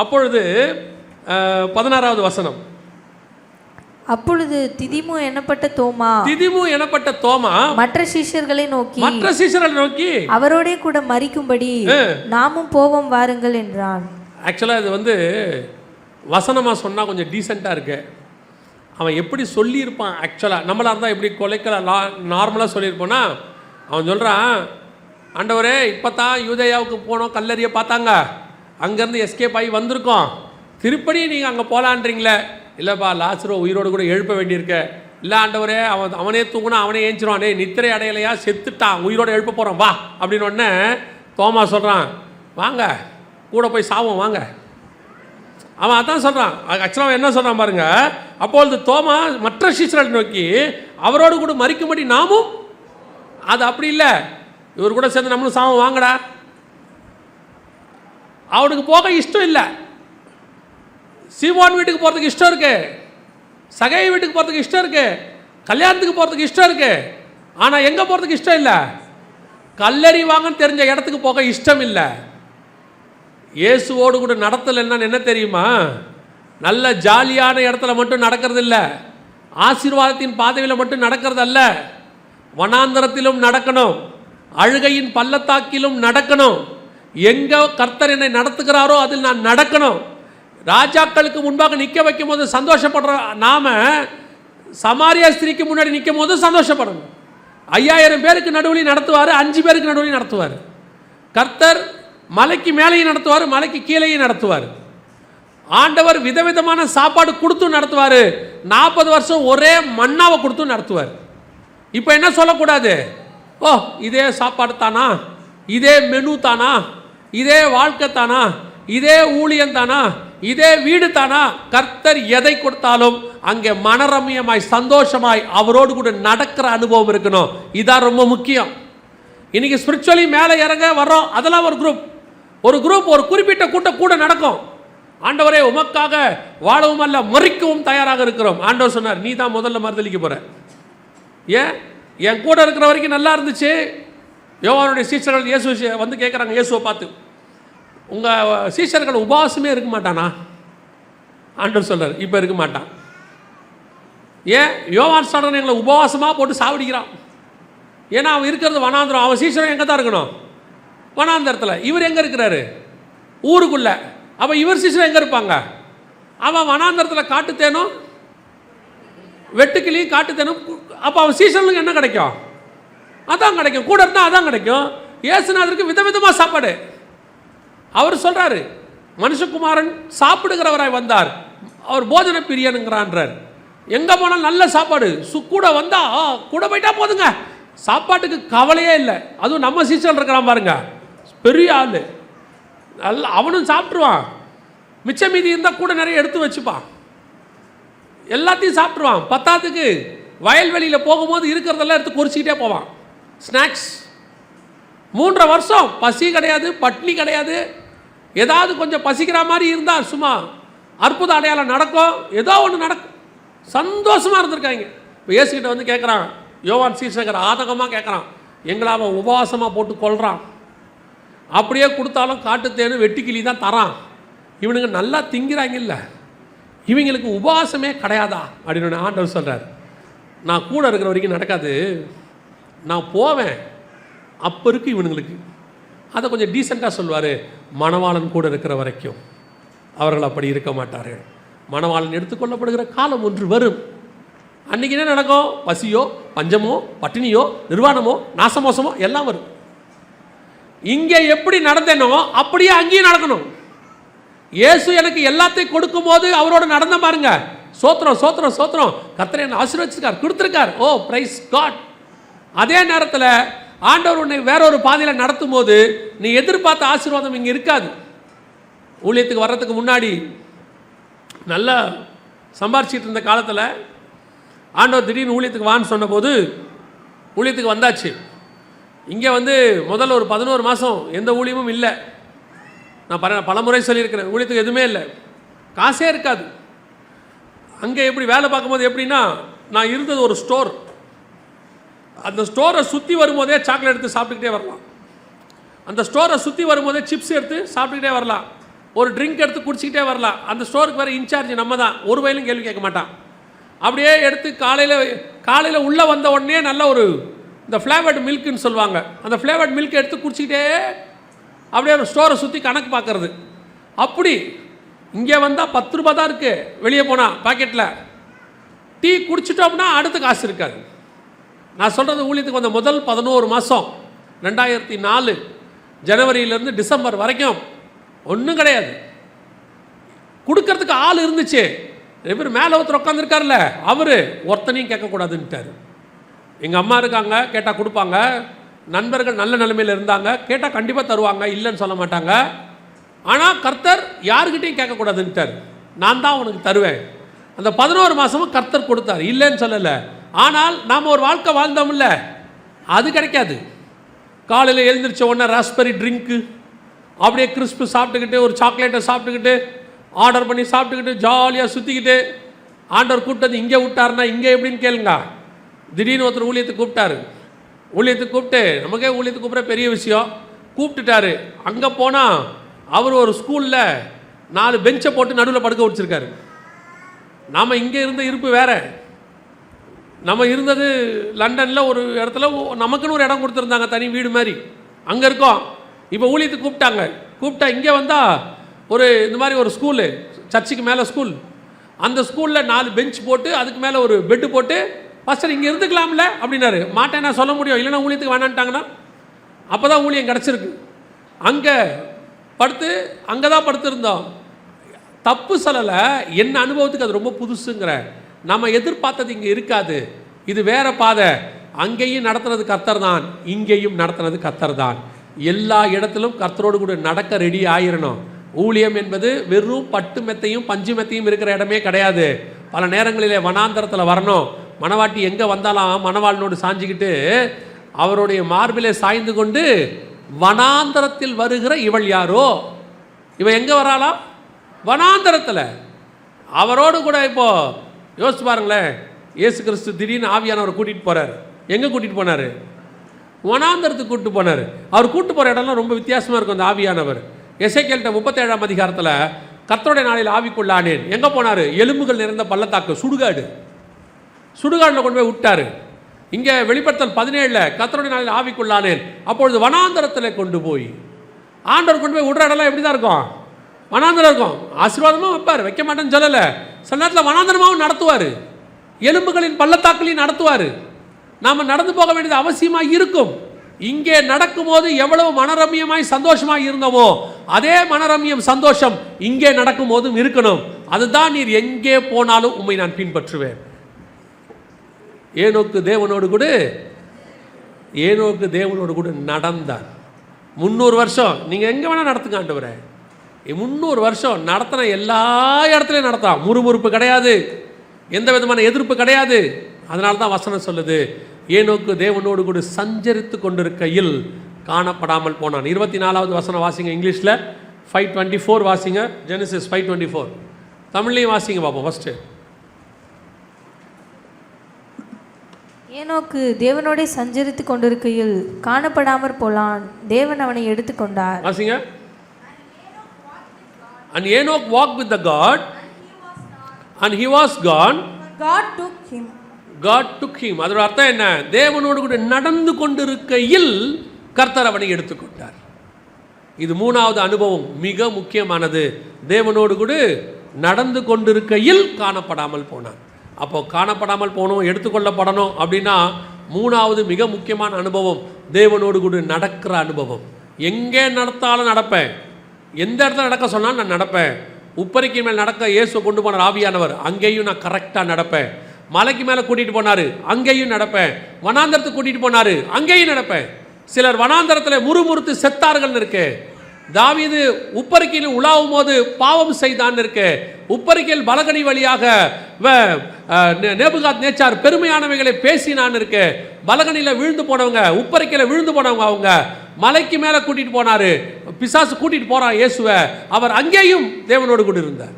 அப்பொழுது 16வது வசனம். அப்பொழுது திதிமு எனப்பட்ட தோமா மற்ற சீஷர்களை நோக்கி அவரோடே கூட மரிக்கும்படி நாமும் போவோம் வாருங்கள் என்றான். ஆக்சுவலாக இது வந்து வசனமாக சொன்னால் கொஞ்சம் டீசெண்டாக இருக்கு. அவன் எப்படி சொல்லியிருப்பான்? ஆக்சுவலாக நம்மளாக இருந்தால் எப்படி நார்மலாக சொல்லியிருப்போன்னா, அவன் சொல்கிறான், ஆண்டவரே இப்போ தான் யூதேயாவுக்கு போனோம், கல்லறிய பார்த்தாங்க, அங்கேருந்து எஸ்கேப் ஆகி வந்திருக்கோம், திருப்படி நீங்கள் அங்கே போகலான்றீங்களே. இல்லைப்பா, லாசரு உயிரோடு கூட எழுப்ப வேண்டியிருக்க. இல்லை ஆண்டவரே, அவனே தூங்குனா அவனே ஏஞ்சிருவான், நித்திரை அடையலையா, செத்துட்டான், உயிரோடு எழுப்ப போகிறான் வா அப்படின்னு உடனே தோமா சொல்கிறான், வாங்க கூட போய் சாவோம் வாங்க. அவன் அதான் சொல்கிறான். ஆக்சுவலாக என்ன சொல்கிறான் பாருங்க. அப்பொழுது தோமா மற்ற சீஷர்களை நோக்கி அவரோடு கூட மரிக்கும்படி நாமும். அது அப்படி இல்லை, இவர் கூட சேர்ந்து நம்மளும் சாவோம் வாங்கடா. அவனுக்கு போக இஷ்டம் இல்லை. சீமோன் வீட்டுக்கு போகிறதுக்கு இஷ்டம் இருக்கு, சகை வீட்டுக்கு போகிறதுக்கு இஷ்டம் இருக்கு, கல்யாணத்துக்கு போகிறதுக்கு இஷ்டம் இருக்கு. ஆனால் எங்கே போகிறதுக்கு இஷ்டம் இல்லை? கல்லறி வாங்கன்னு தெரிஞ்ச இடத்துக்கு போக இஷ்டம் இல்லை. இயேசுவோடு கூட நடத்தல் என்ன தெரியுமா? நல்ல ஜாலியான இடத்துல மட்டும் நடக்கிறது இல்லை, ஆசீர்வாதத்தின் பாதையில் மட்டும் நடக்கிறது அல்ல, வனாந்தரத்திலும் நடக்கணும், அழுகையின் பள்ளத்தாக்கிலும் நடக்கணும். எங்கே கர்த்தர் என்னை நடத்துகிறாரோ அதில் நான் நடக்கணும். ராஜாக்களுக்கு முன்பாக நிற்க வைக்கும் போது சந்தோஷப்படுற நாம சமாரியா ஸ்திரீக்கு முன்னாடி நிற்கும் போது சந்தோஷப்படணும். 5000 பேருக்கு நடுவில் நடத்துவார், 5 பேருக்கு நடுவில் நடத்துவார். கர்த்தர் மலைக்கு மேலேயும் நடத்துவார், மலைக்கு கீழேயும் நடத்துவார். ஆண்டவர் விதவிதமான சாப்பாடு கொடுத்து நடத்துவார். 40 வருஷம் ஒரே மண்ணாவை கொடுத்து நடத்துவார். இப்போ என்ன சொல்லக்கூடாது, ஓ இதே சாப்பாடு தானா, இதே மெனு தானா, இதே வாழ்க்கை தானா, இதே ஊழியம் தானா, இதே வீடு தானா. கர்த்தர் எதை கொடுத்தாலும் அங்கே மனரம்யமாய் சந்தோஷமாய் அவரோடு கூட நடக்கிற அனுபவம் இருக்கணும். இதான் ரொம்ப முக்கியம். இன்னைக்கு ஸ்பிரிச்சுவலி மேலே இறங்க வர்றோம், அதெல்லாம் ஒரு குரூப் ஒரு குறிப்பிட்ட கூட்டம் கூட நடக்கும். ஆண்டவரே உமக்காக வாழவும் அல்ல மறிக்கவும் தயாராக இருக்கிறோம். ஆண்டவர் சொன்னார், நீ தான் முதல்ல மறுதளிக்க போற. ஏன் என் கூட இருக்கிற வரைக்கும் நல்லா இருந்துச்சு. யோவானுடைய சீஷர்கள் இயேசு வந்து கேட்குறாங்க இயேசுவை பார்த்து, உங்கள் சீஷர்கள் உபவாசமே இருக்க மாட்டானா? ஆண்டவர் சொல்றார், இப்போ இருக்க மாட்டான். ஏன் யோவான் ஸ்நானன் எங்களை உபவாசமாக போட்டு சாவடிக்கிறான். ஏன்னா அவன் இருக்கிறது வனாந்திரம். அவன் சீஷரும் எங்கே தான் இருக்கணும்? வனாந்திரத்தில். இவர் எங்கே இருக்கிறாரு? ஊருக்குள்ள. அப்போ இவர் சீஷரும் எங்கே இருப்பாங்க? அவன் வனாந்திரத்தில் காட்டுத்தேனும் வெட்டுக்கிளியும் காட்டுத்தேனும். அப்போ அவன் சீஷர்களுக்கு என்ன கிடைக்கும்? அதான் கிடைக்கும். கூட இருந்தால் அதான் கிடைக்கும். இயேசுநாதருக்கு விதவிதமாக சாப்பாடு. அவர் சொல்கிறாரு, மனுஷகுமாரன் சாப்பிடுகிறவராய் வந்தார், அவர் போஜன பிரியனுங்கிறான்றார். எங்கே போனாலும் நல்ல சாப்பாடு. கூட வந்தால் கூட போயிட்டா போதுங்க, சாப்பாட்டுக்கு கவலையே இல்லை. அதுவும் நம்ம சீசன் இருக்கிறான் பாருங்க, பெரிய ஆள், நல்ல அவனும் சாப்பிட்ருவான். மிச்ச மீதி இருந்தால் கூட நிறைய எடுத்து வச்சுப்பான், எல்லாத்தையும் சாப்பிட்ருவான். பத்தாத்துக்கு வயல்வெளியில் போகும்போது இருக்கிறதெல்லாம் எடுத்து குறிச்சிக்கிட்டே போவான். ஸ்நாக்ஸ். 3.5 வருஷம் பசி கிடையாது, பட்னி கிடையாது. ஏதாவது கொஞ்சம் பசிக்கிற மாதிரி இருந்தால் சும்மா அற்புத அடையாளம் நடக்கும், ஏதோ ஒன்று நடக்கும். சந்தோஷமாக இருந்திருக்காங்க. இப்போ இயேசுகிட்ட வந்து கேட்குறான், யோவான் சீஷகர் ஆதகமாக கேட்குறான், எங்களை அவன் உபவாசமாக போட்டு கொள்கிறான், அப்படியே கொடுத்தாலும் காட்டுத்தேனு வெட்டுக்கிளி தான் தரான், இவனுங்க நல்லா திங்கிறாங்கல்ல, இவங்களுக்கு உபவாசமே கிடையாதா அப்படின்னு ஆண்டவர் சொல்கிறார். நான் கூட இருக்கிற வரைக்கும் நடக்காது, நான் போவேன், அப்போ இருக்குது இவனுங்களுக்கு. அதை கொஞ்சம் டீசெண்டாக சொல்லுவார், மணவாளன் கூட இருக்கிற வரைக்கும் அவர்கள் அப்படி இருக்க மாட்டார்கள். மணவாளன் எடுத்துக்கொள்ளப்படுகிற காலம் ஒன்று வரும். அன்றைக்கி என்ன நடக்கும்? பசியோ பஞ்சமோ பட்டினியோ நிர்வாணமோ நாசமோசமோ எல்லாம் வரும். இங்கே எப்படி நடந்தேனோ அப்படியே அங்கேயும் நடக்கணும். இயேசு எனக்கு எல்லாத்தையும் கொடுக்கும் போது அவரோட நடந்த பாருங்க, சோத்திரம் சோத்திரம் சோத்திரம், கர்த்தர் என்னை ஆசீர்வதிச்சிருக்கார், கொடுத்துருக்கார், ஓ பிரைஸ் காட். அதே நேரத்தில் ஆண்டவர் உன்னை வேற ஒரு பாதையில் நடத்தும் போது நீ எதிர்பார்த்த ஆசீர்வாதம் இங்கே இருக்காது. ஊழியத்துக்கு வர்றதுக்கு முன்னாடி நல்லா சம்பாரிச்சிட்டு இருந்த காலத்தில் ஆண்டவர் திடீர்னு ஊழியத்துக்கு வான்னு சொன்னபோது ஊழியத்துக்கு வந்தாச்சு. இங்கே வந்து முதல்ல ஒரு 11 மாதம் எந்த ஊழியமும் இல்லை. நான் பலமுறை சொல்லியிருக்கிறேன், ஊழியத்துக்கு எதுவுமே இல்லை, காசே இருக்காது. அங்கே எப்படி வேலை பார்க்கும்போது எப்படின்னா, நான் இருந்தது ஒரு ஸ்டோர், அந்த ஸ்டோரை சுற்றி வரும்போதே சாக்லேட் எடுத்து சாப்பிட்டுக்கிட்டே வரலாம், அந்த ஸ்டோரை சுற்றி வரும்போதே சிப்ஸ் எடுத்து சாப்பிட்டுக்கிட்டே வரலாம், ஒரு ட்ரிங்க் எடுத்து குடிச்சிக்கிட்டே வரலாம். அந்த ஸ்டோருக்கு வேறு இன்சார்ஜ் நம்ம தான், ஒரு வயலும் கேள்வி கேட்க மாட்டான். அப்படியே எடுத்து காலையில் உள்ளே வந்த உடனே நல்ல ஒரு இந்த ஃப்ளேவர்டு மில்க்குன்னு சொல்லுவாங்க, அந்த ஃப்ளேவர்டு மில்க் எடுத்து குடிச்சிக்கிட்டே அப்படியே ஒரு ஸ்டோரை சுற்றி கணக்கு பார்க்குறது. அப்படி இங்கே வந்தால் 10 ரூபா தான் இருக்குது, வெளியே போனால் பாக்கெட்டில் டீ குடிச்சிட்டோம்னா அடுத்த காசு இருக்காது. நான் சொல்கிறது ஊழியத்துக்கு வந்த முதல் 11 மாதம் 2004 ஜனவரியிலேருந்து டிசம்பர் வரைக்கும் ஒன்றும் கிடையாது. கொடுக்கறதுக்கு ஆள் இருந்துச்சு. இவர் மேலே ஒருத்தர் உட்காந்துருக்கார்ல, அவர் ஒருத்தனையும் கேட்கக்கூடாதுன்ட்டார். எங்கள் அம்மா இருக்காங்க, கேட்டால் கொடுப்பாங்க, நண்பர்கள் நல்ல நிலைமையில் இருந்தாங்க, கேட்டால் கண்டிப்பாக தருவாங்க, இல்லைன்னு சொல்ல மாட்டாங்க. ஆனால் கர்த்தர் யாருக்கிட்டையும் கேட்கக்கூடாதுன்ட்டார், நான் தான் உனக்கு தருவேன். அந்த 11 மாதமும் கர்த்தர் கொடுத்தார், இல்லைன்னு சொல்லலை. ஆனால் நாம் ஒரு வாழ்க்கை வாழ்ந்தோம்ல, அது கிடைக்காது. காலையில் எழுந்திரிச்ச உடனே ராஸ்பெரி ட்ரிங்க்கு, அப்படியே கிறிஸ்பு சாப்பிட்டுக்கிட்டு ஒரு சாக்லேட்டை சாப்பிட்டுக்கிட்டு ஆர்டர் பண்ணி சாப்பிட்டுக்கிட்டு ஜாலியாக சுற்றிக்கிட்டு, ஆண்டவர் கூப்பிட்டது இங்கே விட்டாருன்னா இங்கே எப்படின்னு கேளுங்க. திடீர்னு ஒருத்தர் ஊழியத்துக்கு கூப்பிட்டாரு, ஊழியத்துக்கு கூப்பிட்டு, நமக்கே ஊழியத்துக்கு கூப்பிட்ற பெரிய விஷயம், கூப்பிட்டுட்டாரு. அங்கே போனால் அவர் ஒரு ஸ்கூலில் 4 பெஞ்சை போட்டு நடுவில் படுக்க வச்சுருக்காரு. நாம் இங்கே இருந்த இருப்பு வேறு, நம்ம இருந்தது லண்டனில் ஒரு இடத்துல நமக்குன்னு ஒரு இடம் கொடுத்துருந்தாங்க, தனி வீடு மாதிரி, அங்கே இருக்கோம். இப்போ ஊழியத்துக்கு கூப்பிட்டாங்க, கூப்பிட்டா இங்கே வந்தால் ஒரு இந்த மாதிரி ஒரு ஸ்கூலு, சர்ச்சுக்கு மேலே ஸ்கூல், அந்த ஸ்கூலில் 4 பெஞ்ச் போட்டு அதுக்கு மேலே ஒரு பெட்டு போட்டு, ஃபஸ்ட்டு இங்கே இருந்துக்கலாம்ல அப்படின்னாரு. மாட்டேன் நான் சொல்ல முடியும், இல்லைன்னா ஊழியத்துக்கு வேணான்ட்டாங்கன்னா. அப்போ தான் ஊழியம் கிடச்சிருக்கு. அங்கே படுத்து அங்கே தான் படுத்துருந்தோம். தப்பு சொல்லலை, என்ன அனுபவத்துக்கு அது ரொம்ப புதுசுங்கிற. நம்ம எதிர்பார்த்தது இங்கே இருக்காது, இது வேற பாதை. அங்கேயும் நடத்துனது கர்த்தர் தான், இங்கேயும் நடத்துனது கர்த்தர் தான். எல்லா இடத்திலும் கர்த்தரோடு கூட நடக்க ரெடி ஆயிரணும். ஊழியம் என்பது வெறும் பட்டு மெத்தையும் பஞ்சு மெத்தையும் இருக்கிற இடமே கிடையாது. பல நேரங்களிலே வனாந்தரத்தில் வரணும். மணவாட்டி எங்கே வந்தாலும் மணவாளனோடு சாஞ்சிக்கிட்டு அவருடைய மார்பிலே சாய்ந்து கொண்டு, வனாந்தரத்தில் வருகிற இவள் யாரோ, இவன் எங்கே வராளா? வனாந்தரத்தில். அவரோடு கூட இப்போ யோசிச்சு பாருங்களேன், இயேசு கிறிஸ்து திடீர்னு ஆவியானவர் கூட்டிகிட்டு போகிறார். எங்கே கூட்டிகிட்டு போனார்? வனாந்தரத்துக்கு கூப்பிட்டு போனார். அவர் கூப்பிட்டு போகிற இடம்லாம் ரொம்ப வித்தியாசமாக இருக்கும். அந்த ஆவியானவர் எசேக்கியேல் 37ஆம் அதிகாரத்தில் கர்த்தருடைய நாளில் ஆவிக்குள்ளானேன் எங்கே போனார்? எலும்புகள் நிறைந்த பள்ளத்தாக்கு, சுடுகாடு. சுடுகாடில் கொண்டு போய் விட்டார். இங்கே வெளிப்படுத்தல் 17 கர்த்தருடைய நாளில் ஆவிக்குள்ளானேன், அப்பொழுது வனாந்தரத்தில் கொண்டு போய், ஆண்டவர் கொண்டு போய் விடுற இடம்லாம் எப்படி தான் இருக்கும்? வனாந்தரம் இருக்கும். ஆசீர்வாதமாக வைப்பார், வைக்க மாட்டேன்னு சொல்லலை. சில நேரத்தில் வனாந்தரமாகவும் நடத்துவார், எலும்புகளின் பள்ளத்தாக்களையும் நடத்துவார். நாம் நடந்து போக வேண்டியது அவசியமாக இருக்கும். இங்கே நடக்கும்போது எவ்வளவு மனரம்யமாய் சந்தோஷமாக இருந்தோமோ அதே மனரம்யம் சந்தோஷம் இங்கே நடக்கும் போதும் இருக்கணும். அதுதான் நீர் எங்கே போனாலும் உம்மை நான் பின்பற்றுவேன். ஏனோக்கு தேவனோடு கூட நடந்தார். 300 வருஷம் நீங்கள் எங்கே வேணால் நடத்துங்க ஆண்டவரே. 300 வருஷம் நடத்தின எல்லா இடத்துலையும் நடத்தான். முறுமுறுப்பு கிடையாது, எந்த விதமான எதிர்ப்பு கிடையாது. அதனால தான் வசனம் சொல்லுது, ஏனோக்கு தேவனோடு கூட சஞ்சரித்து கொண்டிருக்கையில் காணப்படாமல் போனான். 24வது வசனம் வாசிங்க. இங்கிலீஷில் 5:24 வாசிங்க. ஜெனசிஸ் 5:24. தமிழ்லையும் வாசிங்க பார்ப்போம். ஃபஸ்ட்டு, ஏனோக்கு தேவனோடே சஞ்சரித்து கொண்டிருக்கையில் காணப்படாமற் போலான், தேவன் அவனை எடுத்துக்கொண்டார். வாசிங்க. And Enoch walked with the God, and he was gone. God took him. God took him. அதோட அர்த்தம் என்ன? தேவனோடு கூட நடந்து கொண்டிருக்கையில் கர்த்தர் அவனை எடுத்துக்கொண்டார். இது 3வது அனுபவம், மிக முக்கியமானது. தேவனோடு கூட நடந்து கொண்டிருக்கையில் காணப்படாமல் போனான். அப்போ காணப்படாமல் போகணும், எடுத்துக்கொள்ளப்படணும் அப்படின்னா 3வது மிக முக்கியமான அனுபவம் தேவனோடு கூட நடக்கிற அனுபவம். எங்கே நடத்தாலும் நடப்பேன், எந்த இடத்துல நடக்க சொன்னாலும் நான் நடப்பேன். உப்பரிக்கை மேல் நடக்க இயேசு கொண்டு போனார் ஆவியானவர், அங்கேயும் நான் கரெக்டாக நடப்பேன். மலைக்கு மேலே கூட்டிகிட்டு போனார், அங்கேயும் நடப்பேன். வனாந்தரத்துக்கு கூட்டிகிட்டு போனார், அங்கேயும் நடப்பேன். சிலர் வனாந்தரத்தில் முறுமுறுத்து செத்தார்கள்னு இருக்கு. தாவீது உப்பரிக்கையில் உலாவும் போது பாவம் செய்தான் இருக்கு. உப்பரிக்கையில் பலகனி வழியாக நேபுகாத் நேச்சார் பெருமையானவைகளை பேசினான் இருக்கு. பலகனியில் விழுந்து போனவங்க, உப்பரிக்கையில் விழுந்து போனவங்க, அவங்க மலைக்கு மேலே கூட்டிகிட்டு போனார். பிசாசு கூட்டிகிட்டு போகிறான் இயேசுவை. அவர் அங்கேயும் தேவனோடு கூட இருந்தார்.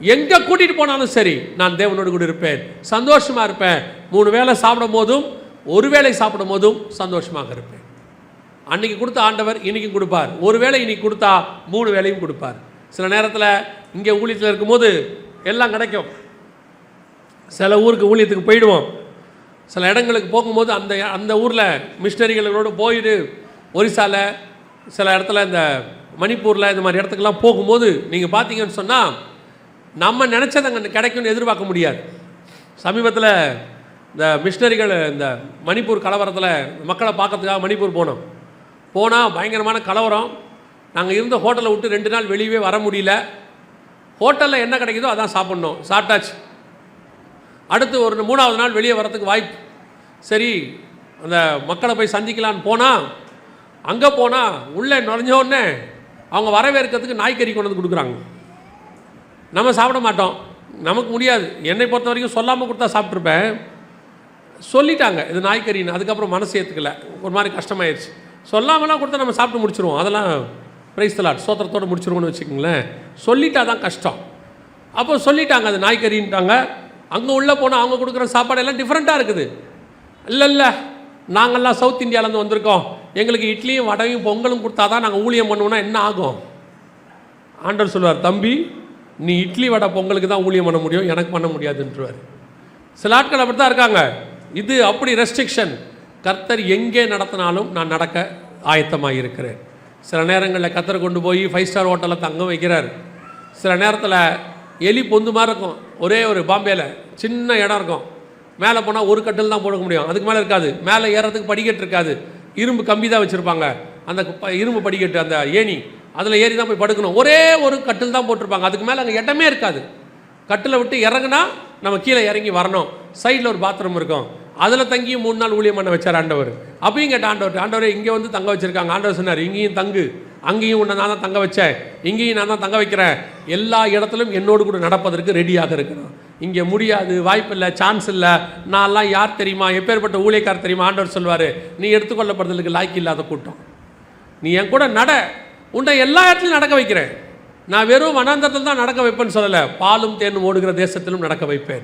எங்கே கூட்டிகிட்டு போனாலும் சரி, நான் தேவனோடு கூட இருப்பேன், சந்தோஷமாக இருப்பேன். 3 வேளை சாப்பிடும் போதும் 1 வேளை சாப்பிடும் போதும் சந்தோஷமாக இருப்பேன். அன்றைக்கி கொடுத்த ஆண்டவர் இன்றைக்கும் கொடுப்பார். 1 வேளை இன்னைக்கு கொடுத்தா 3 வேளையும் கொடுப்பார். சில நேரத்தில் இங்கே ஊழியத்தில் இருக்கும்போது எல்லாம் கிடைக்கும். சில ஊருக்கு ஊழியத்துக்கு போயிடுவோம். சில இடங்களுக்கு போகும்போது அந்த ஊரில் மிஷினரிகளோடு போயிட்டு ஒரிசாவில், சில இடத்துல இந்த மணிப்பூரில், இந்த மாதிரி இடத்துக்கெல்லாம் போகும்போது நீங்கள் பார்த்தீங்கன்னு சொன்னால் நம்ம நினச்சது அங்கே கிடைக்கும்னு எதிர்பார்க்க முடியாது. சமீபத்தில் இந்த மிஷினரிகள் இந்த மணிப்பூர் கலவரத்தில் மக்களை பார்க்கறதுக்காக மணிப்பூர் போனால் பயங்கரமான கலவரம். நாங்கள் இருந்த ஹோட்டலை விட்டு 2 நாள் வெளியே வர முடியல. ஹோட்டலில் என்ன கிடைக்குதோ அதான் சாப்பிட்ணும், சாப்பிட்டாச்சு. அடுத்து ஒரு 3வது நாள் வெளியே வரத்துக்கு வாய்ப்பு. சரி, அந்த மக்களை போய் சந்திக்கலான்னு போனால், அங்கே போனால் உள்ளே நுழைஞ்சோடனே அவங்க வரவேற்கிறதுக்கு நாய்க்கறி கொண்டு வந்து கொடுக்குறாங்க. நம்ம சாப்பிட மாட்டோம், நமக்கு முடியாது. என்னை பொறுத்த வரைக்கும் சொல்லாமல் கொடுத்தா சாப்பிட்ருப்பேன். சொல்லிட்டாங்க இது நாய்க்கறின்னு. அதுக்கப்புறம் மனசு ஏற்றுக்கல, ஒரு மாதிரி கஷ்டமாயிடுச்சு. சொல்லாமலாம் கொடுத்தா நம்ம சாப்பிட்டு முடிச்சிருவோம், அதெல்லாம் பிரைஸ் தி லார்ட், சோத்திரத்தோடு முடிச்சிருவோம்னு வச்சுக்கோங்களேன். சொல்லிட்டா தான் கஷ்டம். அப்போ சொல்லிட்டாங்க அது நாய்க்கறின்ட்டாங்க. அங்கே உள்ளே போனால் அவங்க கொடுக்குற சாப்பாடு எல்லாம் டிஃப்ரெண்ட்டாக இருக்குது. இல்லை நாங்கள்லாம் சவுத் இந்தியாவிலேருந்து வந்திருக்கோம், எங்களுக்கு இட்லியும் வடையும் பொங்கலும் கொடுத்தா தான் நாங்கள் ஊழியம் பண்ணுவோன்னா என்ன ஆகும்? ஆண்டவர் சொல்லுவார், தம்பி நீ இட்லி வடை பொங்கலுக்கு தான் ஊழியம் பண்ண முடியும், எனக்கு பண்ண முடியாதுன்றவார். சில ஆட்கள் அப்படி தான் இருக்காங்க. இது அப்படி ரெஸ்ட்ரிக்ஷன். கர்த்தர் எங்கே நடத்தினாலும் நான் நடக்க ஆயத்தமாக இருக்கிறேன். சில நேரங்களில் கர்த்தர் கொண்டு போய் 5 ஸ்டார் ஹோட்டலில் தங்க வைக்கிறார். சில நேரத்தில் எலி பொந்து மாதிரி இருக்கும். ஒரே ஒரு பாம்பேயில் சின்ன இடம் இருக்கும். மேலே போனால் ஒரு கட்டில் தான் போட முடியும், அதுக்கு மேலே இருக்காது. மேலே ஏறதுக்கு படிக்கட்டு இருக்காது, இரும்பு கம்பி தான் வச்சுருப்பாங்க. அந்த இரும்பு படிக்கட்டு, அந்த ஏணி, அதில் ஏறி தான் போய் படுக்கணும். ஒரே ஒரு கட்டில் தான் போட்டிருப்பாங்க, அதுக்கு மேலே அங்கே இடமே இருக்காது. கட்டில் விட்டு இறங்குனா நம்ம கீழே இறங்கி வரணும். சைடில் ஒரு பாத்ரூம் இருக்கும், அதில் தங்கியும் 3 நாள் ஊழியம் பண்ண வச்சார் ஆண்டவர். அப்பயும் கேட்ட ஆண்டவர் இங்கே வந்து தங்க வச்சுருக்காங்க. ஆண்டவர் சொன்னார், இங்கேயும் தங்கு, அங்கேயும் உன்னை நான் தான் தங்க வச்சேன், இங்கேயும் நான் தான் தங்க வைக்கிறேன், எல்லா இடத்துலையும் என்னோடு கூட நடப்பதற்கு ரெடியாக இருக்கிறோம். இங்கே முடியாது, வாய்ப்பு இல்லை, சான்ஸ் இல்லை, நான்லாம் யார் தெரியுமா, எப்பேற்பட்ட ஊழியக்கார் தெரியுமா, ஆண்டவர் சொல்வார், நீ எடுத்துக்கொள்ளப்படுறதுக்கு லாய்க்கு இல்லாத கூட்டம், நீ என் கூட நட, உன்னை எல்லா இடத்துலையும் நடக்க வைக்கிறேன். நான் வெறும் வனாந்தரத்தில் தான் நடக்க வைப்பேன்னு சொல்லலை, பாலும் தேனும் ஓடுகிற தேசத்திலும் நடக்க வைப்பேன்.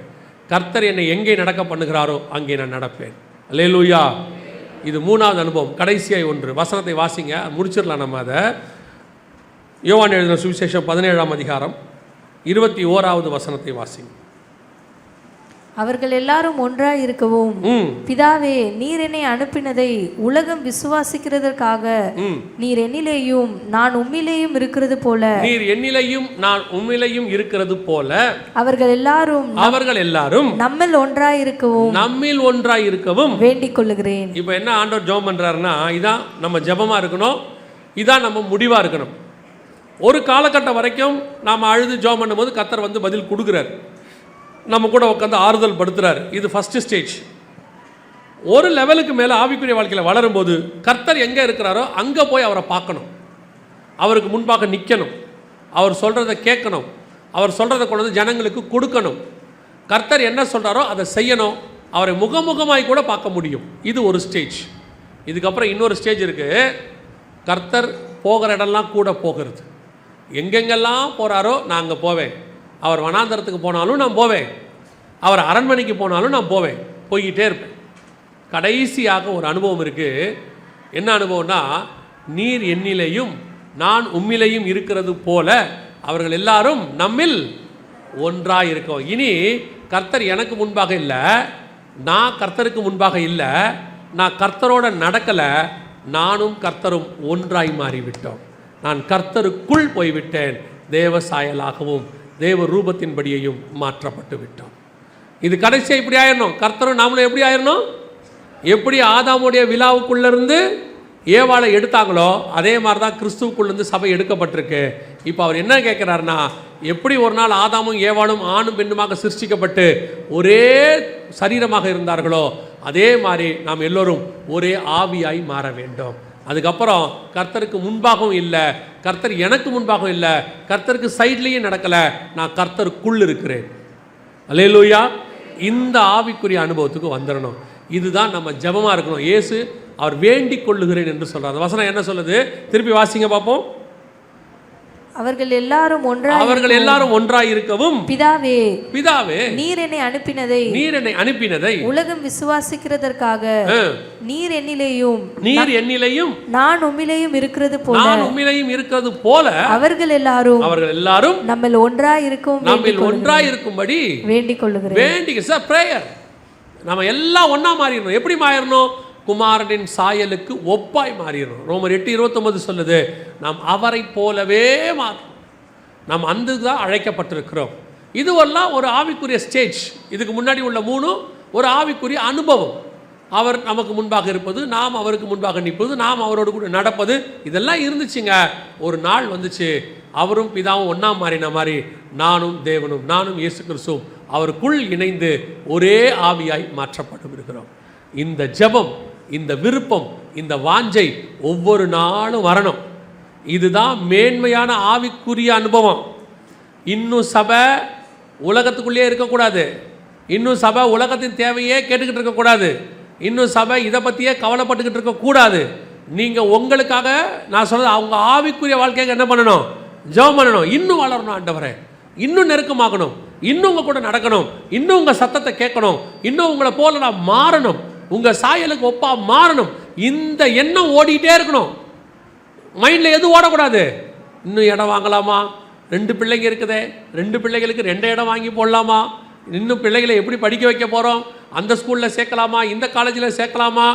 கர்த்தர் என்னை எங்கே நடக்க பண்ணுகிறாரோ அங்கே நான் நடப்பேன். அல்லேலூயா. இது 3வது அனுபவம். கடைசியாய் ஒன்று வசனத்தை வாசிங்க, முடிச்சிடலாம் நம்ம அதை. யோவான் எழுதின சுவிசேஷம் 17ஆம் அதிகாரம் 21வது வசனத்தை வாசிங்க. அவர்கள் எல்லாரும் ஒன்றாய் இருக்கவும், பிதாவே, நீர் என்னை அனுப்பினதை உலகம் விசுவாசிக்கிறதற்காக நீர் என்னிலேயும் நான் உம்மிலேயும் இருக்கிறது போல, நீர் என்னிலேயும் நான் உம்மிலேயும் இருக்கிறது போல, அவர்கள் எல்லாரும் நம்மில் ஒன்றாய் இருக்கவும் வேண்டிக் கொள்ளுகிறேன். இப்போ என்ன ஆண்டவர் ஜெபம் பண்றாருன்னா, இதான் நம்ம ஜெபமா இருக்கணும், இதான் நம்ம முடிவா இருக்கணும். ஒரு காலகட்டம் வரைக்கும் நாம் அழுது ஜெபம் பண்ணும்போது கர்த்தர் வந்து பதில் கொடுக்குறார், நம்ம கூட உட்காந்து ஆறுதல் படுத்துறாரு. இது ஃபர்ஸ்ட் ஸ்டேஜ். ஒரு லெவலுக்கு மேலே ஆவிக்குரிய வாழ்க்கையில் வளரும்போது கர்த்தர் எங்கே இருக்கிறாரோ அங்கே போய் அவரை பார்க்கணும், அவருக்கு முன்பாக நிற்கணும், அவர் சொல்கிறத கேட்கணும், அவர் சொல்கிறத கொண்டு வந்து ஜனங்களுக்கு கொடுக்கணும், கர்த்தர் என்ன சொல்கிறாரோ அதை செய்யணும், அவரை முகமுகமாய் கூட பார்க்க முடியும். இது ஒரு ஸ்டேஜ். இதுக்கப்புறம் இன்னொரு ஸ்டேஜ் இருக்குது. கர்த்தர் போகிற இடம்லாம் கூட போகிறது. எங்கெங்கெல்லாம் போகிறாரோ நான் அங்கே போவேன். அவர் வனாந்தரத்துக்கு போனாலும் நான் போவேன், அவர் அரண்மனைக்கு போனாலும் நான் போவேன், போய்கிட்டே இருப்பேன். கடைசியாக ஒரு அனுபவம் இருக்குது. என்ன அனுபவம்னா, நீர் என்னிலேயும் நான் உம்மிலேயும் இருக்கிறது போல அவர்கள் எல்லாரும் நம்மில் ஒன்றாக இருக்கோம். இனி கர்த்தர் எனக்கு முன்பாக இல்லை, நான் கர்த்தருக்கு முன்பாக இல்லை, நான் கர்த்தரோட நடக்கலை, நானும் கர்த்தரும் ஒன்றாய் மாறிவிட்டோம். நான் கர்த்தருக்குள் போய்விட்டேன், தேவ சாயலாகவும் தேவ ரூபத்தின்படியையும் மாற்றப்பட்டு விட்டோம். இது கடைசியாக இப்படி ஆயிடணும். கர்த்தரும் நாமளும் எப்படி ஆயிடணும்? எப்படி ஆதாமுடைய விழாவுக்குள்ளேருந்து ஏவாளை எடுத்தாங்களோ அதே மாதிரி தான் கிறிஸ்துவுக்குள்ளேருந்து சபை எடுக்கப்பட்டிருக்கு. இப்போ அவர் என்ன கேட்குறாருன்னா, எப்படி ஒரு நாள் ஆதாமும் ஏவாளும் ஆணும் பெண்ணுமாக சிருஷ்டிக்கப்பட்டு ஒரே சரீரமாக இருந்தார்களோ அதே மாதிரி நாம் எல்லோரும் ஒரே ஆவியாய் மாற வேண்டும். அதுக்கப்புறம் கர்த்தருக்கு முன்பாகவும் இல்லை, கர்த்தர் எனக்கு முன்பாகவும் இல்லை, கர்த்தருக்கு சைட்லேயும் நடக்கலை, நான் கர்த்தருக்குள் இருக்கிறேன். அல்லேலூயா. இந்த ஆவிக்குரிய அனுபவத்துக்கு வந்துடணும். இதுதான் நம்ம ஜெபமாக இருக்கணும். இயேசு அவர் வேண்டிக் கொள்ளுகிறேன் என்று சொல்கிறார். அந்த வசனம் என்ன சொல்லுது? திருப்பி வாசிங்க பார்ப்போம். அவர்கள் எல்லாரும் ஒன்றாய் இருக்கவும், பிதாவே, நீர் என்னை அனுப்பினதை உலகம் விசுவாசிக்கிறதற்காக நீர் என்னிலேயும் நான் உம்மிலேயும் இருக்கிறது போல அவர்கள் எல்லாரும் நம்மில் ஒன்றாய் இருக்கும்படி வேண்டிக் கொள்ளுகிறேன். நம்ம எல்லாம் ஒன்னா மாறிடணும். எப்படி மாறிடணும்? குமாரனின் சாயலுக்கு ஒப்பாய் மாறிடணும். ரோமர் 8:29 சொல்லுது, நாம் அவரை போலவே மாறணும். நாம் அந்த தான் அழைக்கப்பட்டிருக்கிறோம். இதுவெல்லாம் ஒரு ஆவிக்குரிய ஸ்டேஜ். இதுக்கு முன்னாடி உள்ள 3 ஒரு ஆவிக்குரிய அனுபவம். அவர் நமக்கு முன்பாக இருப்பது, நாம் அவருக்கு முன்பாக நிற்பது, நாம் அவரோடு கூட நடப்பது, இதெல்லாம் இருந்துச்சுங்க. ஒரு நாள் வந்துச்சு, அவரும் பிதாவும் ஒன்றா மாறின மாதிரி நானும் தேவனும், நானும் இயேசு கிறிஸ்துவும் அவருக்குள் இணைந்து ஒரே ஆவியாய் மாற்றப்பட்டு இருக்கிறோம். இந்த ஜெபம், இந்த விருப்பம், இந்த வாஞ்சை ஒவ்வொரு நாளும் வரணும். இதுதான் மேன்மையான ஆவிக்குரிய அனுபவம். இன்னும் சபை உலகத்துக்குள்ளேயே இருக்கக்கூடாது, இன்னும் சபை உலகத்தின் தேவையே கேட்டுக்கிட்டு இருக்கக்கூடாது, இன்னும் சபை இதை பற்றியே கவலைப்பட்டுக்கிட்டு இருக்கக்கூடாது. நீங்கள் உங்களுக்காக நான் சொல்கிறது, அவங்க ஆவிக்குரிய வாழ்க்கையாக என்ன பண்ணணும்? ஜெபம் பண்ணணும். இன்னும் வளரணும் ஆண்டவரே, இன்னும் நெருக்கமாகணும், இன்னும் உங்கள் கூட நடக்கணும், இன்னும் உங்கள் சத்தத்தை கேட்கணும், இன்னும் உங்களை போல நான் மாறணும், உங்கள் சாயலுக்கு ஒப்பா மாறணும். இந்த எண்ணம் ஓடிக்கிட்டே இருக்கணும். மைண்டில் எதுவும் ஓடக்கூடாது. இன்னும் இடம் வாங்கலாமா? 2 பிள்ளைங்க இருக்குதே, 2 பிள்ளைகளுக்கு 2 இடம் வாங்கி போடலாமா? இன்னும் பிள்ளைகளை எப்படி படிக்க வைக்க போகிறோம்? அந்த ஸ்கூலில் சேர்க்கலாமா? இந்த காலேஜில் சேர்க்கலாமா?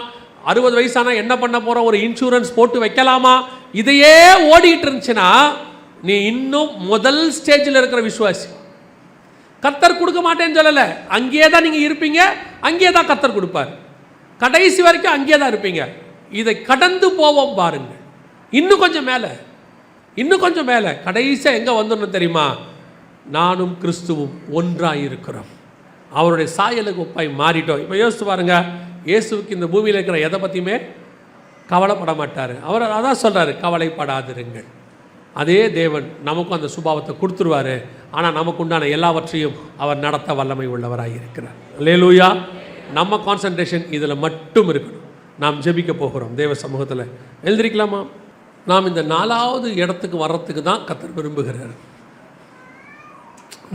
60 வயசானா என்ன பண்ண போகிறோம்? ஒரு இன்சூரன்ஸ் போட்டு வைக்கலாமா? இதையே ஓடிக்கிட்டு இருந்துச்சுன்னா நீ இன்னும் முதல் ஸ்டேஜில் இருக்கிற விசுவாசி. கர்த்தர் கொடுக்க மாட்டேன்னு சொல்லலை, அங்கேயே தான் நீங்கள் இருப்பீங்க, அங்கேயே தான் கர்த்தர் கொடுப்பார். கடைசி வரைக்கும் அங்கேயே தான் இருப்பீங்க. இதை கடந்து போவோம் பாருங்க. இன்னும் கொஞ்சம் மேலே, இன்னும் கொஞ்சம் மேலே. கடைசியாக எங்கே வந்துடணும் தெரியுமா? நானும் கிறிஸ்துவும் ஒன்றாக இருக்கிறோம். அவருடைய சாயலுக்கு ஒப்பாய் மாறிட்டோம். இப்போ யோசிச்சு பாருங்க, இயேசுவுக்கு இந்த பூமியில் இருக்கிற எதை பற்றியுமே கவலைப்பட மாட்டார். அவர் அதான் சொல்கிறாரு, கவலைப்படாதிருங்கள். அதே தேவன் நமக்கும் அந்த சுபாவத்தை கொடுத்துருவார். ஆனால் நமக்கு உண்டான எல்லாவற்றையும் அவர் நடத்த வல்லமை உள்ளவராக இருக்கிறார். அல்லேலூயா. நம்ம கான்சன்ட்ரேஷன் இதில் மட்டும் இருக்கணும். நாம் ஜெபிக்க போகிறோம் தேவ சமூகத்தில். எழுந்திரிக்கலாமா? நாம் இந்த 4வது இடத்துக்கு வர்றதுக்கு தான் கர்த்தர் விரும்புகிறார்.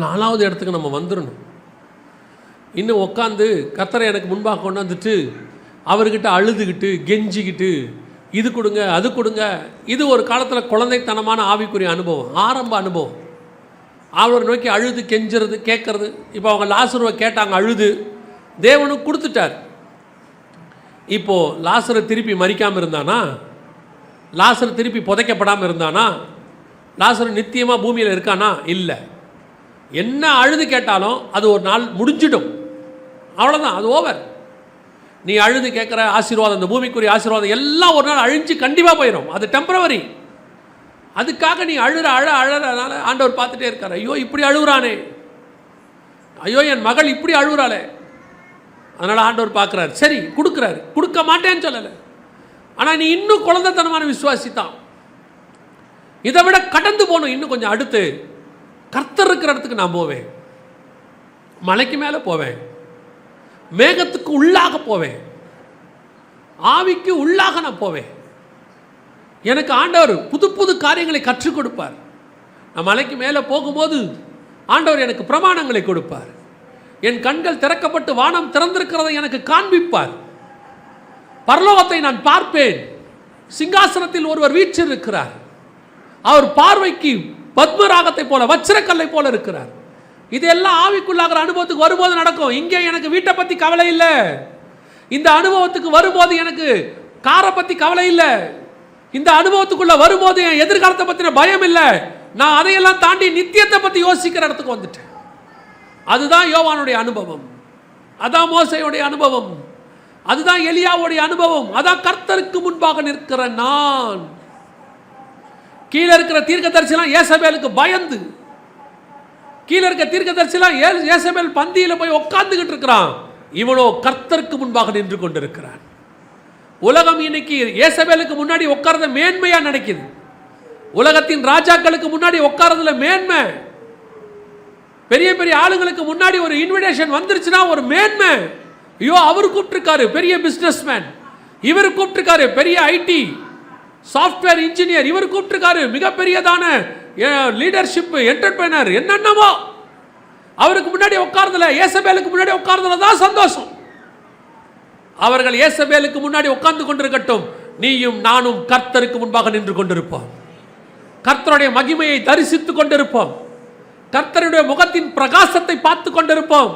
4வது இடத்துக்கு நம்ம வந்துடணும். இன்னும் உட்காந்து கர்த்தரை எனக்கு முன்பாக கொண்டாந்துட்டு அவர்கிட்ட அழுதுகிட்டு கெஞ்சிக்கிட்டு இது கொடுங்க அது கொடுங்க, இது ஒரு காலத்தில் குழந்தைத்தனமான ஆவிக்குரிய அனுபவம், ஆரம்ப அனுபவம். அவரை நோக்கி அழுது கெஞ்சுறது கேட்கறது. இப்போ அவங்க லாசருவை கேட்டாங்க, அழுது தேவனும் கொடுத்துட்டார். இப்போது லாசரை திருப்பி மறிக்காமல் இருந்தானா? லாசர் திருப்பி புதைக்கப்படாமல் இருந்தானா? லாசர் நித்தியமாக பூமியில் இருக்கானா? இல்லை. என்ன அழுது கேட்டாலும் அது ஒரு நாள் முடிஞ்சிடும், அவ்வளோதான், அது ஓவர். நீ அழுது கேட்குற ஆசீர்வாதம், இந்த பூமிக்குரிய ஆசீர்வாதம் எல்லாம் ஒரு நாள் அழிஞ்சு கண்டிப்பாக போயிடும். அது டெம்பரவரி. அதுக்காக நீ அழறனால ஆண்டவர் பார்த்துட்டே இருக்கார். ஐயோ இப்படி அழுகுறானே, ஐயோ என் மகள் இப்படி அழுகுறாளே. அதனால் ஆண்டவர் பார்க்குறாரு, சரி கொடுக்குறாரு, கொடுக்க மாட்டேன்னு சொல்லலை. ஆனால் நீ இன்னும் குழந்தைத்தனமான விசுவாசி தான். இதை விட கடந்து போகணும். இன்னும் கொஞ்சம் அடுத்து கர்த்தர் இருக்கிற இடத்துக்கு நான் போவேன், மலைக்கு மேலே போவேன், மேகத்துக்கு உள்ளாக போவேன், ஆவிக்கு உள்ளாக நான் போவேன். எனக்கு ஆண்டவர் புது புது காரியங்களை கற்றுக் கொடுப்பார். நான் மலைக்கு மேலே போகும்போது ஆண்டவர் எனக்கு பிரமாணங்களை கொடுப்பார். என் கண்கள் திறக்கப்பட்டு வானம் திறந்திருக்கிறதை எனக்கு காண்பிப்பார். பரலோகத்தை நான் பார்ப்பேன். சிங்காசனத்தில் ஒருவர் வீற்றிருக்கிறார். அவர் பார்வைக்கு பத்மராகத்தை போல வச்சிரக்கல்லை போல இருக்கிறார். இதெல்லாம் ஆவிக்குள்ளாகிற அனுபவத்துக்கு வரும்போது நடக்கும். இங்கே எனக்கு வீட்டை பற்றி கவலை இல்லை. இந்த அனுபவத்துக்கு வரும்போது எனக்கு காரை பற்றி கவலை இல்லை. இந்த அனுபவத்துக்குள்ள வரும்போது என் எதிர்காலத்தை பற்றின பயம் இல்லை. நான் அதையெல்லாம் தாண்டி நித்தியத்தை பற்றி யோசிக்கிற இடத்துக்கு வந்துட்டேன். அதுதான் யோவானுடைய அனுபவம், அதான் மோசையுடைய அனுபவம், அதுதான் எலியாவுடைய அனுபவம், அதான் கர்த்தருக்கு முன்பாக நிற்கிற நான். கீழே இருக்கிற தீர்க்கதரிசிலாம் ஏசபேலுக்கு பயந்து, கீழே இருக்க தீர்க்கதரிசிலாம் ஏசபேல் பந்தியில் போய் உட்கார்ந்துகிட்டு இருக்கிறான். இவனோ கர்த்தருக்கு முன்பாக நின்று கொண்டிருக்கிறான். உலகம் இன்னைக்கு ஏசபேலுக்கு முன்னாடி உட்கார்றத மேன்மையா நினைக்குது. உலகத்தின் ராஜாக்களுக்கு முன்னாடி உட்கார்றதுல மேன்மை. பெரிய பெரிய ஆளுங்களுக்கு முன்னாடி ஒரு இன்விடேஷன் வந்துருச்சுன்னா ஒரு மேன்மை. ஐயோ அவர் கூப்பிட்டுருக்காரு, பெரிய பிசினஸ்மேன். இவர் கூப்பிட்டுருக்காரு, பெரிய ஐடி சாஃப்ட்வேர் இன்ஜினியர். இவர் கூப்பிட்டுருக்காரு, மிகப்பெரியதான லீடர்ஷிப் என்டர்பிரைனர், என்னென்னமோ. அவருக்கு முன்னாடி உட்கார்றதுல, ஏசபேலுக்கு முன்னாடி உட்கார்றதுல தான் சந்தோஷம். அவர்கள் ஏசபேலுக்கு முன்னாடி உட்கார்ந்து கொண்டிருக்கட்டும், நீயும் நானும் கர்த்தருக்கு முன்பாக நின்று கொண்டிருப்போம். கர்த்தருடைய மகிமையை தரிசித்துக் கொண்டிருப்போம். கர்த்தருடைய முகத்தின் பிரகாசத்தை பார்த்து கொண்டிருப்போம்.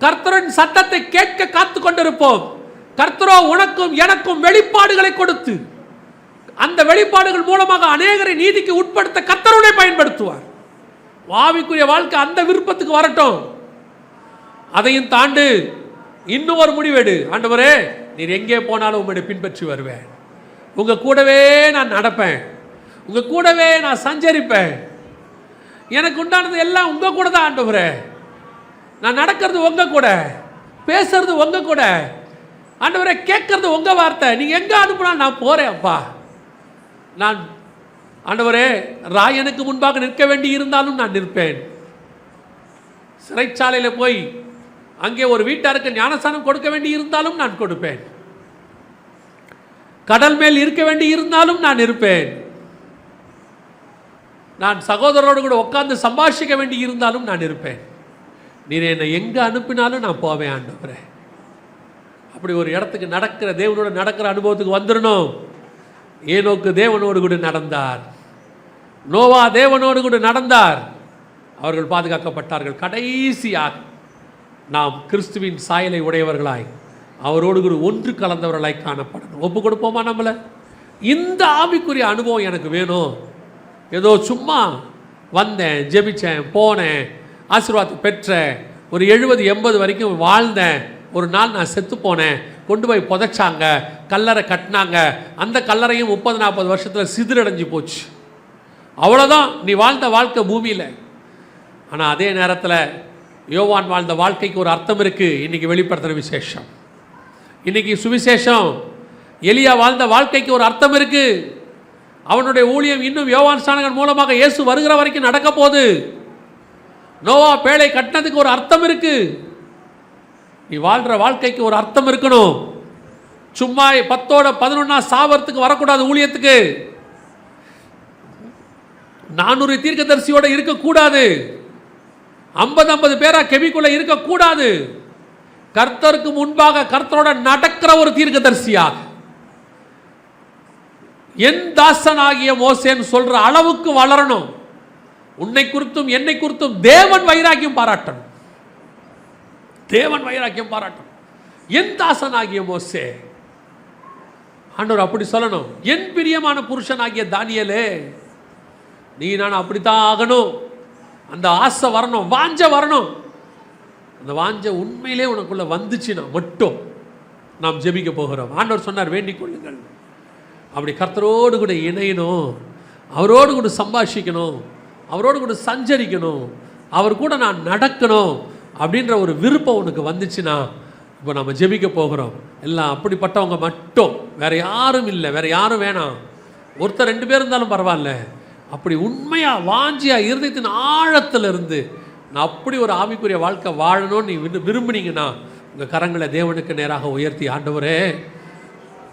கர்த்தரின் சத்தத்தை கேட்க காத்து கொண்டிருப்போம். கர்த்தரோ உனக்கும் எனக்கும் வெளிப்பாடுகளை கொடுத்து அந்த வெளிப்பாடுகள் மூலமாக அநேகரை நீதிக்கு உட்படுத்த கர்த்தருடைய பயன்படுத்துவார். ஆவிக்குரிய வாழ்க்கை அந்த விருப்பத்துக்கு வரட்டும். அதையும் தாண்டு இன்னும் ஒரு முடிவெடு. ஆண்டவரே, நீர் எங்கே போனாலும் உம்முடைய பின்பற்றி வருவேன். உங்க கூடவே நான் நடப்பேன், உங்க கூடவே நான் சஞ்சரிப்பேன். எனக்கு உண்டானது எல்லாம் உங்க கூட தான் ஆண்டவரே. நான் நடக்கிறது உங்க கூட, பேசுறது உங்க கூட ஆண்டவரே, கேட்கறது உங்க வார்த்தை. நீங்க எங்க அனுப்புனாலும் நான் போறேன் அப்பா. நான் ஆண்டவரே ராயனுக்கு முன்பாக நிற்க வேண்டி இருந்தாலும் நான் நிற்பேன். சிறைச்சாலையில் போய் அங்கே ஒரு வீட்டாருக்கு ஞானஸ்தானம் கொடுக்க வேண்டி இருந்தாலும் நான் கொடுப்பேன். கடல் மேல் இருக்க வேண்டி இருந்தாலும் நான் இருப்பேன். நான் சகோதரரோடு கூட உட்கார்ந்து சம்பாஷிக்க வேண்டி இருந்தாலும் நான் இருப்பேன். நீர் என்னை எங்கே அனுப்பினாலும் நான் போவேன் ஆண்டவரே. அப்படி ஒரு இடத்துக்கு நடக்கிற, தேவனோட நடக்கிற அனுபவத்துக்கு வந்துடணும். ஏனோக்கு தேவனோடு கூட நடந்தார், நோவா தேவனோடு கூட நடந்தார், அவர்கள் பாதுகாக்கப்பட்டார்கள். கடைசியாக நாம் கிறிஸ்துவின் சாயலை உடையவர்களாய் அவரோடு கூட ஒன்று கலந்தவர்களாய் காணப்படணும். ஒப்பு கொடுப்போமா நம்மளை? இந்த ஆவிக்குரிய அனுபவம் எனக்கு வேணும். ஏதோ சும்மா வந்தேன், ஜெபிச்சேன், போனேன், ஆசீர்வாதத்தை பெற்றேன், ஒரு 70-80 வரைக்கும் வாழ்ந்தேன், ஒரு நாள் நான் செத்து போனேன், கொண்டு போய் புதைச்சாங்க, கல்லறை கட்டினாங்க, அந்த கல்லறையும் 30-40 வருஷத்தில் சிதிரடைஞ்சு போச்சு. அவ்வளோதான் நீ வாழ்ந்த வாழ்க்கை பூமியில். ஆனால் அதே நேரத்தில் யோவான் வாழ்ந்த வாழ்க்கைக்கு ஒரு அர்த்தம் இருக்கு. இன்னைக்கு வெளிப்படுத்துற விசேஷம், இன்னைக்கு சுவிசேஷம். எலியா வாழ்ந்த வாழ்க்கைக்கு ஒரு அர்த்தம் இருக்கு. அவனுடைய ஊழியம் இன்னும் யோவான் ஸ்நானகன் மூலமாக இயேசு வருகிற வரைக்கும் நடக்க போகுது. நோவா பேழை கட்டினதுக்கு ஒரு அர்த்தம் இருக்கு. நீ வாழ்ற வாழ்க்கைக்கு ஒரு அர்த்தம் இருக்கணும். சும்மா 10ஓட 11 சாவறதுக்கு வரக்கூடாது. ஊழியத்துக்கு 400 தீர்க்கதரிசியோட இருக்கக்கூடாது. 50 பேரா கெபிக்குள்ள இருக்கக்கூடாது. கர்த்தருக்கு முன்பாக கர்த்தரோட நடக்கிற ஒரு தீர்க்கதரிசியாக என் தாசனாகிய மோசேன்னு சொல்ற அளவுக்கு வளரணும். உன்னை குறித்தும் என்னை குறித்தும் தேவன் வைராக்கியம் பாராட்டணும். தேவன் வைராக்கியம் பாராட்டணும். என் தாசனாகிய மோசே, ஆண்டவர் அப்படி சொல்லணும். என் பிரியமான புருஷனாகிய தானியேலே, நீ நான் அப்படித்தான் ஆகணும். அந்த ஆசை வரணும், வாஞ்ச வரணும். அந்த வாஞ்ச உண்மையிலே உனக்குள்ள வந்துச்சுன்னா மட்டும் நாம் ஜெபிக்க போகிறோம். ஆண்டவர் சொன்னார், வேண்டிக் கொள்ளுங்கள். அப்படி கர்த்தரோடு கூட இணையணும், அவரோடு கூட சம்பாஷிக்கணும், அவரோடு கூட சஞ்சரிக்கணும், அவர் கூட நான் நடக்கணும் அப்படின்ற ஒரு விருப்பம் உனக்கு வந்துச்சுன்னா இப்போ நம்ம ஜெபிக்க போகிறோம். எல்லாம் அப்படிப்பட்டவங்க மட்டும், வேற யாரும் இல்லை, வேற யாரும் வேணாம். ஒருத்தர் 2 பேர் இருந்தாலும் பரவாயில்ல. அப்படி உண்மையா வாஞ்சியா இருதயத்தின் ஆழத்தில் இருந்து நான் அப்படி ஒரு ஆவிக்குரிய வாழ்க்கை வாழணும்னு நீ விரும்புனீங்கன்னா உங்கள் கரங்களை தேவனுக்கு நேராக உயர்த்தி, ஆண்டவரே,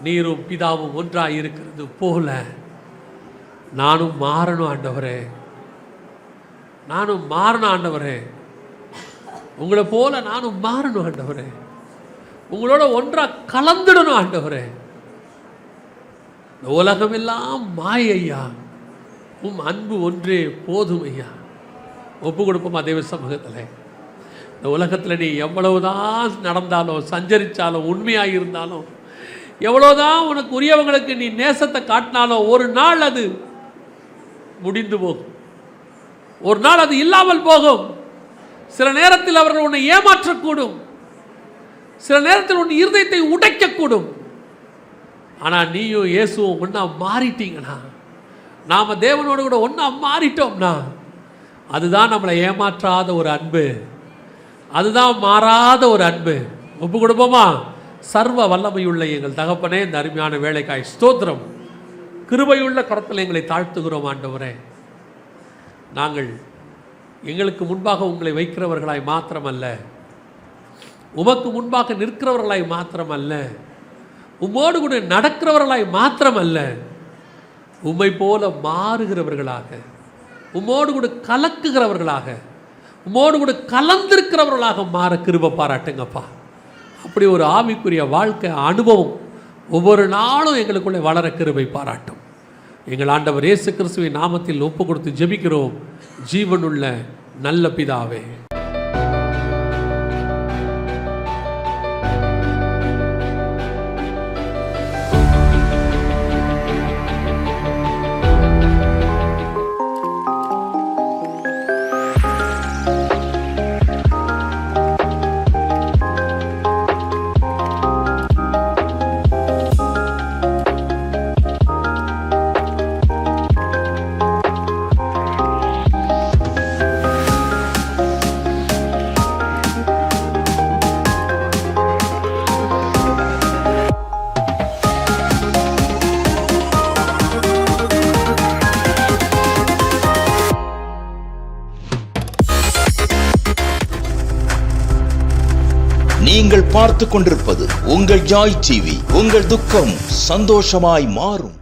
நீரும் பிதாவும் ஒன்றாக இருக்கிறது போல நானும் மாறணும் ஆண்டவரே, நானும் மாறணும் ஆண்டவரே, உங்களை போல நானும் மாறணும் ஆண்டவரே, உங்களோட ஒன்றாக கலந்துடணும் ஆண்டவரே. இந்த உலகமெல்லாம் மாய ஐயா, உம் அன்பு ஒன்றே போதும் ஐயா. ஒப்பு கொடுப்போமா தேவ சமூகத்தில்? இந்த உலகத்தில் நீ எவ்வளவுதான் நடந்தாலும் சஞ்சரித்தாலும் உண்மையாக இருந்தாலும் எவ்வளோதான் உனக்கு உரியவங்களுக்கு நீ நேசத்தை காட்டினாலும் ஒரு நாள் அது முடிந்து போகும். ஒரு நாள் அது இல்லாமல் போகும். சில நேரத்தில் அவர்கள் உன்னை ஏமாற்றக்கூடும், சில நேரத்தில் உன் இருதயத்தை உடைக்கக்கூடும். ஆனால் நீயும் இயேசுவும் ஒன்றா மாறிட்டீங்கன்னா, நாம் தேவனோடு கூட ஒன்றா மாறிட்டோம்னா, அதுதான் நம்மளை ஏமாற்றாத ஒரு அன்பு, அதுதான் மாறாத ஒரு அன்பு. ஒப்பு கொடுப்போமா? சர்வ வல்லமையுள்ள எங்கள் தகப்பனே, இந்த அருமையான வேலைக்காய் ஸ்தோத்திரம். கிருபையுள்ள கரத்தில் எங்களை தாழ்த்துகிறோம் ஆண்டவரே. நாங்கள் எங்களுக்கு முன்பாக உங்களை வைக்கிறவர்களாய் மாத்திரமல்ல, உமக்கு முன்பாக நிற்கிறவர்களாய் மாத்திரமல்ல, உம்மோடு கூட நடக்கிறவர்களாய் மாத்திரமல்ல, உம்மை போல மாறுகிறவர்களாக, உம்மோடு கூட கலக்குகிறவர்களாக, உம்மோடு கூட கலந்திருக்கிறவர்களாக மாற கிருபை பாராட்டுங்கப்பா. அப்படி ஒரு ஆவிக்குரிய வாழ்க்கை அனுபவம் ஒவ்வொரு நாளும் எங்களுக்குள்ளே வளர கிருபை பாராட்டும். எங்கள் ஆண்டவர் இயேசு கிறிஸ்துவின் நாமத்தில் ஒப்பு கொடுத்து ஜெபிக்கிறோம் ஜீவனுள்ள நல்ல பிதாவே. நீங்கள் பார்த்து கொண்டிருப்பது உங்கள் ஜாய் டிவி. உங்கள் துக்கம் சந்தோஷமாய் மாறும்.